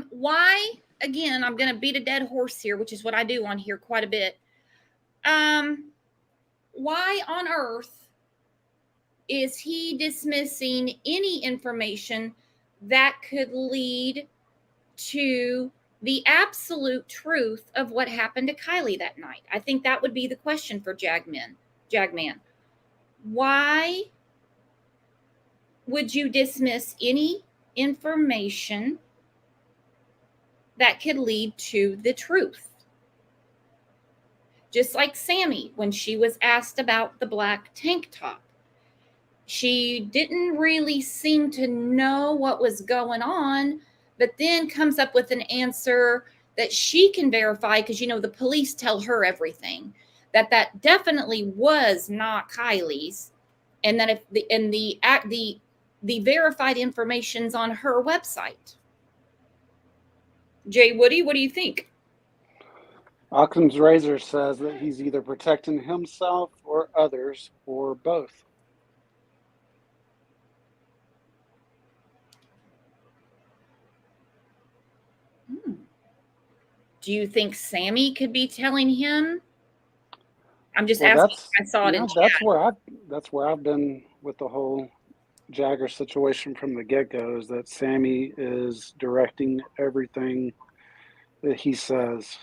A: Why, again, I'm going to beat a dead horse here, which is what I do on here quite a bit. Why on earth is he dismissing any information that could lead to the absolute truth of what happened to Kylie that night? I think that would be the question for Jagman. Why would you dismiss any information that could lead to the truth? Just like Sammy, when she was asked about the black tank top, she didn't really seem to know what was going on, but then comes up with an answer that she can verify, because the police tell her everything, that definitely was not Kylie's, and that if the verified information's on her website. Jay Woody, what do you think?
B: Occam's razor says that he's either protecting himself or others, or both.
A: Do you think Sammy could be telling him? I'm just asking. I saw it in chat.
B: That's where I've been with the whole Jagger situation from the get-go, is that Sammy is directing everything that he says.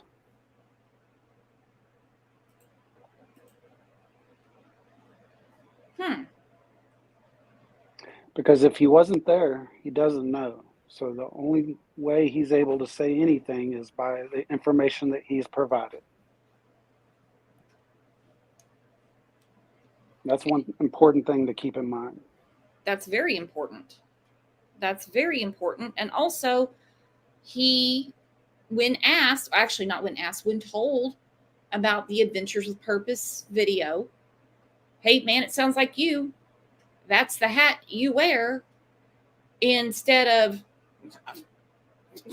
B: Because if he wasn't there, he doesn't know. So the only way he's able to say anything is by the information that he's provided. That's one important thing to keep in mind.
A: That's very important. That's very important. And also, when told about the Adventures with Purpose video, hey, man, it sounds like you. That's the hat you wear. Instead of,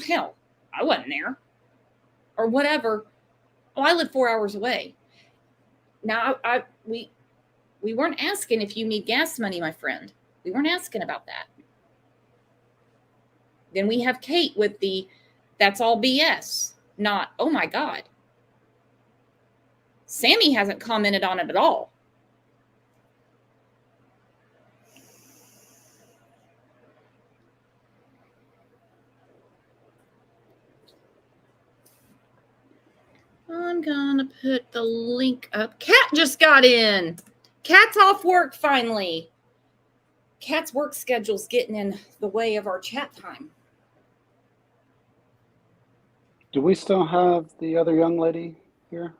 A: hell, I wasn't there. Or whatever. Oh, I live 4 hours away. Now, we weren't asking if you need gas money, my friend. We weren't asking about that. Then we have Kate with that's all BS. Not, oh my God. Sammy hasn't commented on it at all. I'm gonna put the link up. Kat just got in. Kat's off work finally. Kat's work schedule's getting in the way of our chat time.
B: Do we still have the other young lady here?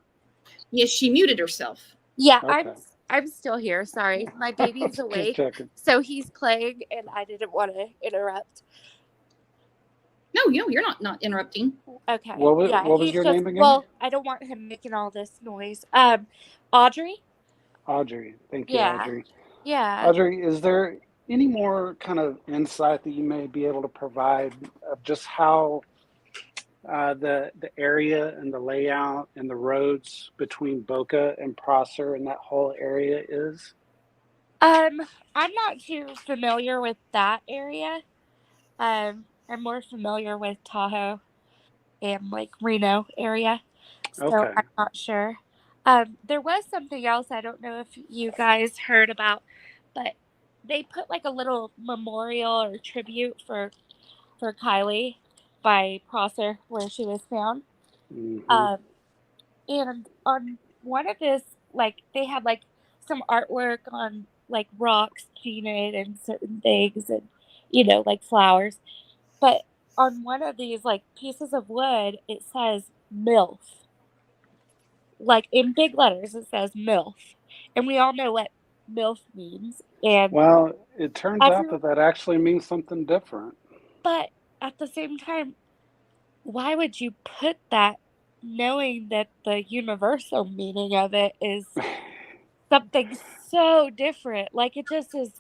A: Yes, she muted herself.
D: Yeah,
B: Okay.
D: I'm still here. Sorry, my baby's awake, so he's playing, and I didn't want to interrupt.
A: No, you're not interrupting.
D: Okay.
B: What was your name again?
D: Well, I don't want him making all this noise. Audrey.
B: Audrey. Thank you, Audrey.
D: Yeah.
B: Audrey, is there any more kind of insight that you may be able to provide of just how the area and the layout and the roads between Boca and Prosser and that whole area is?
D: I'm not too familiar with that area. I'm more familiar with Tahoe and like Reno area, so
B: Okay.
D: I'm not sure. There was something else I don't know if you guys heard about, but they put like a little memorial or tribute for Kylie by Prosser where she was found.
B: Hmm.
D: Um, and on one of this, like they had like some artwork on like rocks painted and certain things, and like flowers. But on one of these like pieces of wood, it says MILF. Like in big letters, it says MILF, and we all know what MILF means. And
B: Well, it turns out
D: every,
B: that that actually means something different.
D: but at the same time, why would you put that, knowing that the universal meaning of it is something so different? Like it just is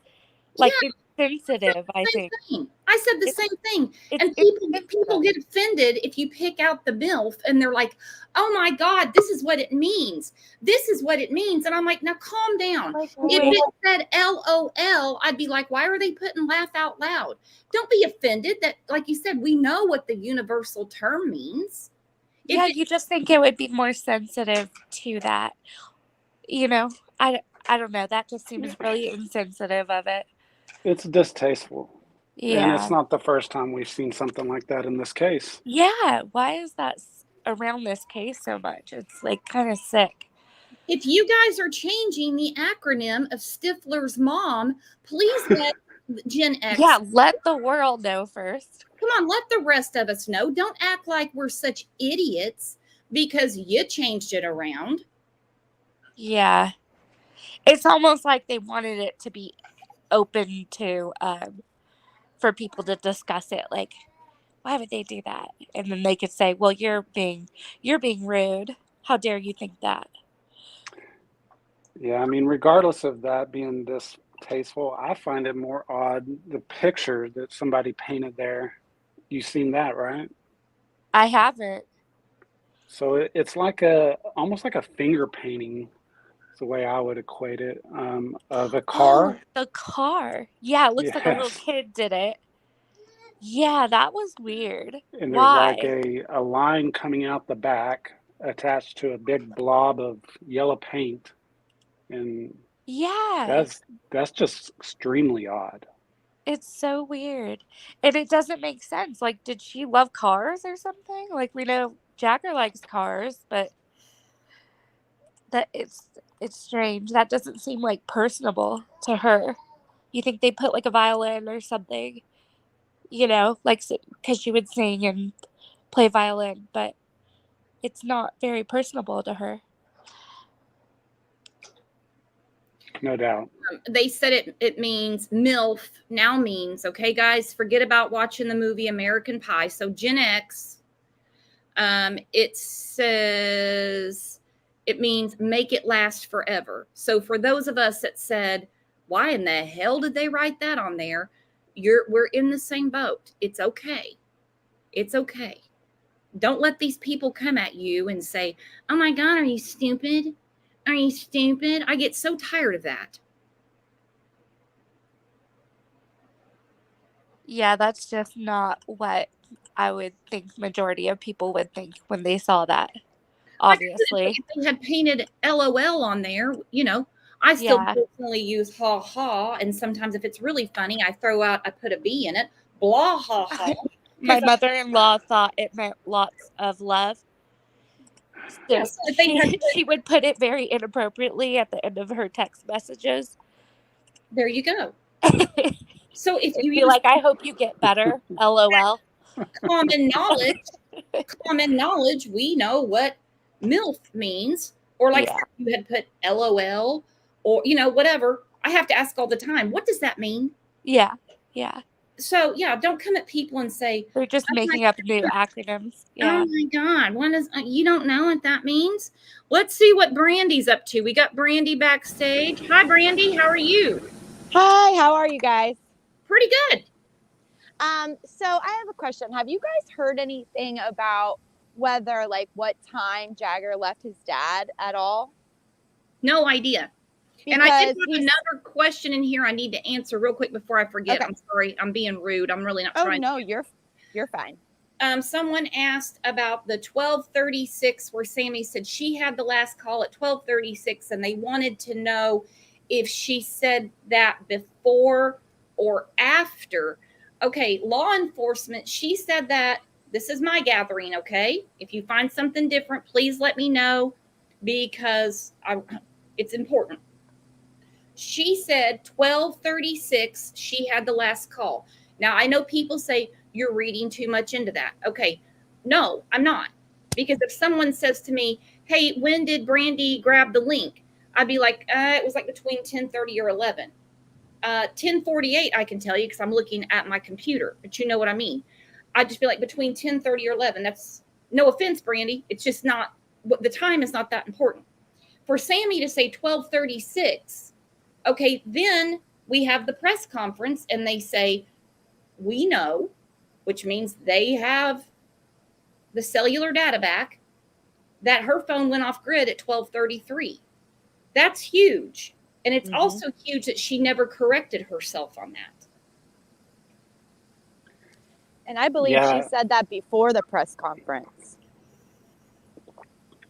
A: Yeah,
D: like insensitive. I
A: same
D: think
A: thing. I said the
D: it's
A: same thing.
D: it's
A: And people
D: insensitive.
A: get offended if you pick out the MILF and they're like, "Oh my God, this is what it means. This is what it means." And I'm like, "Now calm down."
D: Like
A: If
D: wait,
A: it said LOL, I'd be like, "Why are they putting laugh out loud?" Don't be offended that, like you said, we know what the universal term means. If
D: yeah,
A: it,
D: you just think it would be more sensitive to that. You know, I don't know. That just seems really insensitive of it.
B: It's distasteful. And it's
D: Yeah.
B: not the first time we've seen something like that in this case.
D: Yeah, why is that around this case so much? It's like kind of sick.
A: if you guys are changing the acronym of Stifler's mom, please let Gen
D: Yeah,
A: X.
D: let the world know first.
A: Come on, let the rest of us know. Don't act like we're such idiots because you changed it around.
D: Yeah. It's almost like they wanted it to be open to for people to discuss it, like why would they do that? And then they could say, "Well, you're being rude. How dare you think that?"
B: Yeah, I mean, regardless of that being distasteful, I find it more odd the picture that somebody painted there. You've seen that, right?
D: I haven't.
B: So it's like a almost like a finger painting. Is the way I would equate it, of a car.
D: Oh, the car. Yeah, it looks like a little
B: Yes,
D: kid did it. Yeah, that was weird.
B: and there's like
D: Why?
B: a line coming out the back attached to a big blob of yellow paint, and
D: Yeah.
B: that's just extremely odd.
D: It's so weird. And it doesn't make sense. Like, did she love cars or something? Like, we know Jagger likes cars, but that it's strange. That doesn't seem like personable to her. You think they put like a violin or something, like because she would sing and play violin, but it's not very personable to her.
B: No doubt.
A: They said it means MILF now means, okay, guys, forget about watching the movie American Pie. So Gen X, it says it means make it last forever. So for those of us that said, why in the hell did they write that on there? We're in the same boat. It's okay. It's okay. Don't let these people come at you and say, "Oh my God, are you stupid? Are you stupid?" I get so tired of that.
D: Yeah, that's just not what I would think majority of people would think when they saw that,
A: Like I said,
D: obviously.
A: if they had painted LOL on there, I still
D: Yeah.
A: personally use ha ha. And sometimes if it's really funny, I put a B in it, blah ha ha.
D: My
A: Because
D: mother-in-law thought it meant lots of love. So
A: so if they had
D: she would put it very inappropriately at the end of her text messages.
A: there you go. So if
D: It'd
A: you
D: be
A: use
D: like, "I hope you get better, LOL."
A: common knowledge, we know what MILF means. Or like
D: Yeah.
A: you had put LOL or, whatever. I have to ask all the time, what does that mean?
D: Yeah. Yeah.
A: So, yeah, don't come at people and say,
D: They're just
A: "Oh my
D: making up new acronyms.
A: Oh
D: Yeah.
A: my God. What is you don't know what that means? Let's see what Brandy's up to. We got Brandy backstage. Hi Brandy, how are you?
G: Hi, how are you guys?
A: Pretty good.
G: So I have a question. Have you guys heard anything about whether, like, what time Jagger left his dad at all?
A: No idea. And I did
G: Because
A: have
G: he's
A: another question in here I need to answer real quick before I forget.
G: okay.
A: I'm sorry. I'm being rude. I'm really not
G: Oh
A: trying
G: no,
A: to.
G: you're fine.
A: Someone asked about the 12:36 where Sammy said she had the last call at 12:36, and they wanted to know if she said that before or after. Okay, law enforcement, she said that. This is my gathering, okay? If you find something different, please let me know, because it's important. She said 12:36 she had the last call. Now, I know people say you're reading too much into that. Okay, no, I'm not. Because if someone says to me, hey, when did Brandy grab the link? I'd be like, it was like between 10:30 or 11. 10:48, I can tell you because I'm looking at my computer, but you know what I mean. I'd just be like between 10:30 or 11. That's no offense, Brandy. It's just not, the time is not that important. For Sammy to say 12:36, okay, then we have the press conference and they say, we know, which means they have the cellular data back, that her phone went off grid at 12:33. That's huge. And it's also huge that she never corrected herself on that.
G: And I believe she said that before the press conference.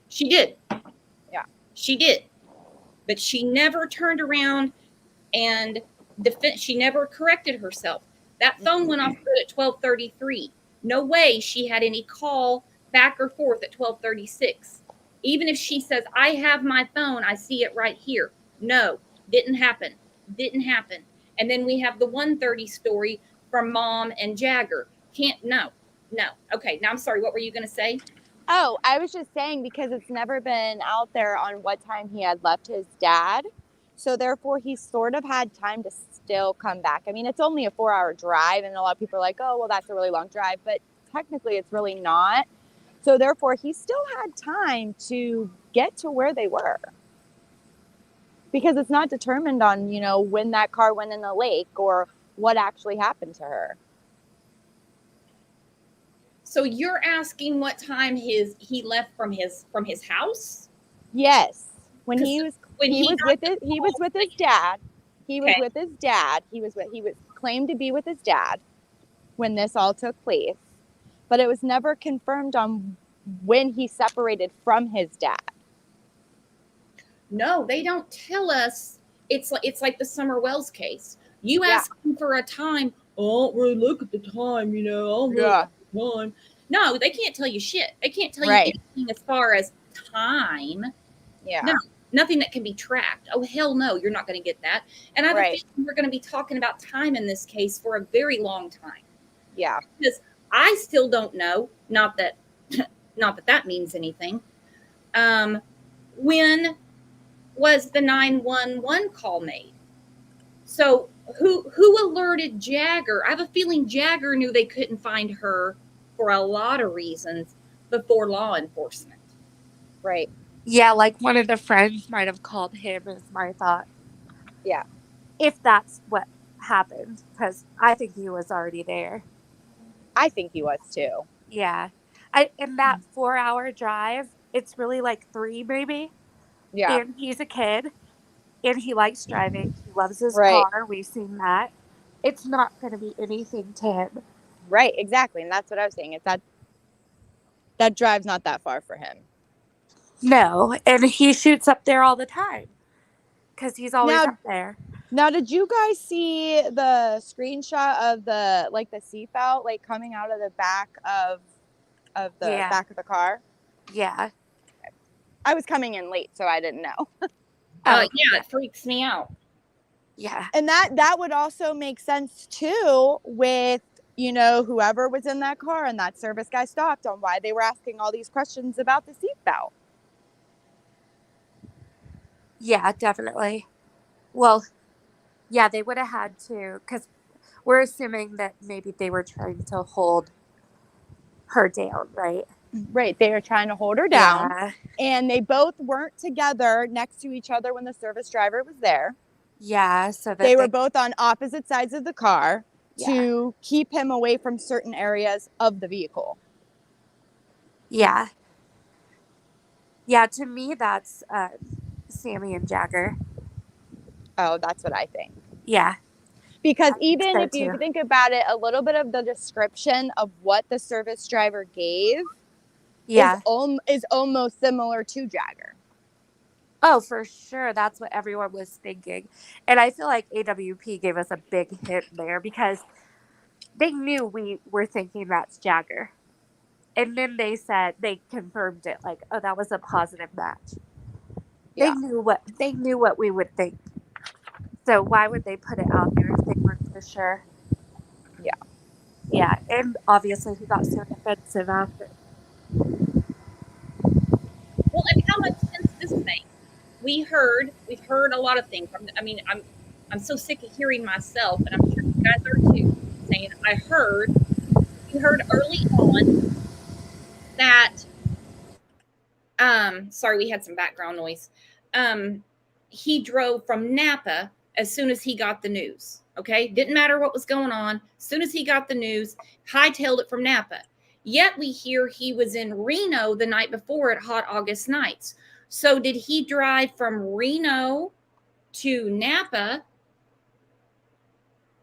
A: She did.
G: Yeah.
A: She did. But she never turned around and she never corrected herself. That phone went off grid at 12:33. No way she had any call back or forth at 12:36. Even if she says, I have my phone, I see it right here. No, didn't happen. Didn't happen. And then we have the 1:30 story from Mom and Jagger. No. Okay, now I'm sorry. What were you going to say?
G: Oh, I was just saying because it's never been out there on what time he had left his dad. So therefore, he sort of had time to still come back. I mean, it's only a 4-hour drive, and a lot of people are like, oh, well, that's a really long drive. But technically, it's really not. So therefore, he still had time to get to where they were. Because it's not determined on, when that car went in the lake or what actually happened to her.
A: So you're asking what time he left from his house?
G: Yes. When he was with his dad. He was
A: Okay.
G: with his dad. He was claimed to be with his dad when this all took place. But it was never confirmed on when he separated from his dad.
A: No, they don't tell us. It's like the Summer Wells case. You ask them for a time. I don't really look at the time, I don't really look at the time. No, they can't tell you shit. They can't tell you anything as far as time.
G: Yeah.
A: No, nothing that can be tracked. Oh, hell no, you're not going to get that. And I have a feeling we're going to be talking about time in this case for a very long time.
G: Yeah.
A: Because I still don't know, not that that means anything. When was the 911 call made? So who alerted Jagger? I have a feeling Jagger knew they couldn't find her for a lot of reasons before law enforcement.
G: Right.
D: Yeah, like one of the friends might have called him, is my thought.
G: Yeah.
D: If that's what happened, because I think he was already there.
G: I think he was too.
D: Yeah. In that 4-hour drive, it's really like 3 maybe.
G: Yeah.
D: And he's a kid. And he likes driving. He loves his car. We've seen that. It's not going to be anything to him.
G: Right, exactly. And that's what I was saying. It's that drive's not that far for him.
D: No. And he shoots up there all the time. Because he's always up there.
G: Now, did you guys see the screenshot of the seatbelt coming out of the back of the back of the car?
D: Yeah.
G: I was coming in late, so I didn't know.
A: Yeah, it freaks me out.
D: Yeah.
G: And that would also make sense too with, whoever was in that car and that service guy stopped on why they were asking all these questions about the seatbelt.
D: Yeah, definitely. Well, yeah, they would have had to, because we're assuming that maybe they were trying to hold her down, right?
G: Right. They were trying to hold her down.
D: Yeah.
G: And they both weren't together next to each other when the service driver was there.
D: Yeah. So that
G: they were both on opposite sides of the car to
D: Yeah.
G: keep him away from certain areas of the vehicle.
D: Yeah. Yeah, to me, that's Sammy and Jagger.
G: Oh, that's what I think.
D: Yeah.
G: Because
D: I think
G: even
D: so
G: if you
D: too.
G: think about it, a little bit of the description of what the service driver gave
D: Yeah.
G: is almost similar to Jagger.
D: Oh, for sure. That's what everyone was thinking. And I feel like AWP gave us a big hit there because they knew we were thinking that's Jagger. And then they confirmed it like, oh, that was a positive match.
G: Yeah.
D: They knew what we would think. So why would they put it out there if they weren't for sure?
G: Yeah.
D: Yeah, and obviously he got so defensive after.
A: Well, and how much sense this makes? We've heard a lot of things. I'm so sick of hearing myself, and I'm sure you guys are too, saying we heard early on that sorry, we had some background noise. He drove from Napa as soon as he got the news. Okay, didn't matter what was going on. As soon as he got the news, hightailed it from Napa. Yet we hear he was in Reno the night before at Hot August Nights. So did he drive from Reno to Napa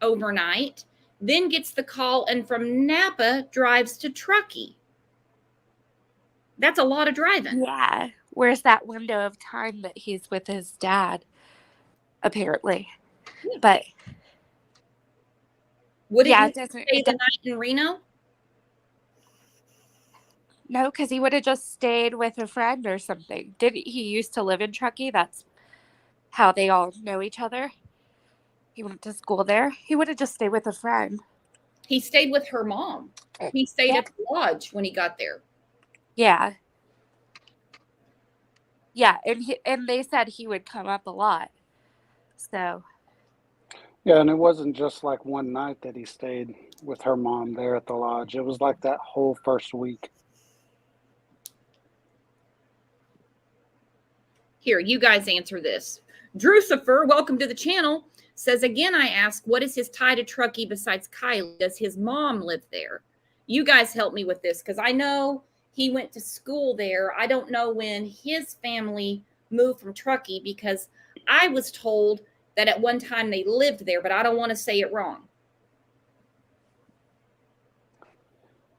A: overnight, then gets the call, and from Napa drives to Truckee? That's a lot of driving.
D: Yeah. Where's that window of time that he's with his dad? Apparently.
A: Yeah.
D: But
A: Would
D: yeah,
A: it stay the night in Reno?
D: No, because he would have just stayed with a friend or something. Didn't he used to live in Truckee? That's how they all know each other. He went to school there. He would have just stayed with a friend.
A: He stayed with her mom. He stayed
D: Yeah.
A: at the lodge when he got there.
D: Yeah. Yeah, and they said he would come up a lot. So
B: Yeah, and it wasn't just like one night that he stayed with her mom there at the lodge. It was like that whole first week.
A: Here, you guys answer this. Drucifer, welcome to the channel, says, again, I ask, what is his tie to Truckee besides Kylie? Does his mom live there? You guys help me with this, because I know he went to school there. I don't know when his family moved from Truckee, because I was told that at one time they lived there, but I don't want to say it wrong.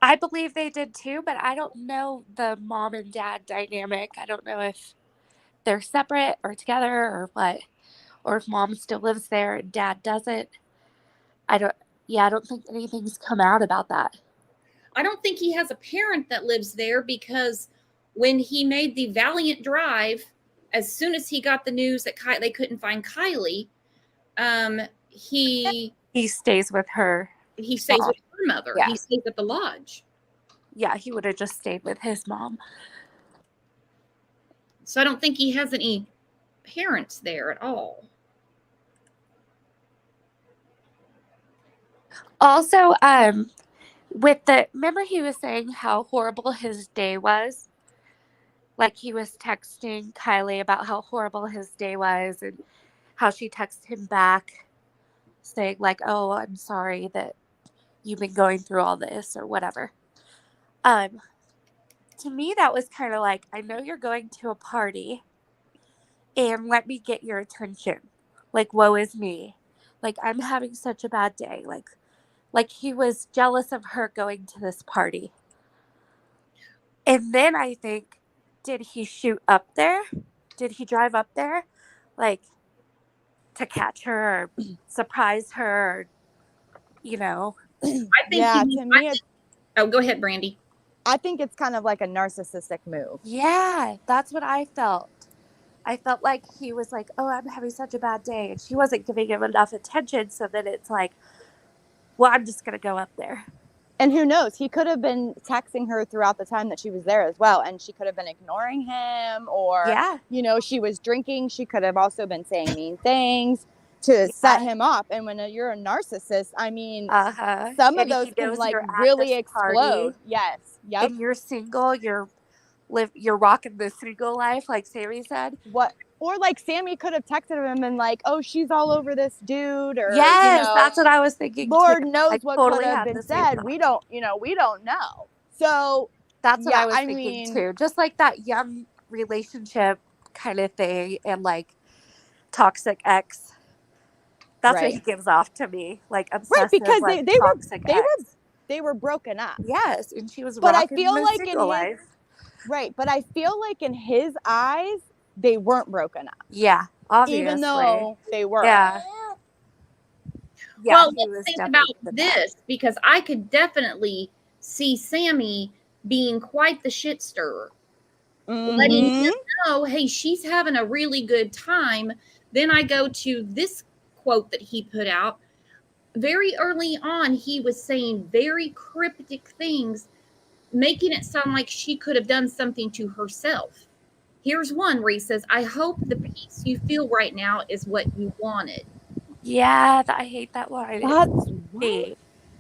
D: I believe they did too, but I don't know the mom and dad dynamic. I don't know if they're separate or together or what, or if mom still lives there and dad doesn't. I don't think anything's come out about that.
A: I don't think he has a parent that lives there, because when he made the valiant drive, as soon as he got the news that they couldn't find Kylie, he
D: stays with her.
A: He stays with her mother.
D: Yeah.
A: He stays at the lodge.
D: Yeah, he would have just stayed with his mom.
A: So I don't think he has any parents there at all.
D: Also, remember he was saying how horrible his day was? Like he was texting Kylie about how horrible his day was and how she texted him back saying like, oh, I'm sorry that you've been going through all this or whatever. To me, that was kind of like, I know you're going to a party and let me get your attention. Like, woe is me. Like, I'm having such a bad day. Like he was jealous of her going to this party. And then I think, did he shoot up there? Did he drive up there? Like, to catch her or surprise her? Or,
A: I think
G: to me,
A: oh, go ahead, Brandy.
G: I think it's kind of like a narcissistic move.
D: Yeah, that's what I felt. I felt like he was like, oh, I'm having such a bad day. And she wasn't giving him enough attention. So then it's like, well, I'm just going to go up there.
G: And who knows? He could have been texting her throughout the time that she was there as well. And she could have been ignoring him or, she was drinking. She could have also been saying mean things to set him up. And when you're a narcissist, I mean, some of those can like really explode.
D: Party,
G: yes. Yep.
D: And you're single, you're rocking the single life, like Sammy said.
G: What? Or like Sammy could have texted him and like, oh, she's all over this dude. Or
D: yes, that's what I was thinking.
G: Lord
D: too.
G: knows what totally could have been said. We don't know. So
D: that's what I was thinking too. Just like that young relationship kind of thing and like toxic ex That's what
G: Right.
D: he gives off to me, like
G: Right,
D: obsessive,
G: because
D: like
G: they
D: toxic ex.
G: were broken up.
D: Yes, and she was
G: But I
D: rocking
G: feel
D: the
G: like in
D: single
G: his
D: life.
G: right, but I feel like in his eyes they weren't broken up,
D: Yeah, obviously.
G: even though they were.
D: Yeah. Yeah,
A: Well,
D: he
A: let's
D: was
A: think
D: definitely
A: about
D: the best.
A: this, because I could definitely see Sammy being quite the shit stirrer, letting him know, hey, she's having a really good time. Then I go to this quote that he put out. Very early on, he was saying very cryptic things, making it sound like she could have done something to herself. Here's one where he says, I hope the peace you feel right now is what you wanted.
D: Yeah, I hate that line.
G: That's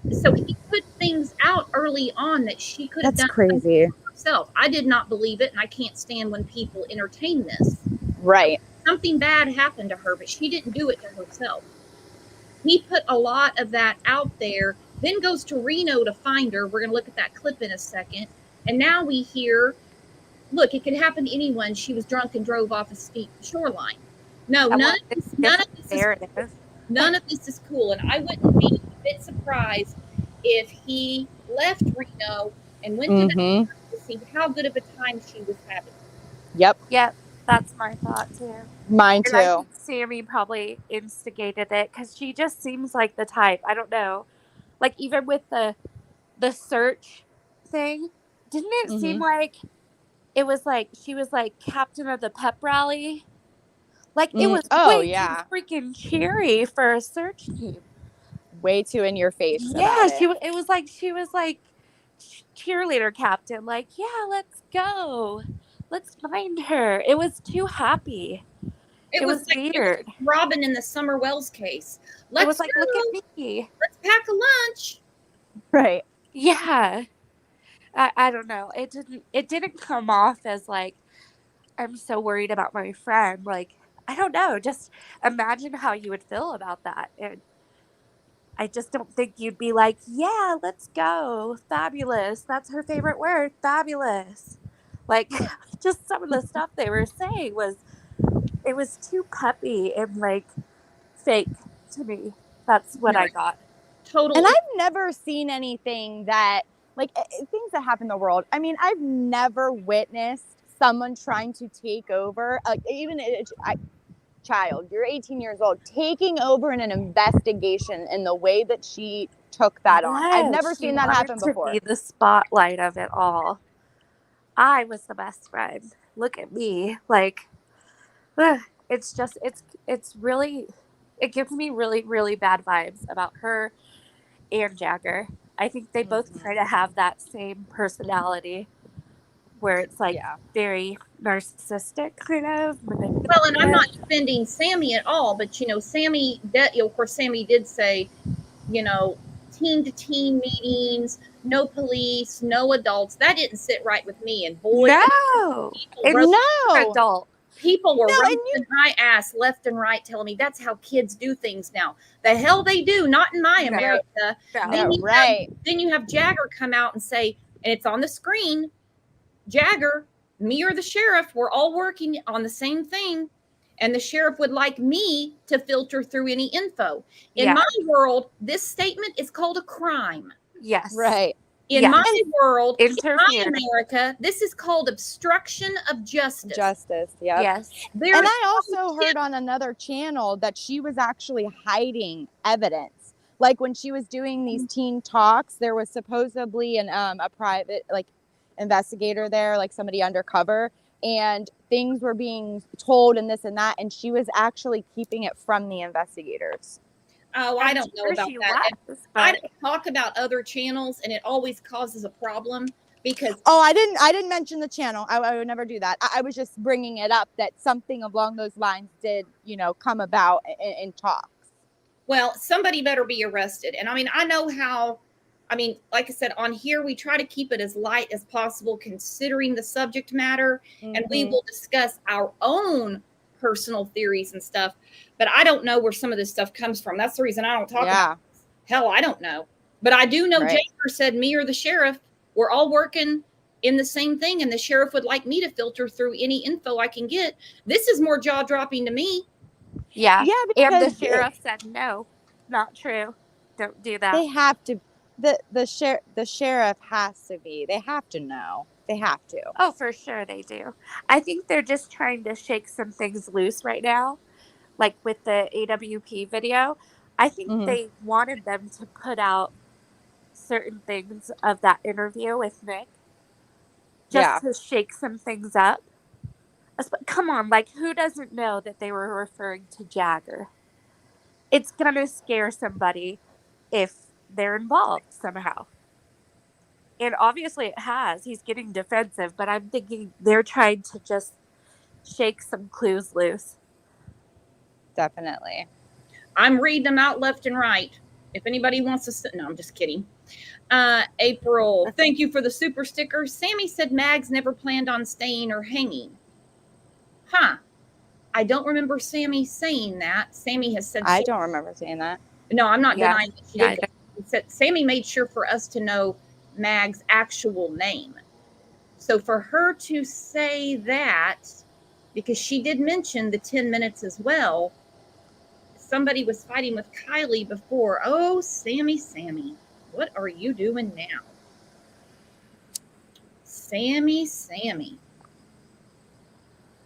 D: It's
A: So he put things out early on that she could have
G: That's
A: done
G: crazy.
A: herself. I did not believe it, and I can't stand when people entertain this.
G: Right.
A: Something bad happened to her, but she didn't do it to herself. He put a lot of that out there, then goes to Reno to find her. We're going to look at that clip in a second. And now we hear, look, it could happen to anyone. She was drunk and drove off a steep shoreline. No, none of this is cool. And I wouldn't be a bit surprised if he left Reno and went to that to see how good of a time she was having.
G: Yep.
D: Yep, that's my thought too.
G: Mine
D: And I
G: too.
D: think Sammy probably instigated it because she just seems like the type. I don't know. Like even with the search thing, didn't it seem like it was like she was like captain of the pep rally? Like it was way too freaking cheery for a search team.
G: Way too in your face
D: Yeah,
G: about it.
D: it was like she was like cheerleader captain. Like, yeah, let's go, let's find her. It was too happy. It was
A: like
D: weird.
A: It was Robin in the Summer Wells case.
D: It was like, look at me.
A: Let's pack a lunch.
G: Right.
D: Yeah. I don't know. It didn't come off as like I'm so worried about my friend. Like, I don't know. Just imagine how you would feel about that. And I just don't think you'd be like, yeah, let's go. Fabulous. That's her favorite word. Fabulous. Like, just some of the stuff they were saying it was too puppy and like fake to me. That's what I got.
A: Totally.
G: And I've never seen anything that, like, things that happen in the world. I mean, I've never witnessed someone trying to take over, even a child, you're 18 years old, taking over in an investigation in the way that she took that on. I've never seen that happen before.
D: Be the spotlight of it all. I was the best friend. Look at me. Like, it's just, it's really, it gives me really, really bad vibes about her and Jagger. I think they both kind of have that same personality where it's like very narcissistic kind of.
A: Well, and I'm not defending Sammy at all, but Sammy, of course, Sammy did say, teen to teen meetings, no police, no adults. That didn't sit right with me. And boy,
D: adult.
A: People were roasting my ass left and right, telling me that's how kids do things now. The hell they do, not in my America. Then you have Jagger come out and say, and it's on the screen, Jagger, me or the sheriff, we're all working on the same thing. And the sheriff would like me to filter through any info. In my world, this statement is called a crime.
D: Yes.
G: Right.
A: In my world, in my America, this is called obstruction of justice.
G: Yeah.
D: Yes.
G: And I also heard on another channel that she was actually hiding evidence. Like when she was doing these teen talks, there was supposedly a private investigator there, like somebody undercover, and things were being told and this and that, and she was actually keeping it from the investigators.
A: Oh, I don't know about that. I don't talk about other channels, and it always causes a problem because.
G: Oh, I didn't mention the channel. I would never do that. I was just bringing it up that something along those lines did, come about in talks.
A: Well, somebody better be arrested. And I mean, I know how. I mean, like I said, on here, we try to keep it as light as possible, considering the subject matter, and we will discuss our own personal theories and stuff. But I don't know where some of this stuff comes from. That's the reason I don't talk about this. Hell, I don't know. But I do know Jagger said me or the sheriff, we're all working in the same thing, and the sheriff would like me to filter through any info I can get. This is more jaw-dropping to me.
D: Yeah.
G: Yeah,
D: And the
G: because
D: sheriff said, no, not true. Don't do that.
G: they have to. The sheriff has to be. They have to know. They have to.
D: Oh, for sure they do. I think they're just trying to shake some things loose right now, like with the AWP video. I think
G: Mhm.
D: they wanted them to put out certain things of that interview with Nick just
G: Yeah.
D: to shake some things up. Come on, like, who doesn't know that they were referring to Jagger? It's gonna scare somebody if they're involved somehow. And obviously it has. He's getting defensive, but I'm thinking they're trying to just shake some clues loose.
G: Definitely.
A: I'm reading them out left and right. If anybody wants to, no, I'm just kidding. April, thank you for the super sticker. Sammy said Mags never planned on staying or hanging. Huh. I don't remember Sammy saying that. Sammy has said.
G: I don't remember saying that.
A: No, I'm not
D: Yeah.
A: denying that she did. Sammy made sure for us to know Mag's actual name. So for her to say that, because she did mention the 10 minutes as well, somebody was fighting with Kylie before. Oh, Sammy, what are you doing now? Sammy.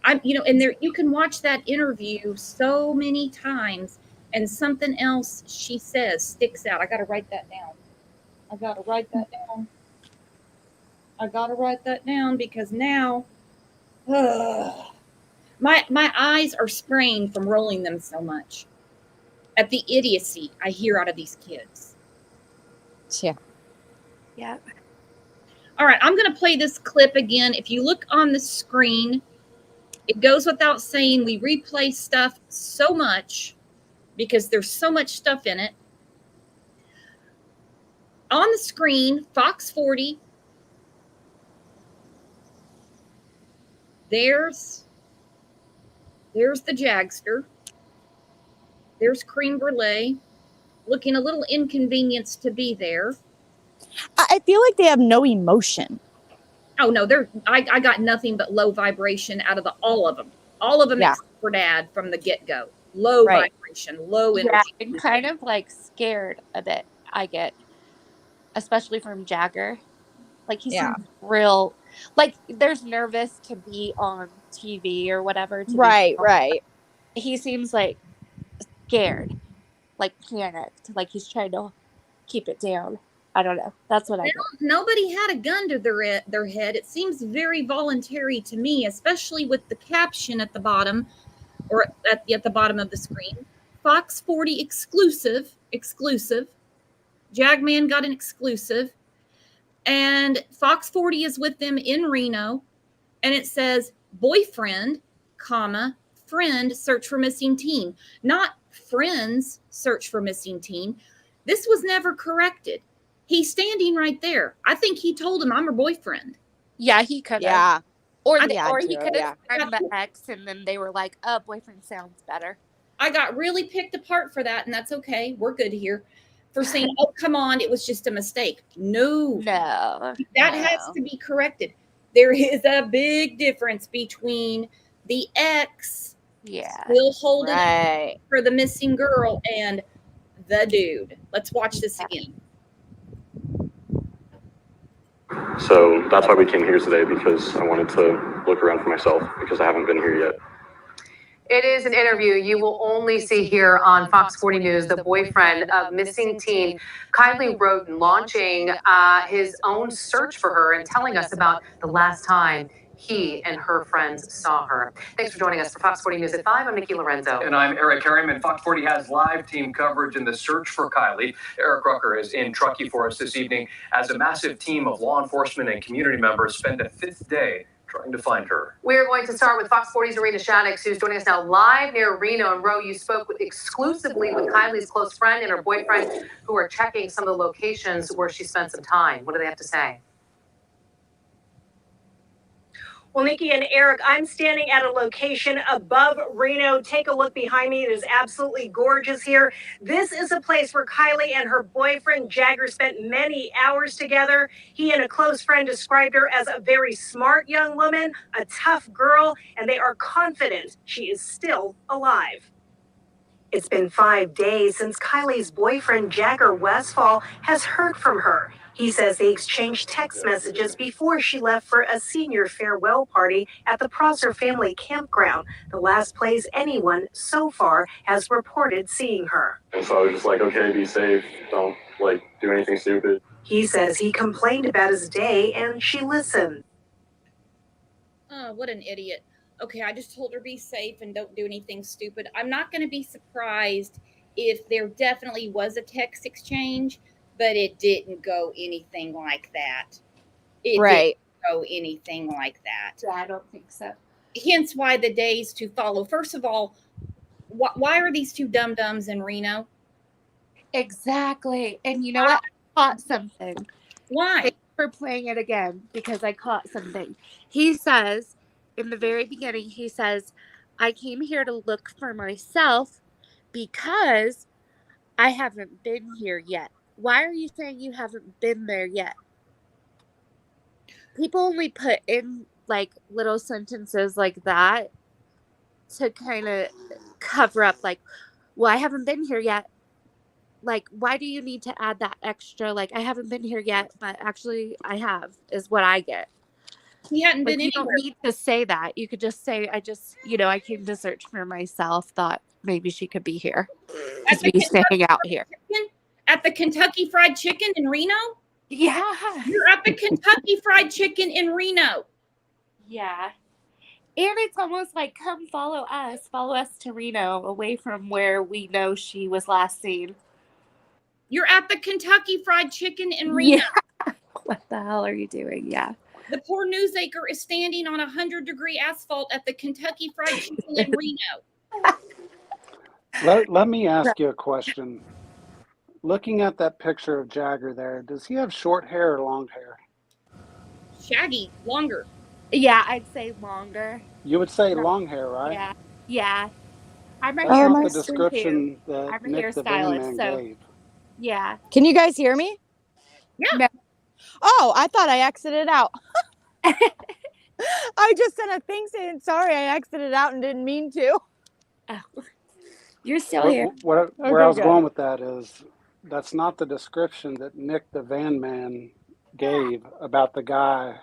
A: And there you can watch that interview so many times, and something else she says sticks out. I got to write that down because now my eyes are spraying from rolling them so much at the idiocy I hear out of these kids.
D: Yeah.
A: All right, I'm going to play this clip again. If you look on the screen, it goes without saying we replay stuff so much because there's so much stuff in it. On the screen, Fox 40. There's the Jagster. There's Cream Brulee, looking a little inconvenienced to be there.
G: I feel like they have no emotion.
A: Oh no, I got nothing but low vibration out of all of them. All of them except for Dad from the get-go. Low vibration, low energy.
D: Yeah, and kind of like scared a bit, I get. Especially from Jagger. Like he seems real, like there's nervous to be on TV or whatever.
G: Right.
D: He seems like scared, like panicked, like he's trying to keep it down. I don't know. That's what I get.
A: Nobody had a gun to their head. It seems very voluntary to me, especially with the caption at the bottom, or at the bottom of the screen. Fox 40 exclusive. Jagman got an exclusive. And Fox 40 is with them in Reno. And it says boyfriend, comma, friend, search for missing teen. Not friends, search for missing teen. This was never corrected. He's standing right there. I think he told him, I'm her boyfriend.
D: Yeah, he could have.
G: Yeah.
D: Or he could have said the ex, and then they were like, oh, boyfriend sounds better.
A: I got really picked apart for that, and that's okay. We're good here. For saying, oh, come on, it was just a mistake. No. That has to be corrected. There is a big difference between the ex still holding it for the missing girl and the dude. Let's watch this again.
H: So that's why we came here today, because I wanted to look around for myself, because I haven't been here yet.
I: It is an interview you will only see here on Fox 40 News. The boyfriend of missing teen Kylie Roden launching his own search for her and telling us about the last time he and her friends saw her. Thanks for joining us for Fox 40 News at 5. I'm Nikki Lorenzo.
J: And I'm Eric Harriman. Fox 40 has live team coverage in the search for Kylie. Eric Rucker is in Truckee for us this evening as a massive team of law enforcement and community members spend a fifth day trying to find her.
I: We're going to start with Fox 40's Arena Shaddix, who's joining us now live near Reno. And Ro, you spoke exclusively with Kylie's close friend and her boyfriend, who are checking some of the locations where she spent some time. What do they have to say?
K: Well, Nikki and Eric, I'm standing at a location above Reno. Take a look behind me. It is absolutely gorgeous here. This is a place where Kylie and her boyfriend Jagger spent many hours together. He and a close friend described her as a very smart young woman, a tough girl, and they are confident she is still alive. It's been 5 days since Kylie's boyfriend, Jagger Westfall, has heard from her. He says they exchanged text messages before she left for a senior farewell party at the Prosser family campground, the last place anyone so far has reported seeing her.
H: And so I was just like, okay, be safe. Don't do anything stupid.
K: He says he complained about his day and she listened.
A: Oh, what an idiot. Okay, I just told her be safe and don't do anything stupid. I'm not going to be surprised if there definitely was a text exchange, but it didn't go anything like that. It
G: Right.
A: didn't go anything like that.
D: Yeah, I don't think so.
A: Hence why the days to follow. First of all, why are these two dum-dums in Reno?
D: Exactly. And you know what? I caught something.
A: Why?
D: Thanks for playing it again because I caught something. He says, in the very beginning, he says, I came here to look for myself because I haven't been here yet. Why are you saying you haven't been there yet? People only put in little sentences like that to kind of cover up well, I haven't been here yet. Why do you need to add that extra I haven't been here yet, but actually I have, is what I get.
A: He hadn't been
D: You
A: anywhere.
D: don't need to say that. You could just say, I just, I came to search for myself, thought maybe she could be here. Just be staying out here.
A: At the Kentucky Fried Chicken in Reno?
D: Yeah.
A: You're at the Kentucky Fried Chicken in Reno.
D: Yeah. And it's almost like, come follow us to Reno, away from where we know she was last seen.
A: You're at the Kentucky Fried Chicken in Reno.
D: Yeah. What the hell are you doing? Yeah.
A: The poor newsacre is standing on 100-degree asphalt at the Kentucky Fried Chicken in Reno.
B: Let me ask you a question. Looking at that picture of Jagger there, does he have short hair or long hair?
A: Shaggy, longer.
D: Yeah, I'd say longer.
B: You would say long hair, right?
D: Yeah. Yeah. I'm a
B: That's not the
D: hairdresser
B: description
D: too.
B: that
D: I'm a
B: Nick the Van Man
D: hairstylist,
B: gave.
D: Yeah.
G: Can you guys hear me?
A: Yeah.
D: No.
G: Oh, I thought I exited out. I just sent a thing saying sorry I exited out and didn't mean to.
D: Oh. You're still here.
B: Where
G: Okay,
B: I was
G: good.
B: going with that is that's not the description that Nick the Van Man gave about the guy.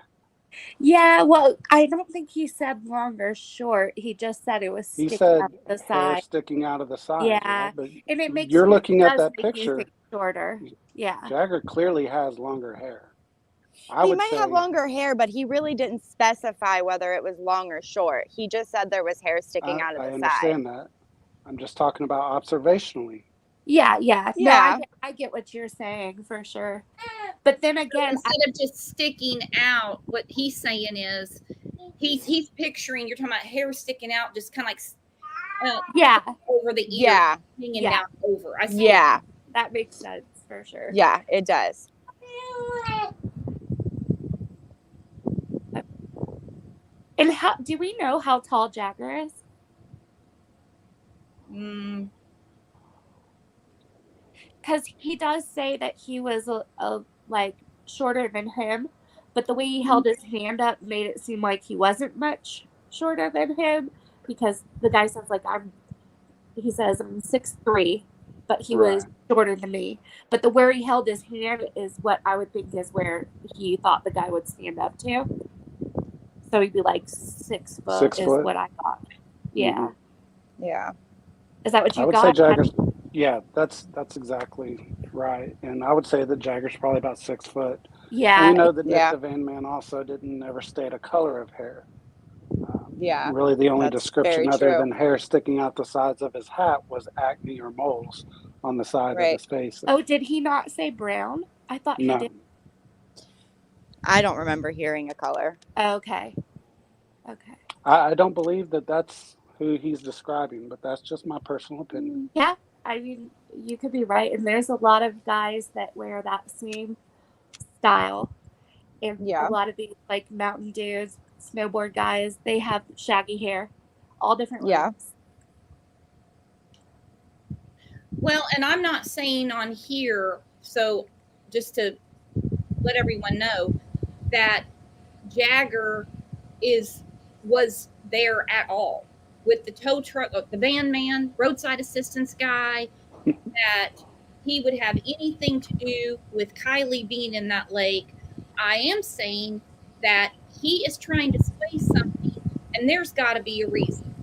D: Yeah, well, I don't think he said long or short. He just said it was
B: He
D: sticking
B: said
D: out the
B: hair
D: side.
B: sticking out of the side.
D: Yeah.
B: Right? But
D: And it makes
B: you're looking at
D: does
B: that
D: make you
B: picture.
D: think shorter. Yeah.
B: Jagger clearly has longer hair.
G: He might have longer hair, but he really didn't specify whether it was long or short. He just said there was hair sticking out of the
B: I
G: side.
B: understand that. I'm just talking about observationally.
D: Yeah.
G: Yeah.
D: No, I get what you're saying for sure. But then again,
A: instead of just sticking out, what he's saying is he's picturing, you're talking about hair sticking out, just kind of
D: yeah,
A: over the ear,
G: Yeah.
A: hanging
D: Yeah.
A: down over. I see.
G: Yeah.
D: that makes sense for sure.
G: Yeah, it does.
D: And how do we know how tall Jagger is? Because he does say that he was a shorter than him, but the way he held his hand up made it seem like he wasn't much shorter than him, because the guy says he says I'm 6'3", but he was shorter than me. But the where he held his hand is what I would think is where he thought the guy would stand up to. So he'd be like 6 foot
B: 6
D: is
B: foot.
D: what I thought. Yeah.
B: Mm-hmm.
G: Yeah.
D: Is that what you
B: I would
D: got?
B: say Jagger's. Yeah, that's exactly right. And I would say that Jagger's probably about 6 foot.
D: Yeah.
B: And we know that Nick
G: Yeah.
B: the Van Man also didn't ever state a color of hair.
G: Yeah.
B: Really, the only
G: That's
B: description
G: very
B: other
G: true.
B: than hair sticking out the sides of his hat was acne or moles on the side of his face.
D: Oh, did he not say brown? I thought he
B: No.
D: did.
G: I don't remember hearing a color.
D: Okay.
B: I don't believe that that's who he's describing, but that's just my personal opinion.
D: Yeah, I mean, you could be right. And there's a lot of guys that wear that same style. And
G: Yeah.
D: a lot of these mountain dudes, snowboard guys, they have shaggy hair. All different lengths.
A: Well, and I'm not saying on here, so just to let everyone know that Jagger was there at all. with the tow truck, the van man, roadside assistance guy, that he would have anything to do with Kylie being in that lake. I am saying that he is trying to sway something, and there's got to be a reason.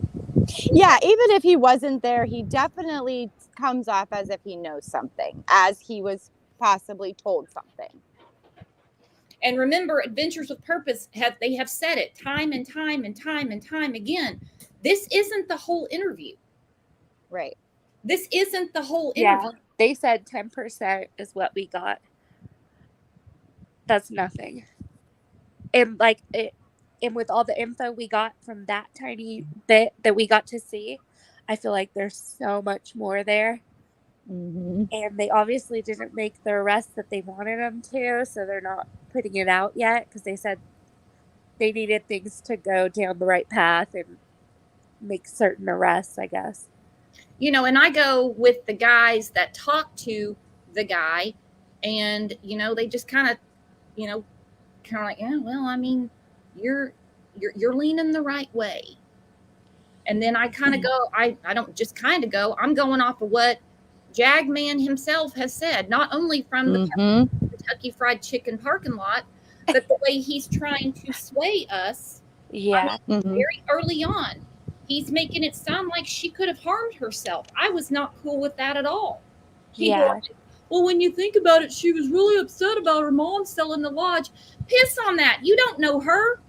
G: Yeah, even if he wasn't there, he definitely comes off as if he knows something, as he was possibly told something.
A: And remember, Adventures with Purpose have said it time and time and time and time again. This isn't the whole interview.
G: Right.
A: This isn't the whole interview.
D: Yeah, they said 10% is what we got. That's nothing. And like it, and with all the info we got from that tiny bit that we got to see, I feel like there's so much more there.
G: Mm-hmm.
D: And they obviously didn't make the arrest that they wanted them to, so they're not putting it out yet because they said they needed things to go down the right path and make certain arrests, I guess.
A: You know, and I go with the guys that talk to the guy, and you know, they just kind of like, yeah, well, I mean, you're leaning the right way. And then I kind of go, I don't just kind of go, I'm going off of what Jagman himself has said, not only from the Kentucky Fried Chicken parking lot, but the way he's trying to sway us.
D: Yeah.
A: I mean, very early on, he's making it sound like she could have harmed herself. I was not cool with that at all.
D: Yeah.
A: Well, when you think about it, she was really upset about her mom selling the lodge. Piss on that. You don't know her.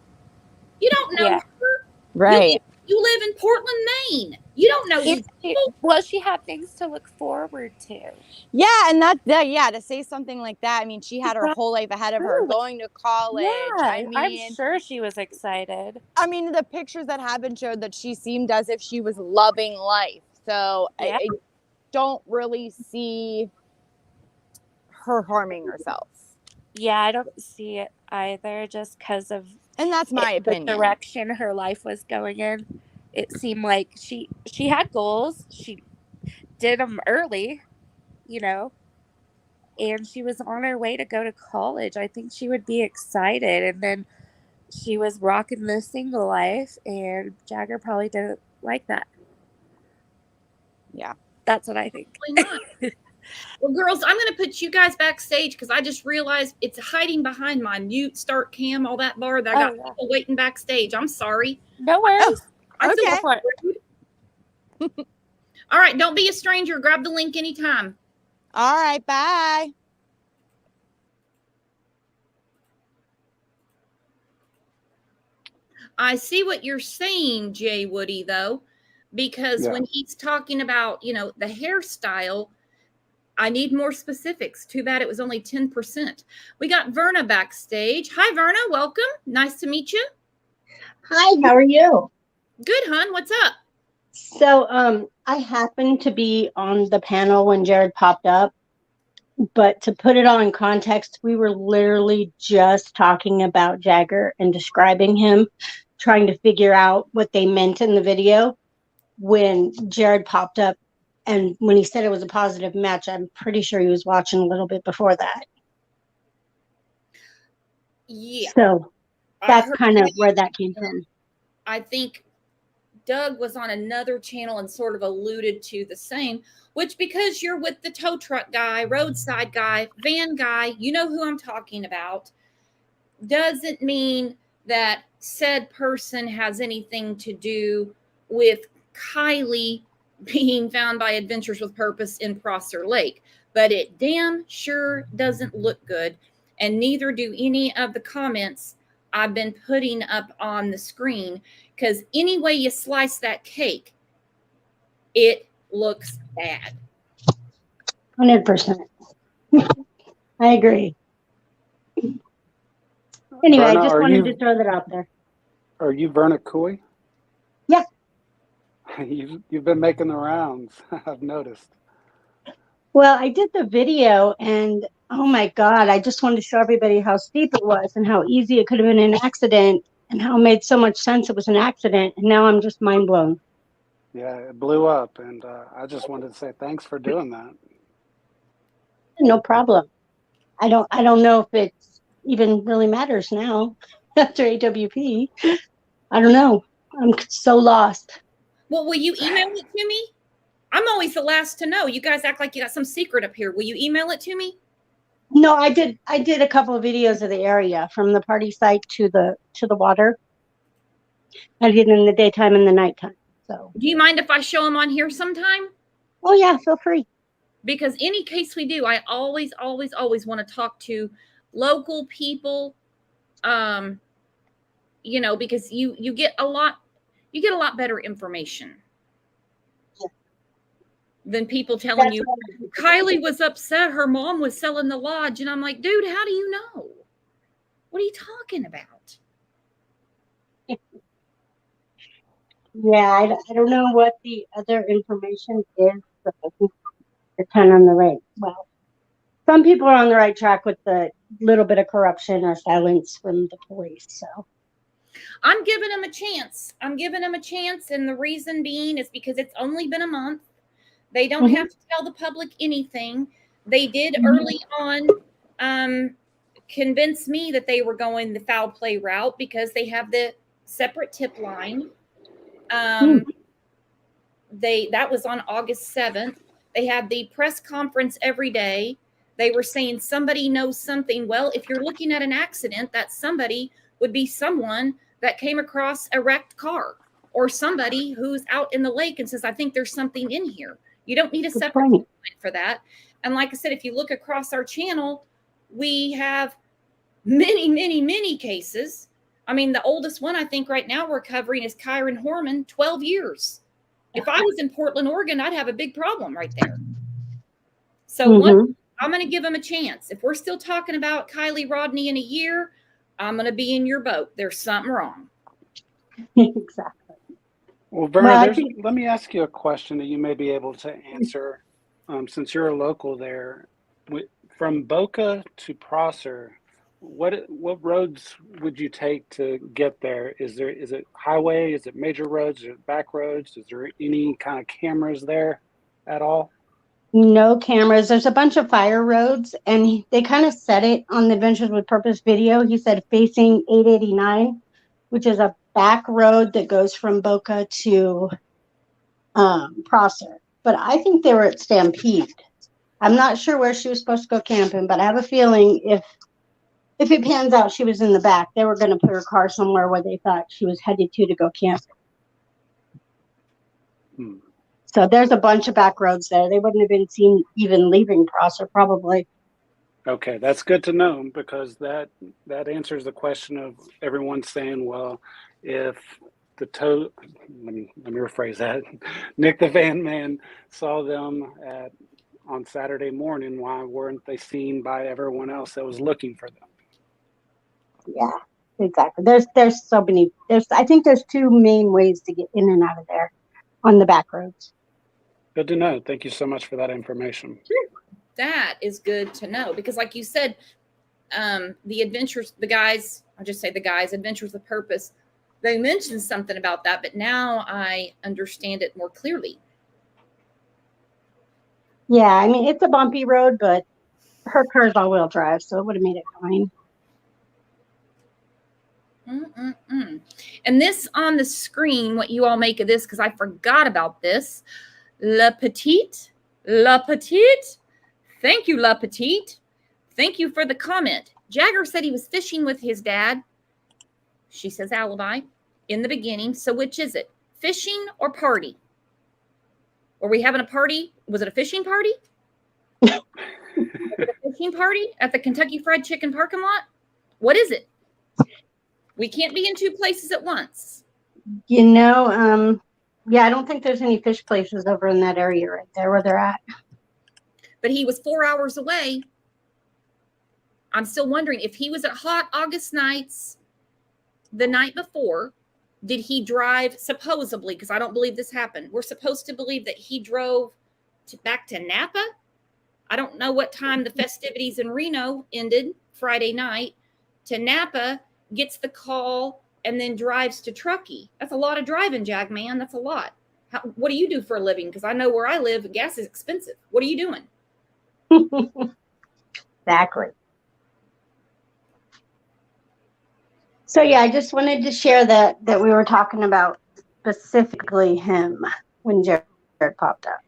A: You don't know her.
G: Right.
A: You live in Portland, Maine. You don't know these people.
D: Well, she had things to look forward to.
G: Yeah, and to say something like that, I mean, she had her whole life ahead of her, going to college.
D: Yeah,
G: I mean,
D: I'm sure she was excited.
G: I mean, the pictures that have been showed that she seemed as if she was loving life. So I don't really see her harming herself.
D: Yeah, I don't see it either, just because of
G: that's my opinion.
D: The direction her life was going in. It seemed like she had goals. She did them early, you know, and she was on her way to go to college. I think she would be excited, and then she was rocking the single life, and Jagger probably didn't like that.
G: Yeah,
D: that's what I think.
A: Well, girls, I'm going to put you guys backstage because I just realized it's hiding behind my mute, start cam, all that bar that I got people waiting backstage. I'm sorry.
D: No worries.
A: I feel rude. All right, don't be a stranger. Grab the link anytime.
G: All right, bye.
A: I see what you're saying, Jay Woody, though, because when he's talking about, you know, the hairstyle, I need more specifics. Too bad it was only 10%. We got Verna backstage. Hi, Verna. Welcome. Nice to meet you.
L: Hi, how are you?
A: Good, hon. What's up?
L: So I happened to be on the panel when Jared popped up, but to put it all in context, we were literally just talking about Jagger and describing him, trying to figure out what they meant in the video when Jared popped up. And when he said it was a positive match, I'm pretty sure he was watching a little bit before that.
A: Yeah.
L: So that's kind of where that came from.
A: I think Doug was on another channel and sort of alluded to the same, which because you're with the tow truck guy, roadside guy, van guy, you know who I'm talking about, doesn't mean that said person has anything to do with Kylie being found by Adventures with Purpose in Prosser Lake. But it damn sure doesn't look good. And neither do any of the comments I've been putting up on the screen, because any way you slice that cake, it looks bad.
L: 100%. I agree. Anyway,
B: Verna,
L: I just wanted to throw that out there.
B: Are you Verna Coy?
L: Yeah.
B: You've been making the rounds, I've noticed.
L: Well, I did the video and oh my God, I just wanted to show everybody how steep it was and how easy it could have been an accident and how it made so much sense it was an accident. And now I'm just mind blown.
B: Yeah, it blew up. And I just wanted to say thanks for doing that.
L: No problem. I don't know if it even really matters now after AWP. I don't know. I'm so lost.
A: Well, will you email it to me? I'm always the last to know. You guys act like you got some secret up here. Will you email it to me?
L: No, I did a couple of videos of the area from the party site to the water. I did in the daytime and the nighttime. So
A: do you mind if I show them on here sometime?
L: Oh yeah, feel free.
A: Because any case we do, I always want to talk to local people. You know, because you get a lot better information than people telling you Kylie was upset her mom was selling the lodge. And I'm like, dude, how do you know? What are you talking about?
L: Yeah, I don't know what the other information is, but I think they're kind of on the right. Well, some people are on the right track with the little bit of corruption or silence from the police. So
A: I'm giving them a chance. And the reason being is because it's only been a month. They don't have to tell the public anything. They did early on convince me that they were going the foul play route because they have the separate tip line. That was on August 7th. They had the press conference every day. They were saying somebody knows something. Well, if you're looking at an accident, that somebody would be someone that came across a wrecked car or somebody who's out in the lake and says, I think there's something in here. You don't need a separate line for that. And like I said, if you look across our channel, we have many cases. I mean, the oldest one I think right now we're covering is Kyron Horman, 12 years. If I was in Portland, Oregon, I'd have a big problem right there. So I'm going to give them a chance. If we're still talking about Kylie Rodney in a year, I'm going to be in your boat. There's something wrong.
L: Exactly.
B: Well, Verna, let me ask you a question that you may be able to answer, since you're a local there. From Boca to Prosser, what roads would you take to get there? Is it highway? Is it major roads? Is it back roads? Is there any kind of cameras there at all?
L: No cameras. There's a bunch of fire roads, and they kind of said it on the Adventures with Purpose video. He said facing 889, which is a back road that goes from Boca to Prosser. But I think they were at Stampede. I'm not sure where she was supposed to go camping, but I have a feeling if it pans out she was in the back, they were going to put her car somewhere where they thought she was headed to go camping. So there's a bunch of back roads there. They wouldn't have been seen even leaving Prosser, probably.
B: Okay, that's good to know, because that answers the question of everyone saying, well, if let me rephrase that. Nick the Van Man saw them on Saturday morning, why weren't they seen by everyone else that was looking for them?
L: Yeah, exactly. There's so many. I think there's two main ways to get in and out of there on the back roads.
B: Good to know. Thank you so much for that information.
A: That is good to know, because like you said, the Adventures with Purpose, they mentioned something about that, but now I understand it more clearly.
L: Yeah, I mean, it's a bumpy road, but her car's all-wheel drive, so it would have made it fine.
A: And this on the screen, what you all make of this, because I forgot about this. La Petite. Thank you, La Petite. Thank you for the comment. Jagger said he was fishing with his dad. She says alibi in the beginning. So which is it? Fishing or party? Were we having a party? Was it a fishing party? Was it a fishing party at the Kentucky Fried Chicken parking lot? What is it? We can't be in two places at once.
L: You know, yeah, I don't think there's any fish places over in that area right there where they're at.
A: But he was 4 hours away. I'm still wondering if he was at hot August nights the night before, did he drive supposedly, because I don't believe this happened. We're supposed to believe that he drove back to Napa. I don't know what time the festivities in Reno ended Friday night. To Napa, gets the call, and then drives to Truckee. That's a lot of driving, Jag man. That's a lot. What do you do for a living? Because I know where I live, gas is expensive. What are you doing?
L: Exactly. So yeah, I just wanted to share that we were talking about specifically him when Jared popped up.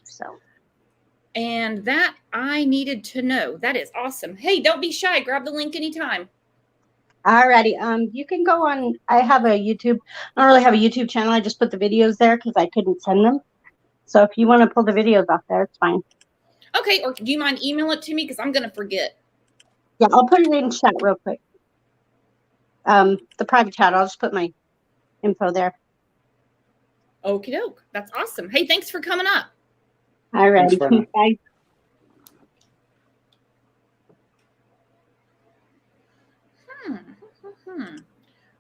L: So.
A: And that I needed to know. That is awesome. Hey, don't be shy. Grab the link anytime.
L: Alrighty. You can go on. I have a YouTube. I don't really have a YouTube channel. I just put the videos there because I couldn't send them. So if you want to pull the videos off there, it's fine.
A: Okay. Or do you mind email it to me? Because I'm going to forget.
L: Yeah, I'll put it in chat real quick. The private chat. I'll just put my info there.
A: Okie doke. That's awesome. Hey, thanks for coming up.
L: Alrighty. Bye.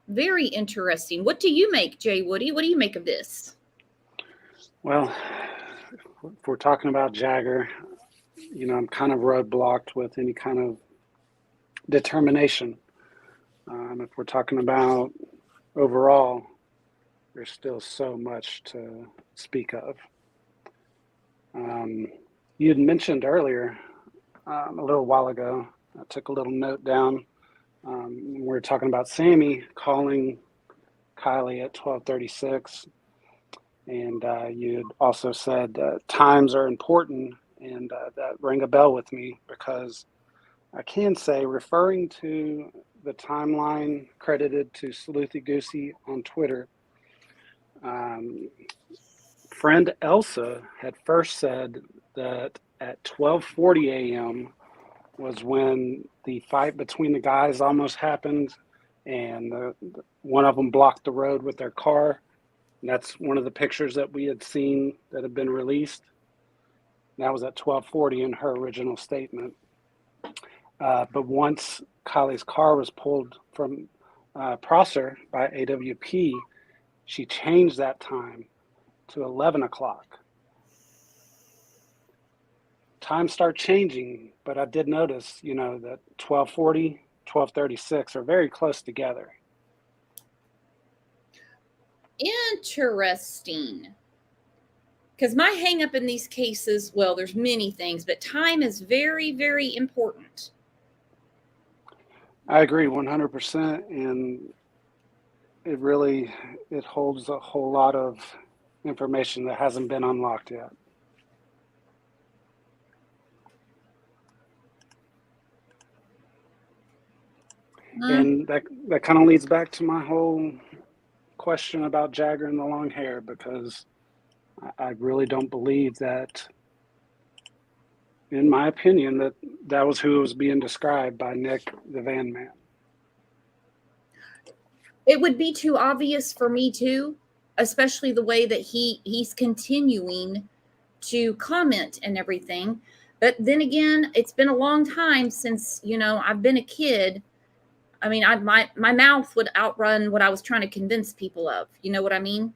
A: Very interesting. What do you make, Jay Woody? What do you make of this?
B: Well, if we're talking about Jagger, you know, I'm kind of roadblocked with any kind of determination. If we're talking about overall, there's still so much to speak of. You had mentioned earlier, a little while ago, I took a little note down. We were talking about Sammy calling Kylie at 12:36, and you had also said times are important, and that rang a bell with me because I can say, referring to the timeline credited to Sleuthy Goosey on Twitter, friend Elsa had first said that at 12:40 a.m. was when the fight between the guys almost happened, and one of them blocked the road with their car. And that's one of the pictures that we had seen that had been released. And that was at 12:40 in her original statement. But once Kylie's car was pulled from Prosser by AWP, she changed that time to 11 o'clock. Times start changing, but I did notice, you know, that 12:40, 12:36 are very close together.
A: Interesting. Because my hang up in these cases, well, there's many things, but time is very, very important.
B: I agree 100%, and it holds a whole lot of information that hasn't been unlocked yet. And that kind of leads back to my whole question about Jagger and the long hair, because I really don't believe that, in my opinion, that was who was being described by Nick the Van Man.
A: It would be too obvious for me too, especially the way that he's continuing to comment and everything. But then again, it's been a long time since, you know, I've been a kid. I mean, my mouth would outrun what I was trying to convince people of. You know what I mean?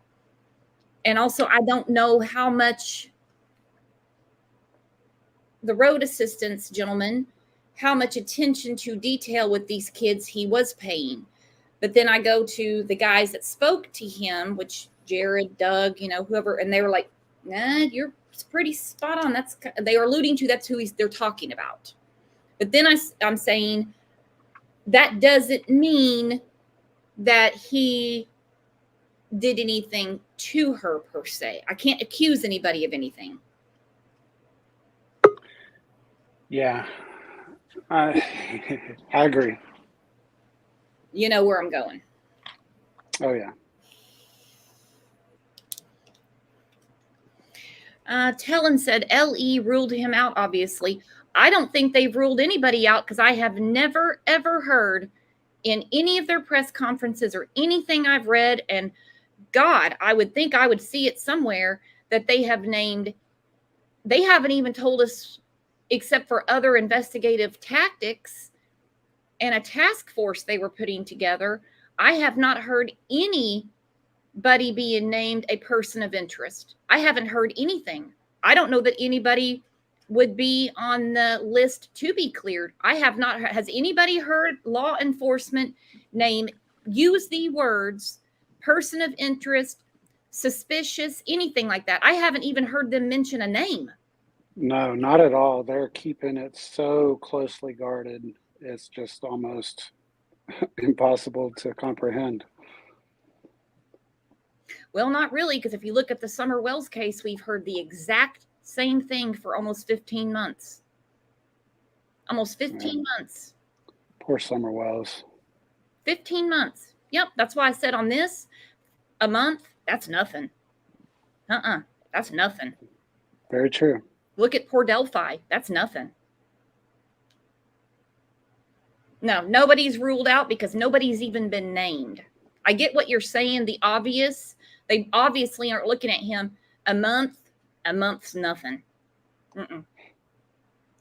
A: And also, I don't know how much the road assistance gentleman, how much attention to detail with these kids he was paying. But then I go to the guys that spoke to him, which Jared, Doug, you know, whoever, and they were like, nah, you're pretty spot on. They are alluding to that's who they're talking about. But then I'm saying that doesn't mean that he did anything to her per se. I can't accuse anybody of anything.
B: Yeah, I agree.
A: You know where I'm going.
B: Oh, yeah.
A: Tellin said LE ruled him out, obviously. I don't think they've ruled anybody out because I have never, ever heard in any of their press conferences or anything I've read, and God, I would think I would see it somewhere, that they have named, they haven't even told us, except for other investigative tactics and a task force they were putting together. I have not heard anybody being named a person of interest. I haven't heard anything. I don't know that anybody would be on the list to be cleared. I have not. Has anybody heard law enforcement use the words person of interest, suspicious, anything like that? I haven't even heard them mention a name.
B: No, not at all. They're keeping it so closely guarded. It's just almost impossible to comprehend.
A: Well, not really, because if you look at the Summer Wells case, we've heard the exact same thing for almost 15 months. Almost 15 months.
B: Poor Summer Wells.
A: 15 months. Yep, that's why I said on this, a month, that's nothing. That's nothing.
B: Very true.
A: Look at poor Delphi. That's nothing. No, nobody's ruled out because nobody's even been named. I get what you're saying, the obvious. They obviously aren't looking at him. A month's nothing.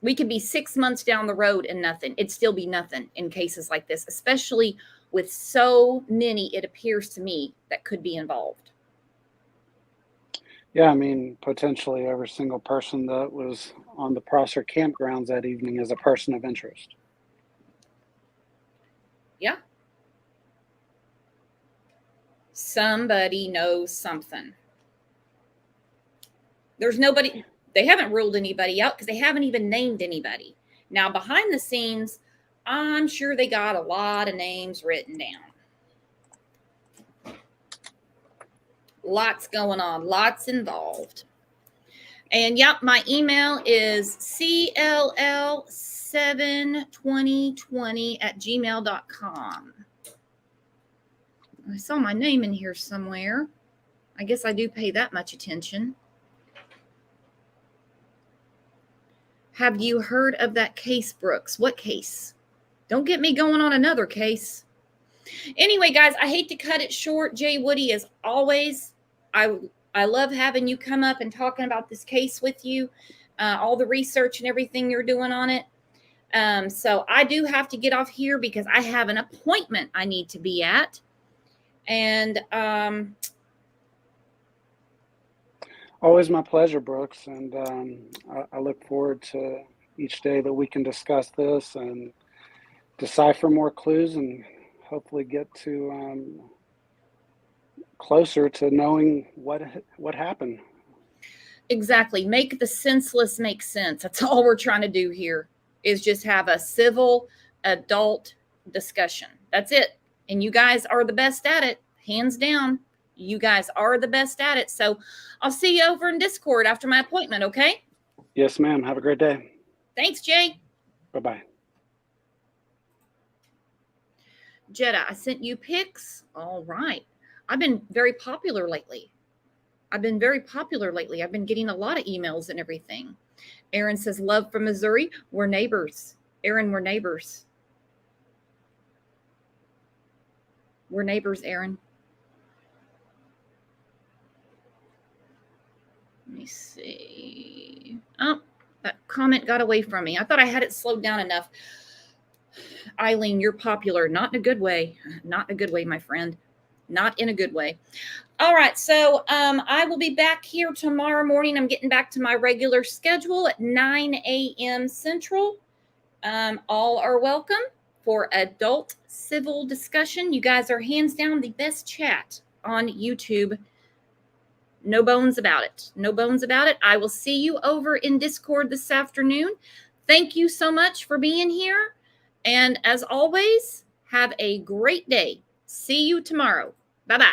A: We could be 6 months down the road and nothing. It'd still be nothing in cases like this, especially with so many, it appears to me, that could be involved.
B: Yeah, I mean, potentially every single person that was on the Prosser campgrounds that evening is a person of interest.
A: Yeah. Somebody knows something. There's nobody, they haven't ruled anybody out because they haven't even named anybody. Now, behind the scenes, I'm sure they got a lot of names written down. Lots going on, lots involved. And yep, my email is cll72020@gmail.com. I saw my name in here somewhere. I guess I do pay that much attention. Have you heard of that case, Brooks? What case? Don't get me going on another case. Anyway, guys, I hate to cut it short. Jay Woody, as always, I love having you come up and talking about this case with you, all the research and everything you're doing on it. So I do have to get off here because I have an appointment I need to be at. And
B: always my pleasure, Brooks. And I look forward to each day that we can discuss this and decipher more clues and hopefully get to closer to knowing what happened.
A: Exactly. Make the senseless make sense. That's all we're trying to do here, is just have a civil adult discussion. That's it. And you guys are the best at it. Hands down. You guys are the best at it. So I'll see you over in Discord after my appointment, okay?
B: Yes, ma'am. Have a great day.
A: Thanks, Jay.
B: Bye-bye.
A: Jetta, I sent you pics. All right. I've been very popular lately. I've been getting a lot of emails and everything. Aaron says, love from Missouri. We're neighbors. Aaron, we're neighbors. We're neighbors, Aaron. Let me see. Oh, that comment got away from me. I thought I had it slowed down enough. Eileen, you're popular. Not in a good way. Not in a good way, my friend. Not in a good way. All right. So I will be back here tomorrow morning. I'm getting back to my regular schedule at 9 a.m. Central. All are welcome for adult civil discussion. You guys are hands down the best chat on YouTube. No bones about it. No bones about it. I will see you over in Discord this afternoon. Thank you so much for being here. And as always, have a great day. See you tomorrow. Bye-bye.